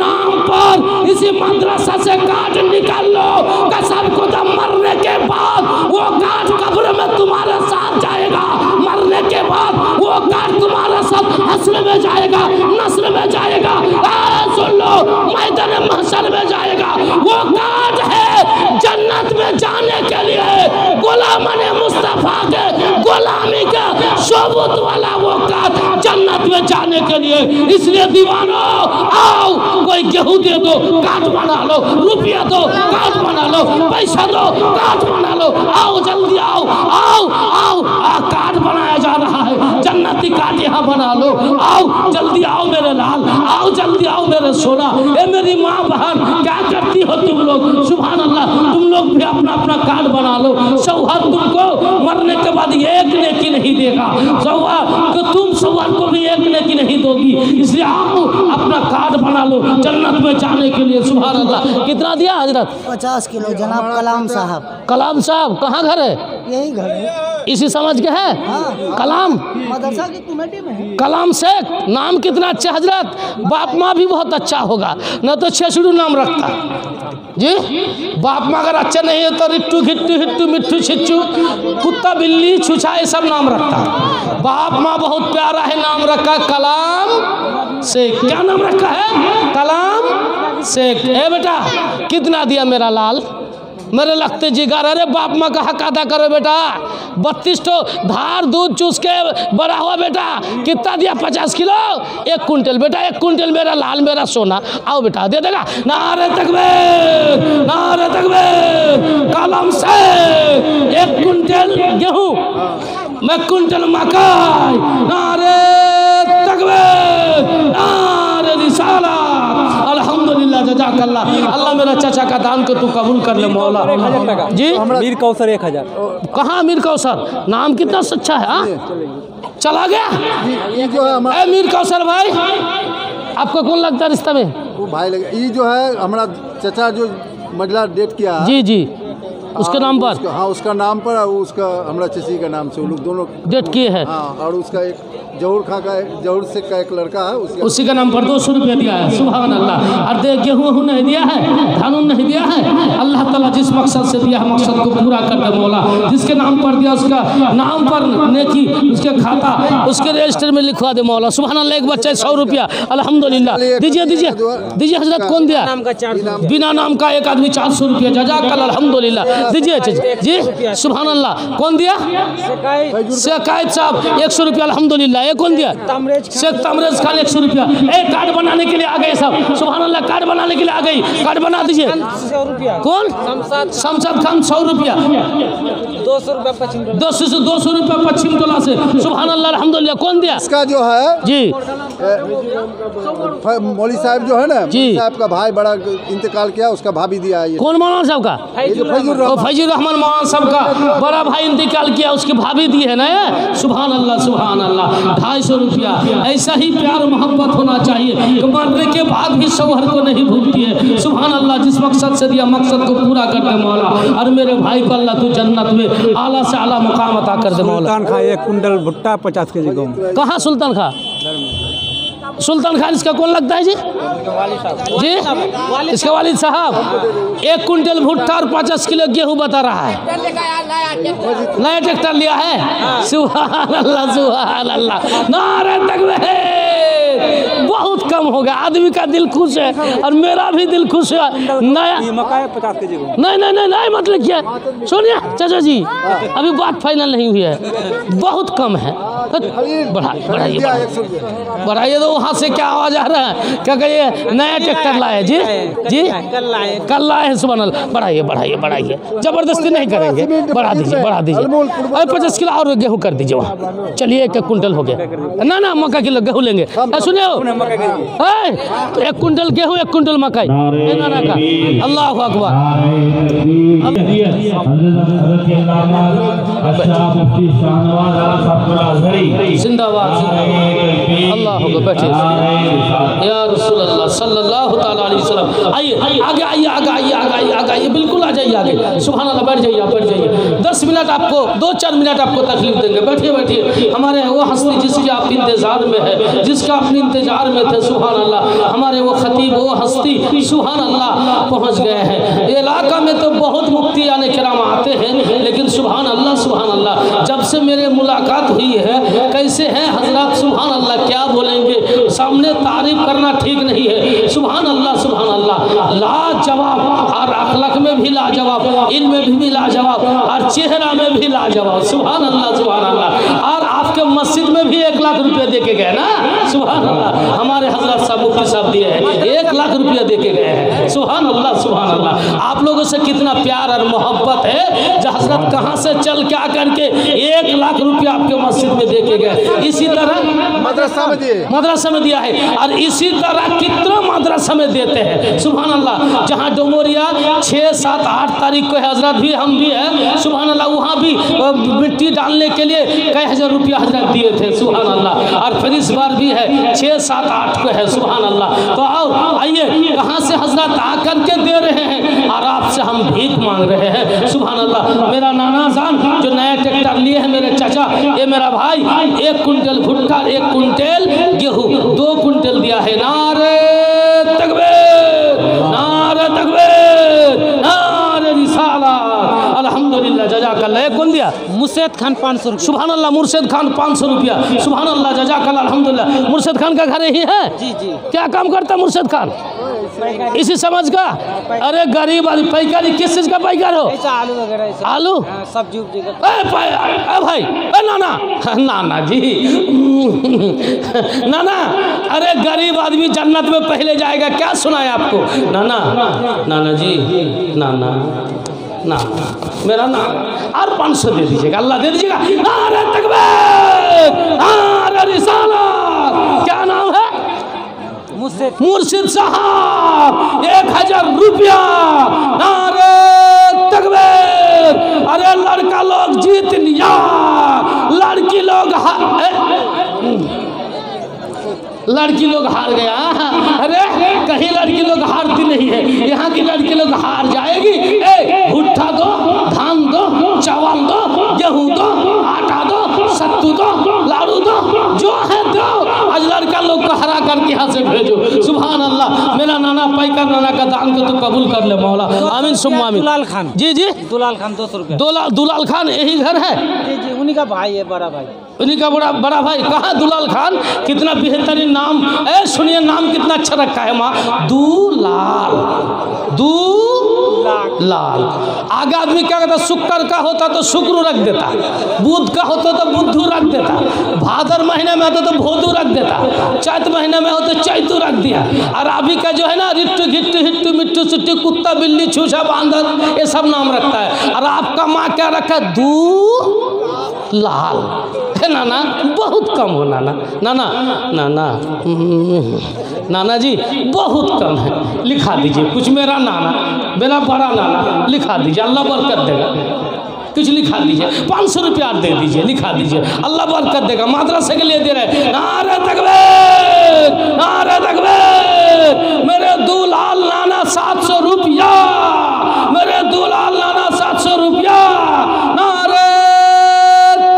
नाम पर इसी मदरसा से कार्ड निकाल लो कसम खुदा मरने के बाद वो कार्ड कब्र में तुम्हारे साथ जाएगा मरने के बाद वो कार्ड तुम्हारे साथ हस्र में जाएगा नस्ल में जाएगा सुन लो मैदान महशर में जाएगा वो कार्ड है जन्नत में जाने के लिए गुलामने मुस्तफा के गुलामी का शोबत वाला वो कार्ड जन्नत में जाने के लिए इसलिए दीवानो आओ कोई गेहूं दे दो कार्ड बना लो रुपया दो कार्ड बना लो पैसा दो कार्ड बना लो आओ जल्दी आओ आओ आओ कार्ड बनाया जा रहा है जन्नती कार्ड यहाँ बना लो आओ जल्दी आओ मेरे लाल आओ जल्दी आओ मेरे सोना ए मेरी माँ बहन क्या करती हो तुम लोग सुभान अल्लाह तुम लोग भी अपना अपना कार्ड बना लो सौहार्द तुमको मरने के बाद एक नेकी नहीं देगा सौहार्द तो तुम सौहार्द को भी एक नेकी नहीं दोगी इसलिए आओ अपना कार्ड बना लो जन्नत में जाने के लिए सुभान अल्लाह कितना दिया हजरत 50 किलो जनाब कलाम साहब कहाँ घर है यही घर है इसी समझ के है कलाम मदरसा की कमेटी में है कलाम शेख नाम कितना अच्छा हजरत बाप माँ भी बहुत अच्छा होगा न तो छेसड़ू नाम रखता जी बाप माँ अगर अच्छा नहीं है तो रिट्टू घिट्टू हिट्टू मिट्टू छिच्चू कुत्ता बिल्ली छुछा ये सब नाम रखता बाप माँ बहुत प्यारा है नाम रखा कलाम शेख क्या नाम रखा है कलाम शेख ए बेटा कितना दिया मेरा लाल मेरे लगते जिगर अरे बाप माँ का हक अदा करो बेटा 32 तो धार दूध चूस के बड़ा हुआ बेटा कितना दिया 50 किलो 1 कुंटल बेटा 1 कुंटल मेरा लाल मेरा सोना आओ बेटा दे देगा नारे तकबीर कलम से 1 कुंटल गेहूँ 1 कुंटल मकाई नारे तकबीर नारे रिसालत अल्हम्दुलिल्लाह जज़ाकल्लाह। अल्लाह मेरा चाचा का दान को तू कबूल कर ले मौला। 1000 टका जी मीर कौसर 1000। कहाँ मीर कौसर, नाम कितना सच्चा है। हाँ चला गया ये जो है हमारा मीर कौसर भाई, आपको कौन लगता है रिश्ता में। वो भाई लगे, ये जो है हमारा चचा जो मजला डेट किया है, जी जी उसके नाम पर हाँ उसका नाम पर और उसका हमारा चची का नाम से वो लोग दोनों डेट किए हैं। हाँ, और उसका एक जहूर खां का जहूर से का एक लड़का है उसी का नाम पर 200 रुपया दिया है। सुभान अल्लाह। और दे गेहूँ नहीं दिया है, धान नहीं दिया है। अल्लाह ताला जिस मकसद से दिया है मकसद को पूरा कर दे मौला। जिसके नाम पर दिया उसका नाम पर नेकी उसके खाता उसके रजिस्टर में लिखवा दे मौला। सुभान अल्लाह। एक बच्चा 100 रुपया अल्हम्दुलिल्लाह। दीजिए दीजिए दीजिए हजरत। कौन दिया, बिना नाम का एक आदमी 400 रुपया जज़ाकल्लाह अल्हम्दुलिल्लाह। दीजिए जी सुभान अल्लाह। कौन दिया, शिकायत साहब 100 रुपया अल्हम्दुलिल्लाह। ये कौन दिया, शेख तमरेज खान 100 रुपया। एक कार्ड बनाने के लिए आ गए सब। सुभान अल्लाह। कार्ड बनाने के लिए आ गई, कार्ड बना दीजिए। 100 रुपया। कौन, शमशाद खान 100 रुपया। 200 रुपया पश्चिम 200 रुपया पश्चिम टोला से। सुभान अल्लाह अल्हम्दुलिल्लाह। कौन दिया, इसका जो है जी मौली साहब जो है ना, जी साहब का भाई बड़ा इंतकाल किया, उसका भाभी दिया है ये। कौन मौलाना साहब का, ये जो फैजुर फैजुर रहमान मौलाना साहब का बड़ा भाई इंतकाल किया, उसकी भाभी दी है ना। सुभान अल्लाह सुभान अल्लाह। 250 रुपया। ऐसा ही प्यार मोहब्बत होना चाहिए कि मरने के बाद भी शौहर को नहीं भूलती है। सुभान अल्लाह। जिस मकसद से दिया मकसद को पूरा कर दे मौला। और मेरे भाई को अल्लाह तू जन्नत में आला से आला मुकाम अता कर दे मौला। सुल्तान खां 1 कुंटल भुट्टा 50 केजी गेहूं। कहाँ सुल्तान खां, सुल्तान खान इसका कौन लगता है जी, जी इसका वालिद साहब। 1 कुंटल भुट्टा और 50 किलो गेहूं बता रहा है। नया ट्रैक्टर लिया है। सुभान अल्लाह सुभान अल्लाह। नारे तकबीर। बहुत कम हो गया, आदमी का दिल खुश है और मेरा भी दिल खुश है। नया मक्का 50 केजी गेहूं। नहीं मतलब क्या, सुनिए चाचा जी अभी बात फाइनल नहीं हुई है, बहुत कम है। बढ़ाइए तो वहाँ से क्या आवाज आ रहा है, क्या कहिए नया ट्रैक्टर लाए जी जी कल लाए हैं। सुभान अल्लाह। बढ़ाइए जबरदस्ती नहीं करेंगे, बढ़ा दीजिए। अरे 50 किलो और गेहूँ कर दीजिए वहाँ। चलिए 1 कुंटल हो गया ना मक्का किलो गेहूँ लेंगे। सुनिए तो 1 कुंटल गेहूँ 1 कुंटल मकई नाना का। अल्लाह अकबर। जिंदाबाद अल्लाह बैठे या रसूल अल्लाह सल्लल्लाहु तआला अलैहि वसल्लम। आइए आगे बिल्कुल आ जाइए आगे। सुभान अल्लाह। बैठ जाइए 10 मिनट आपको 2-4 मिनट आपको तकलीफ देंगे। बैठिए। हमारे वो हस्ती जिसके आप इंतजार में है, जिसका अपने इंतजार में थे। सुभान अल्लाह। हमारे वो खतीब वो हस्ती सुभान अल्लाह पहुँच गए हैं। ये इलाका में तो बहुत मुफ्ती यानी किराम आते हैं, लेकिन सुभान अल्लाह जब से मेरे मुलाकात हुई है कैसे हैं हजरत। सुभान अल्लाह क्या बोलेंगे, सामने तारीफ करना ठीक नहीं है। सुभान अल्लाह लाजवाब। और अखलाक में भी लाजवाब, इल्म में भी लाजवाब, और चेहरा में भी लाजवाब। सुभान अल्लाह। और आपके मस्जिद में भी 1 लाख रुपये दे के गए ना। सुभान अल्लाह। हमारे हजरत साहब मुफ्ती साहब दिए हैं 1 लाख रुपया दे के गए हैं। सुभान अल्लाह। आप लोगों से कितना प्यार और मोहब्बत है जो हजरत कहाँ से चल के आकर के 1 लाख रुपया आपके मस्जिद में दे के गए। इसी तरह मदरसा में दिया है, और इसी तरह कितना मदरसा में देते हैं। सुभान अल्लाह। जहाँ डोमोरिया 6, 7, 8 तारीख को है हजरत भी हम भी है। सुभान अल्लाह। वहाँ भी मिट्टी डालने के लिए कई हजार रुपया हजरत दिए थे। सुभान अल्लाह। और फिर इस बार भी है 6, 7, 8 को है। सुभान अल्लाह। तो आओ आइए कहाँ से हजरत आकर के दे रहे हैं और आपसे हम भीख मांग रहे हैं। सुभान अल्लाह। मेरा नाना जान जो नया ट्रैक्टर लिए है, मेरे चाचा, ये मेरा भाई 1 कुंटल भुट्टा 1 कुंटल गेहूँ 2 कुंटल दिया है। नारे तकबीर नारे रिसालत अल्हम्दुलिल्लाह जज़ाकल्लाह। कौन दिया, मुर्शद खान 500 रुपया। सुभान अल्लाह। मुर्शद खान 500 रुपया। सुभान अल्लाह जज़ाकल्लाह अल्हम्दुलिल्लाह। मुर्शद खान का घर यही है जी। क्या काम करता है मुर्शद खान, इसी समझ का। अरे गरीब आदमी पैकारी, किस चीज का पैकार हो, आलू वगैरह, आलू सब्जी भाई नाना जी नाना। अरे गरीब आदमी जन्नत में पहले जाएगा, क्या सुनाए आपको। नाना जी नाना मेरा नाना और 500 दे दीजिएगा, अल्लाह दे दीजिएगा। नारे तकबीर नारे रिसालत। क्या नाम है, मुर्शिद साहब। 1000 रुपया। नारे तकबीर। अरे लड़का लोग जीत लिया, लड़की लोग लड़की लोग हार गया। अरे कहीं लड़की लोग हारती नहीं है, यहाँ की लड़की लोग हार जाएगी। भुट्टा दो, धान दो, चावल दो, गेहूं दो, आटा दो, सत्तू दो, लाड़ू दो, जो है दो। आज लड़का लोग को हरा करके यहाँ से भेजो। सुभान अल्लाह। मेरा नाना पैकर नाना का दान को तो कबूल कर ले मौला। आमीन सुम्मा आमीन। दुलाल खान। जी जी, दुलाल खान 200 रुपया। दुलाल खान यही घर है? जी जी, उन्हीं का भाई है, बड़ा भाई। उन्हीं का बड़ा भाई। कहाँ दुलाल खान? कितना बेहतरीन नाम। सुनिए नाम कितना अच्छा रखा है माँ, दुलाल। दुलाल। आगे आदमी क्या कहता, शुक्र का होता तो शुक्र रख देता, बुध का होता तो बुद्धू रख देता, भादर महीने में होता तो भोदू रख देता, चैत महीने में हो तो चैतू रख दिया। और अभी का जो है ना, रिट्टू घिट्टू हिट्टू मिट्टू सुट्टू, कुत्ता बिल्ली छूछा बांदर, ये सब नाम रखता है। और आपका माँ क्या रखा? दुलाल है नाना। बहुत कम हो नाना। नाना नाना नाना जी बहुत कम है, लिखा दीजिए कुछ। मेरा नाना, मेरा बड़ा नाना, लिखा दीजिए, अल्लाह बरकत देगा। कुछ लिखा दीजिए, 500 रुपया दे दीजिए, लिखा दीजिए, अल्लाह बरकत देगा। मदरसे के लिए दे रहे। नारे तकबीर, नारे तकबीर। मेरे दुलाल नाना 700 रुपया, मेरे दुलाल नाना 700 रुपया। नारे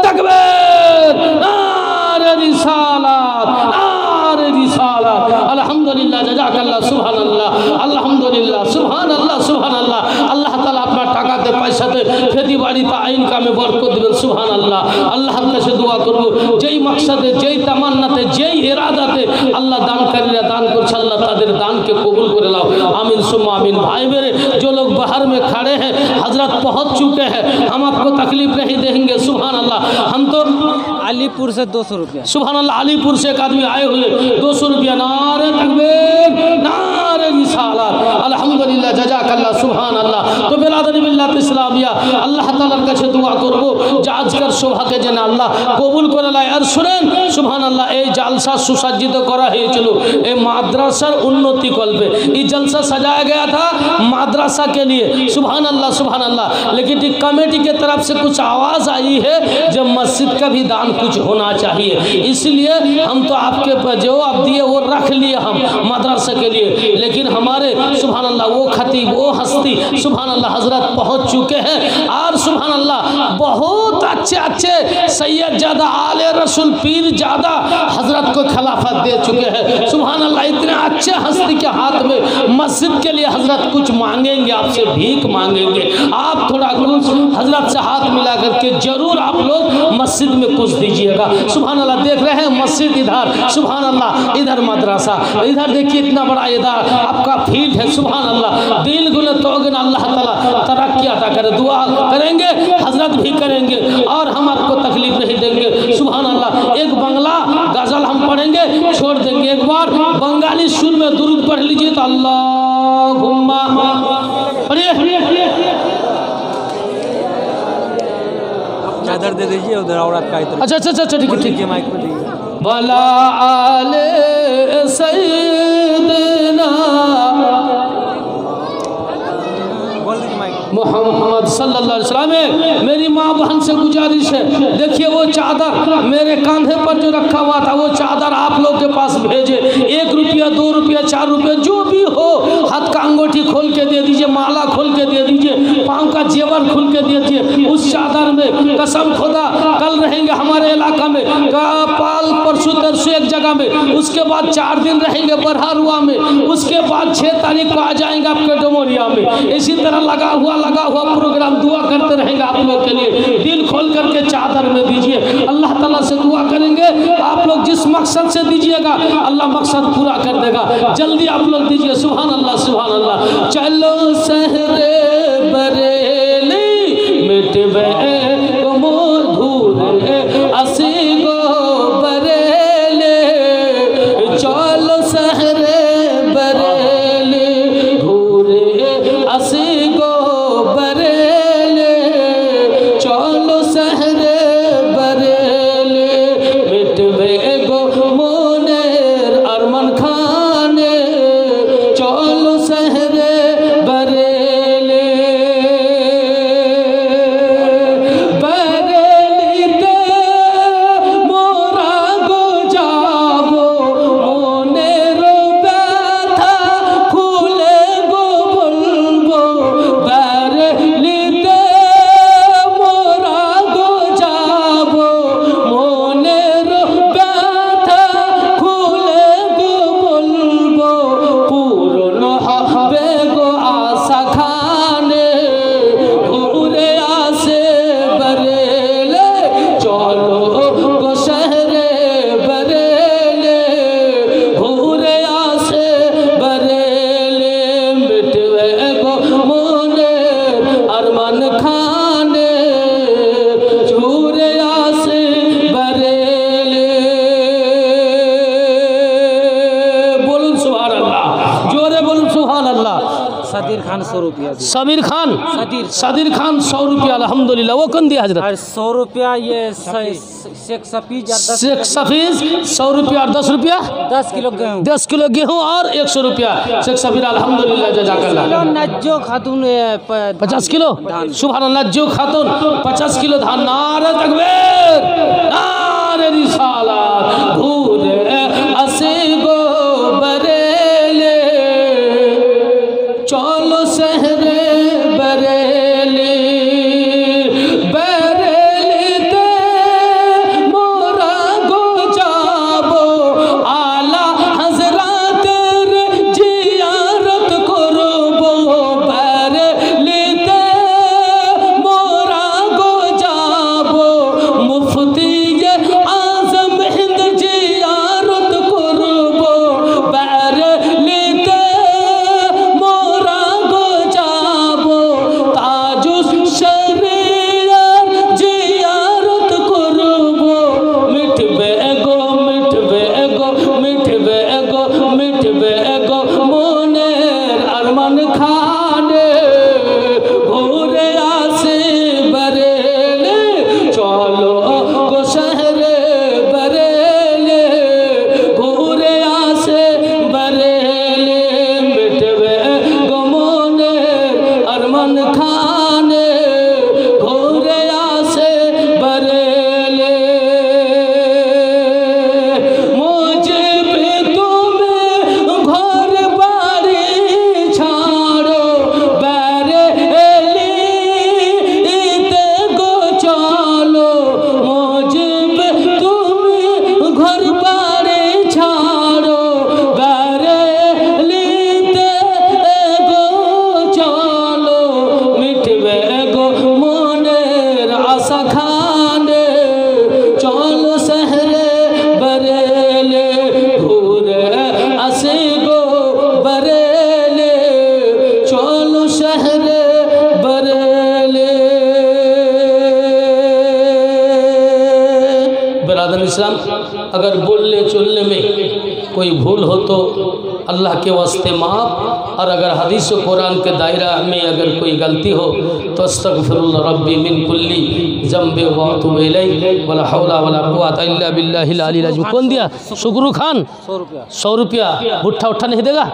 तकबीर, नारे रिसालत, नारे रिसालत। अल्हम्दुलिल्लाह, जज़ाकल्लाह, सुभान अल्लाह, अल्हम्दुलिल्लाह, सुभान अल्लाह, सुभान अल्लाह। अल्लाह ताला अपना टाका दे, पैसा दे, खेती बाड़ी ता आइन का में बरकत देवे। सुभान अल्लाह। अल्लाह से दुआ करबो, जेई मकसद है, जेई तमन्ना है, जेई इरादा है, अल्लाह दान करिए, दान कर अल्लाह तादेर दान के कबूल कर लाओ। आमीन सुम्मा आमीन। भाई मेरे जो लोग बाहर में खड़े हैं, हजरत पहुंच चुके हैं, हम आपको तकलीफ नहीं देंगे। सुभान अल्लाह। हम तो अलीपुर से 200 रुपया। सुभान अल्लाह। अलीपुर से एक आदमी आए हुए, 200 रुपया। नारे तकबीर, नारे रिसालत। अल्हम्दुलिल्लाह, जज़ाकल्लाह, सुभान अल्लाह। तो बिरादरी मिल्लत इस्लामिया, अल्लाह तालार काছে दुआ করব, আজকের সভাকে যেন আল্লাহ কবুল করে নেয়। আর শুনেন সুবহানাল্লাহ, এই জলসা সুসজ্জিত করা হয়েছিল এই মাদ্রাসার উন্নতি কল্পে। ये जलसा सजाया गया था माद्रासा के लिए। सुभान अल्लाह, सुभान अल्लाह। लेकिन कमेटी के तरफ से कुछ आवाज़ आई है जब मस्जिद का भी दान कुछ होना चाहिए, इसलिए हम तो आपके जो आप दिए वो रख लिए हम माद्रासा के लिए। लेकिन हमारे सुभान अल्लाह वो खतीब, वो हस्ती सुभान अल्लाह हजरत पहुँच चुके हैं। और सुभान अल्लाह बहुत अच्छे अच्छे सैयद ज़्यादा आले रसूल पीर ज़्यादा हजरत को खिलाफत दे चुके हैं। सुभान अल्लाह। इतने अच्छे हस्ती के हाथ में मस्जिद के लिए हजरत कुछ मांगेंगे, आपसे भीख मांगेंगे। आप थोड़ा कुछ हजरत से हाथ मिला करके जरूर आप लोग मस्जिद में कुछ दीजिएगा। सुभान अल्लाह। देख रहे हैं मस्जिद इधर, सुभान अल्लाह, इधर मदरसा, इधर देखिए इतना बड़ा इधर आपका फील्ड है। सुभान अल्लाह। दिल गुने तोगन अल्लाह ताला तरक्की अता करे। दुआ करेंगे, हजरत भी करेंगे और हम आपको तकलीफ नहीं देंगे। सुभान अल्लाह। एक बंगला गजल हम पढ़ेंगे, छोड़ देंगे। एक बार बंगाली सुर में दुरूद पढ़ लीजिए तो अल्लाहुम्मा पढ़िए। चादर दे दीजिए उधर औरत का। अच्छा अच्छा अच्छा ठीक है, ठीक है। माइक पे दीजिए। भला आले सैयदना बोल दीजिए माइक। मोहम्मद सल्लल्लाहु अलैहि वसल्लम में मेरी माँ बहन से गुजारिश है, देखिए वो चादर मेरे कंधे पर जो रखा हुआ था वो चादर आप लोग के पास भेजे। 1 रुपया 2 रुपया 4 रुपया जो भी हो, हाथ का अंगूठी खोल के दे दीजिए, माला खोल के दे दीजिए, पाँव का जेवर खोल के दे दीजिए। उस चादर में कसम खुदा कल रहेंगे हमारे इलाका में, पाल परसों तरसों एक जगह में, उसके बाद 4 दिन रहेंगे बरहारुआ में, उसके बाद 6 तारीख को आ जाएंगे आपके डोमोरिया में। इसी तरह लगा हुआ प्रोग्राम। दुआ करते रहेंगे आप लोग के लिए। दिल खोल करके चादर में दीजिए, अल्लाह ताला से दुआ करेंगे। आप लोग जिस मकसद से दीजिएगा अल्लाह मकसद पूरा कर देगा। जल्दी आप लोग दीजिए। सुभान अल्लाह, सुभान अल्लाह। चलो सहरे बरेली मिटवे मोर घूरे असी गो बरेले, चलो सहरे बरेली घूरे असी गो बरेले, चलो सहरे बरेले मिटवे गो मोनेर अरमान खाने, चलो खान 100 रुपया दिया। समीर खान, सदीर। सदीर खान 100 रुपया, अल्हम्दुलिल्लाह। वो कौन दिया हजरत? और 100 रुपया ये शेख सफीज और 10 शेख सफीज 100 रुपया और 10 रुपया 10 किलो गेहूँ, 10 किलो गेहूँ और 100 रुपया शेख सफीर, अल्हम्दुलिल्लाह जज़ाकल्लाह। किलो नज्जो खातून 50 किलो सुभान अल्लाह, जो खातून 50 किलो धान। नारे तकबीर, नारे रिसालत। घूरे असे गो बरेले, चलो सहरे बरेले, बरेली ते मोरा गो जाबो, आला हजरत जियारत करबो, बरेली ते मोरा गो जाबो, मुफ्ती आजम हिंद जियारत करबो, बरेली ते मोरा गो जाबो, ताजुस शरीयत जियारत करबो, मिठबे गो मिठबे गो मिठबे गो मिठबे गो मोनेर अरमान खाने, घूरे आसे बरेले, चलो गो शहरे बरेले, घूरे आसे बरेले, मिठबे गो मोनेर अरमान खाने, घूरे आसे बरेले, मुझे भी तुम्हें घर बारी छाड़ो, बरेली ते गो चलो, मुझे भी तुम्हें घर बारी छाड़ो, बरेली ते गो चलो, मिठबे गो मोनेर आशा खाने, चलो सहरे बरेले, घूरे असे गो बरेले, चलो शहरे बरेले। बिरादर इस्लाम, अगर बोलने चलने में कोई भूल हो तो अल्लाह के वास्ते माफ़, और अगर हदीस व कुरान के दायरा में अगर कोई गलती हो तो अस्तगफिरुल्लाह रब्बी मिन कुल्ली ज़ंबि व अतूबु इलैहि, वला हौला वला कुव्वता इल्ला बिल्लाहिल अलील अज़ीम। कौन दिया? शुक्रू खान 100 रुपया। 100 रुपया। भुट्ठा उठा नहीं देगा?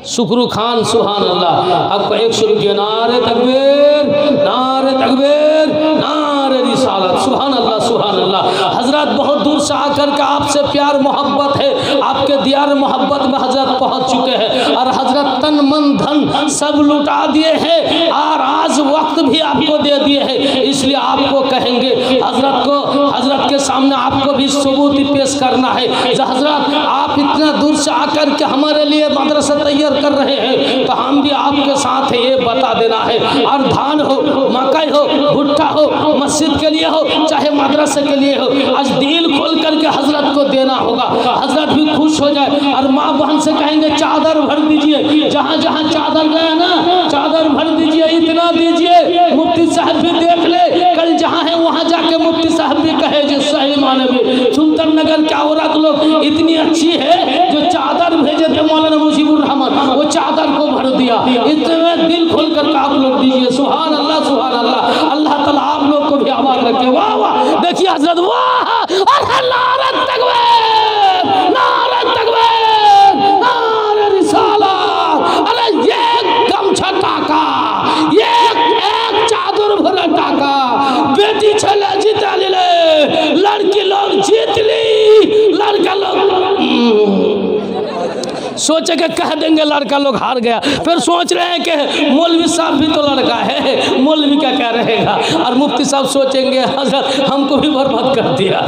शुक्रू खान सुभान अल्लाह, आपको 100 रुपया। नारे तकबीर, नारे तकबीर, नारे रिसालत। सुभान अल्लाह, सुभान अल्लाह। हजरत बहुत दूर से आकर के आपसे प्यार मोहब्बत है, आपके दियार मोहब्बत में हजरत पहुंच चुके हैं, और हजरत तन मन धन सब लुटा दिए हैं, और आज वक्त भी आपको दे दिए हैं। इसलिए आपको कहेंगे हजरत को, हजरत के सामने आपको भी सबूत पेश करना है। हजरत आप इतना दूर से आकर के हमारे लिए मदरसा तैयार कर रहे हैं, तो हम भी आपके साथ ये बता देना है। और धान हो, मकई हो, भुट्टा हो, मस्जिद के लिए हो, चाहे मदरसे के लिए हो, आज दिल खोल करके हजरत को देना होगा। हजरत भी खुश हो जाए, और माँ बहन से कहेंगे चादर भर दीजिए, जहाँ जहाँ चादर गया ना चादर भर दीजिए, इतना दीजिए। मुफ्ती साहब भी देख ले, कल जहाँ है वहाँ जाके मुफ्ती साहब भी कहे जो सही माने में सुल्तान नगर की औरत लोग इतनी अच्छी है, जो चादर भेजे थे मौलाना मुजीबुर रहमान, वो चादर को भर दिया। इतने दिल खोल कर आप लोग दीजिए। सुभान अल्लाह, सुभान अल्लाह। अल्लाह ताला आप लोग को भी आबाद रखे। वाह वाह, देखिए हजरत, वाह, नारे तकबीर, नारे तकबीर, नारे रिसालत। अरे एक गमछा टाका, एक चादर भरा टाका, बेटी छले जीता ले, लड़की लोग जीत ली, लड़का लोग सोचे के कह देंगे लड़का लोग हार गया, फिर सोच रहे हैं कि मौलवी साहब भी तो लड़का है, मौलवी का क्या रहेगा। और मुफ्ती साहब सोचेंगे हजरत हमको भी बर्बाद कर दिया,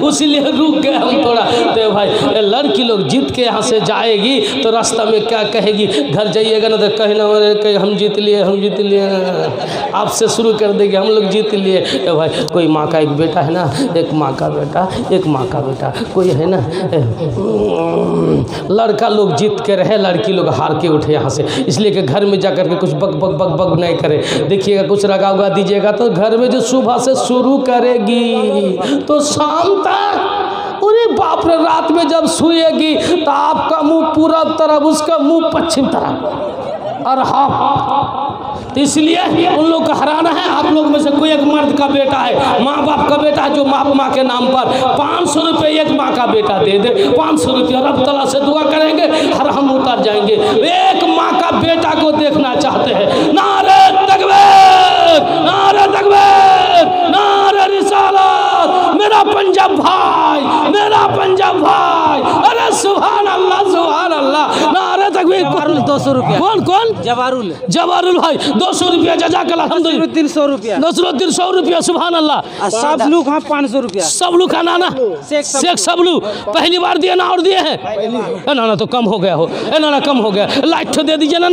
उसीलिए रुक गए हम थोड़ा। तो भाई लड़की लोग जीत के यहाँ से जाएगी तो रास्ता में क्या कहेगी, घर जाइएगा ना तो कहीं ना कहीं हम जीत लिए, हम जीत लिए, आपसे शुरू कर देंगे हम लोग जीत लिए। तो भाई कोई माँ का एक बेटा है ना, एक माँ का बेटा, एक माँ का बेटा, कोई है ना, लड़का लोग जीत के रहे, लड़की लोग हार के उठे यहाँ से। इसलिए कि घर में जाकर के कुछ बक बक बक बक नहीं करे। देखिएगा कुछ रगा उगा दीजिएगा तो घर में जो सुबह से शुरू करेगी तो शाम तक, अरे बाप रे, रात में जब सोएगी तो आपका मुंह पूरब तरफ, उसका मुंह पश्चिम तरफ। और हाफ। तो इसलिए उन लोग को हराना है। आप लोग में से कोई एक मर्द का बेटा है, माँ बाप का बेटा है, जो माँ के नाम पर 500 रुपये एक माँ का बेटा दे दे, 500 रुपये रब तआला से दुआ करेंगे, हराम उतर जाएंगे। एक माँ का बेटा को देखना चाहते हैं। नारे तकबीर, नारे तकबीर, नारे रिसालत। मेरा पंजाब भाई, मेरा पंजाब भाई, अरे सुभान अल्लाह, सुभान अल्लाह। नारे तकबीर। 200 रुपया। कौन जवारुल जवारुल भाई 200 रुपया। जज़ाकल्लाह, अल्हम्दुलिल्लाह। 300 रुपया। नसरुद्दीन 100 रुपया। सुभान अल्लाह। सब लोग हाँ 500 रुपया। सबलू का नाना शेख सबलू पहली बार दिए ना और दिए हैं ना तो कम हो गया हो, ना कम हो गया। लाइट दे दीजिए ना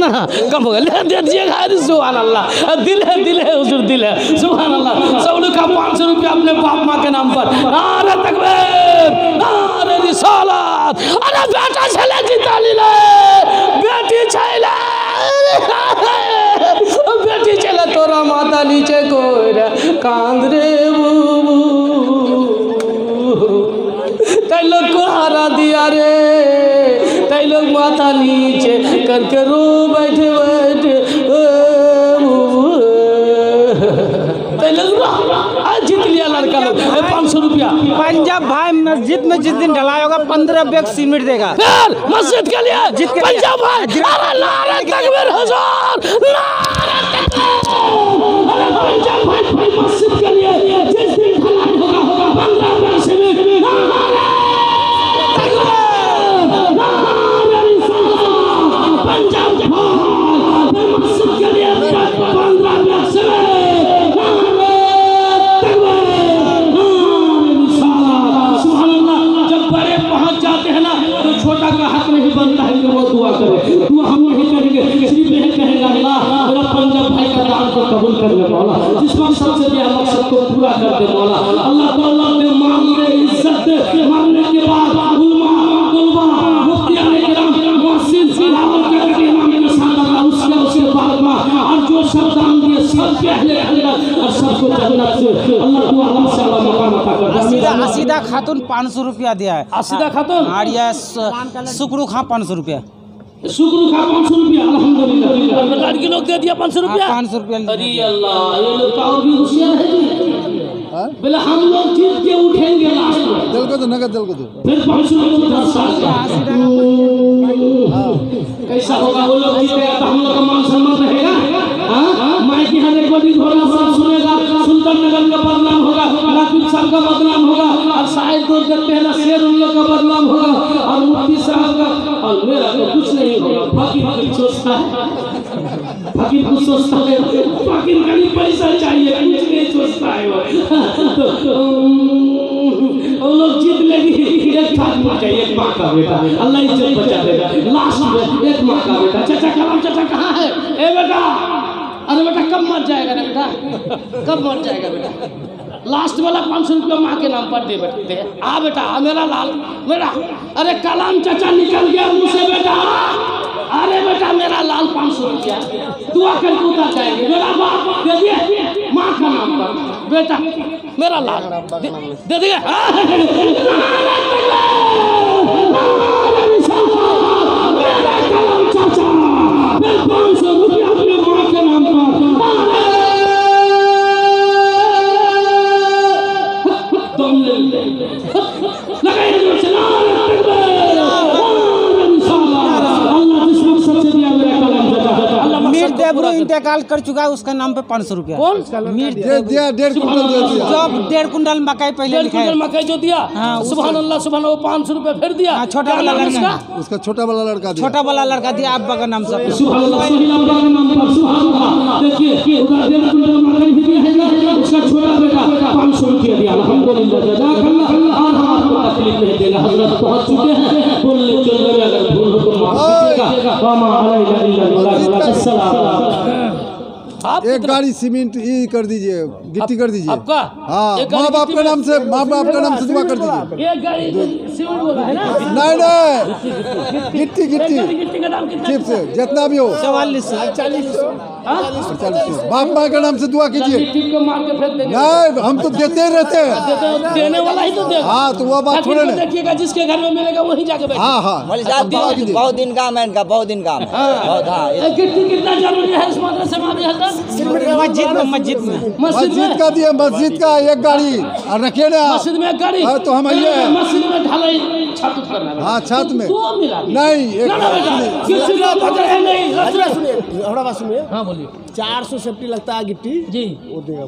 कम हो गया, ले दे दीजिएगा। सुभान अल्लाह। दिल है हुजूर, दिल है। सुभान अल्लाह। सबलू का 500 रुपया अपने बाप माँ के नाम पर। नारे तकबीर, नारे रिसालत। अरे बेटा छले की ताली ले, बेटी छले, बेटी चले तोरा माता नीचे कोई कांद रे बुबू, तै लोग को हरा दिया रे, तै लोग माता नीचे करके रो बैठे बैठे तै लोग आज जीत लिया लड़का लोग 500 रुपया। पंजाब भाई मस्जिद में जिस दिन ढलाई होगा 15 बैग सीमेंट देगा फिर मस्जिद के लिए जीत के लिए। पंजाब भाई, अरे नारे तकबीर हुजूर, नारे तकबीर। अरे पंजाब भाई मस्जिद के लिए जिस दिन ढलाई होगा 15 बैग सीमेंट। नारे तकबीर, नारे रिसालत। पंजाब भाई मस्जिद के लिए 15 बैग सीमेंट। जाते हैं ना तो छोटा का हक नहीं बनता है कि वो दुआ करे। दुआ हम नहीं करेंगे, सिर्फ यही कहेगा अल्लाह मेरा पंजाब भाई का दान को कबूल कर ले मौला, जिस मकसद से दिया मकसद को पूरा कर दे मौला। अल्लाह ताला ने मांगे इज्जत दे, मांगने के बाद उलमा तलबा मुफ्तियान किराम मुहसिन सिलावत के इमाम के साथ अल्लाह उसके बाद में और जो सब दान दिए सब के अहले जन्नत और सबको जन्नत से अल्लाह दुआ हम से अल्लाह मकाम अता कर। असीदा खातून 500 रुपया दिया है। असीदा खातून और यह शुक्रू खां 500 रुपया। शुक्र खा 500 रुपया। अल्हम्दुलिल्लाह। लड़की लोग दे दिया 500 रुपया। 500 रुपया। अरे अल्लाह, ये लोग तो और भी होशियार है जी। बोले हम लोग जीत के उठेंगे लास्ट में। जल को दो, नगद जल को दो। फिर 500 रुपया 10 साल का कैसा होगा? वो लोग जीतेगा तो हम लोग का मान सम्मान रहेगा। माइक यहाँ रिकॉर्डिंग होगा, सब सुनेगा। सुल्तान नगर का बदनाम होगा, नाकिब साहब का बदनाम होगा, और शायद दूर करते हैं ना शेर उन लोग का बदनाम होगा, और मुफ्ती साहब का। और मेरा तो कुछ नहीं होगा। फकीर सोचता है, फकीर कुछ सोचता है, फकीर खाली पैसा चाहिए, कुछ नहीं सोचता है वो। वो लोग जीत लेगी। एक खातमा चाहिए, एक माँ का बेटा, अल्लाह इज्जत बचा देगा। लास्ट में एक माँ का बेटा। चाचा कलाम चाचा कहाँ है? ए बेटा, अरे बेटा कब मर जाएगा रे बेटा, कब मर जाएगा बेटा? लास्ट वाला 500 रुपया माँ के नाम पर दे बेटे। आ बेटा, आ मेरा लाल, मेरा। अरे कलाम चाचा निकल गया मुँह से बेटा। अरे बेटा मेरा लाल 500 रुपया दुआ करके उतर जाएंगे। मेरा बाप दे दिए माँ का नाम पर बेटा, मेरा लाल दे दिए। चाचा 500 रुपया अपने माँ के नाम पर। मीर देवरू इंतकाल कर चुका है, उसका नाम पे 500 रुपया। कौन? मीर दिया 1.5 कुंटल दे दिया। जब 1.5 कुंटल मकई पहले 1.5 लिखा है। कुंटल मकई जो दिया। हाँ, सुभान अल्लाह, सुभान अल्लाह। 500 रुपया फिर दिया। हाँ, छोटा वाला लड़का, उसका छोटा वाला लड़का दिया। छोटा वाला लड़का दिया अब्बा का नाम से। सुभान अल्लाह, सोहेल अब्बा के नाम पर। सुभान अल्लाह। देखिए उधर 1.5 कुंटल मकई भी दिया है, उसका छोटा बेटा 500 रुपया दिया। अल्हम्दुलिल्लाह, जज़ाकल्लाह। और आपको तकलीफ नहीं देगा, हजरत पहुंच चुके हैं। बोलने चलने में अगर भूल हो तो माफ कीजिएगा। वामा अलैना इल्ला अल्लाह। अस्सलाम। आप एक गाड़ी सीमेंट ये कर दीजिए, गिट्टी कर दीजिए। आपका? हाँ, एक गाड़ी माँ बाप गिट्टी का में- नाम से, माँ बाप का नाम से दुआ कर दीजिए। एक गाड़ी सीमेंट बोला है ना? नहीं नहीं गिट्टी गिट्टी गिट्टी का दाम कितना? चिप से जितना भी हो 44 हाँ? 40 बाप माँ के नाम से दुआ कीजिए। गिट्टी को मार के फेंक देंगे। नहीं हम तो देते ही रहते हैं। देने वाला ही तो देगा। हाँ तो वो बात आखिर थोड़े तो ना। देखिएगा जिसके घर में मिलेगा वहीं जाके बैठिए। हाँ हाँ मौलवी साहब दुआ कीजिए। बहुत दिन काम है इनका, बहुत दिन काम बहुत। हाँ गिट्टी कितना जरूरी है इस मदरसे में अभी हजरत? मस्जिद में मस्जिद का दिए मस्जिद का एक गाड़ी और रखिए ना। मस्जिद में एक गाड़ी। हाँ, तो हम आइए। मस्जिद में ढलाई छत करना है। हाँ छत में दो मिला के। नहीं एक ना ना बेटा किसी का पता है नहीं। सुनिए हमारा बात सुनिए। हाँ बोलिए 400 सेफ्टी लगता है गिट्टी जी। वो देगा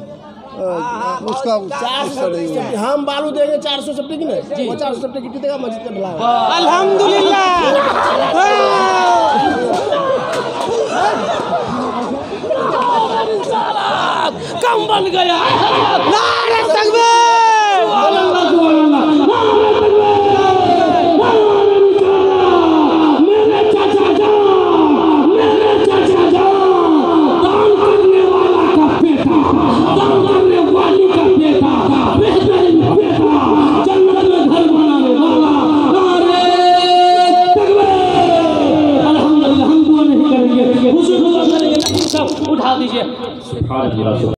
उसका 400 हम बालू देंगे 400 सेफ्टी की नहीं 50 सेफ्टी गिट्टी देगा मस्जिद का ढलाई। अल्हम्दुलिल्लाह। कम बन गया। नारे तकबीर। सुभान अल्लाह, सुभान अल्लाह।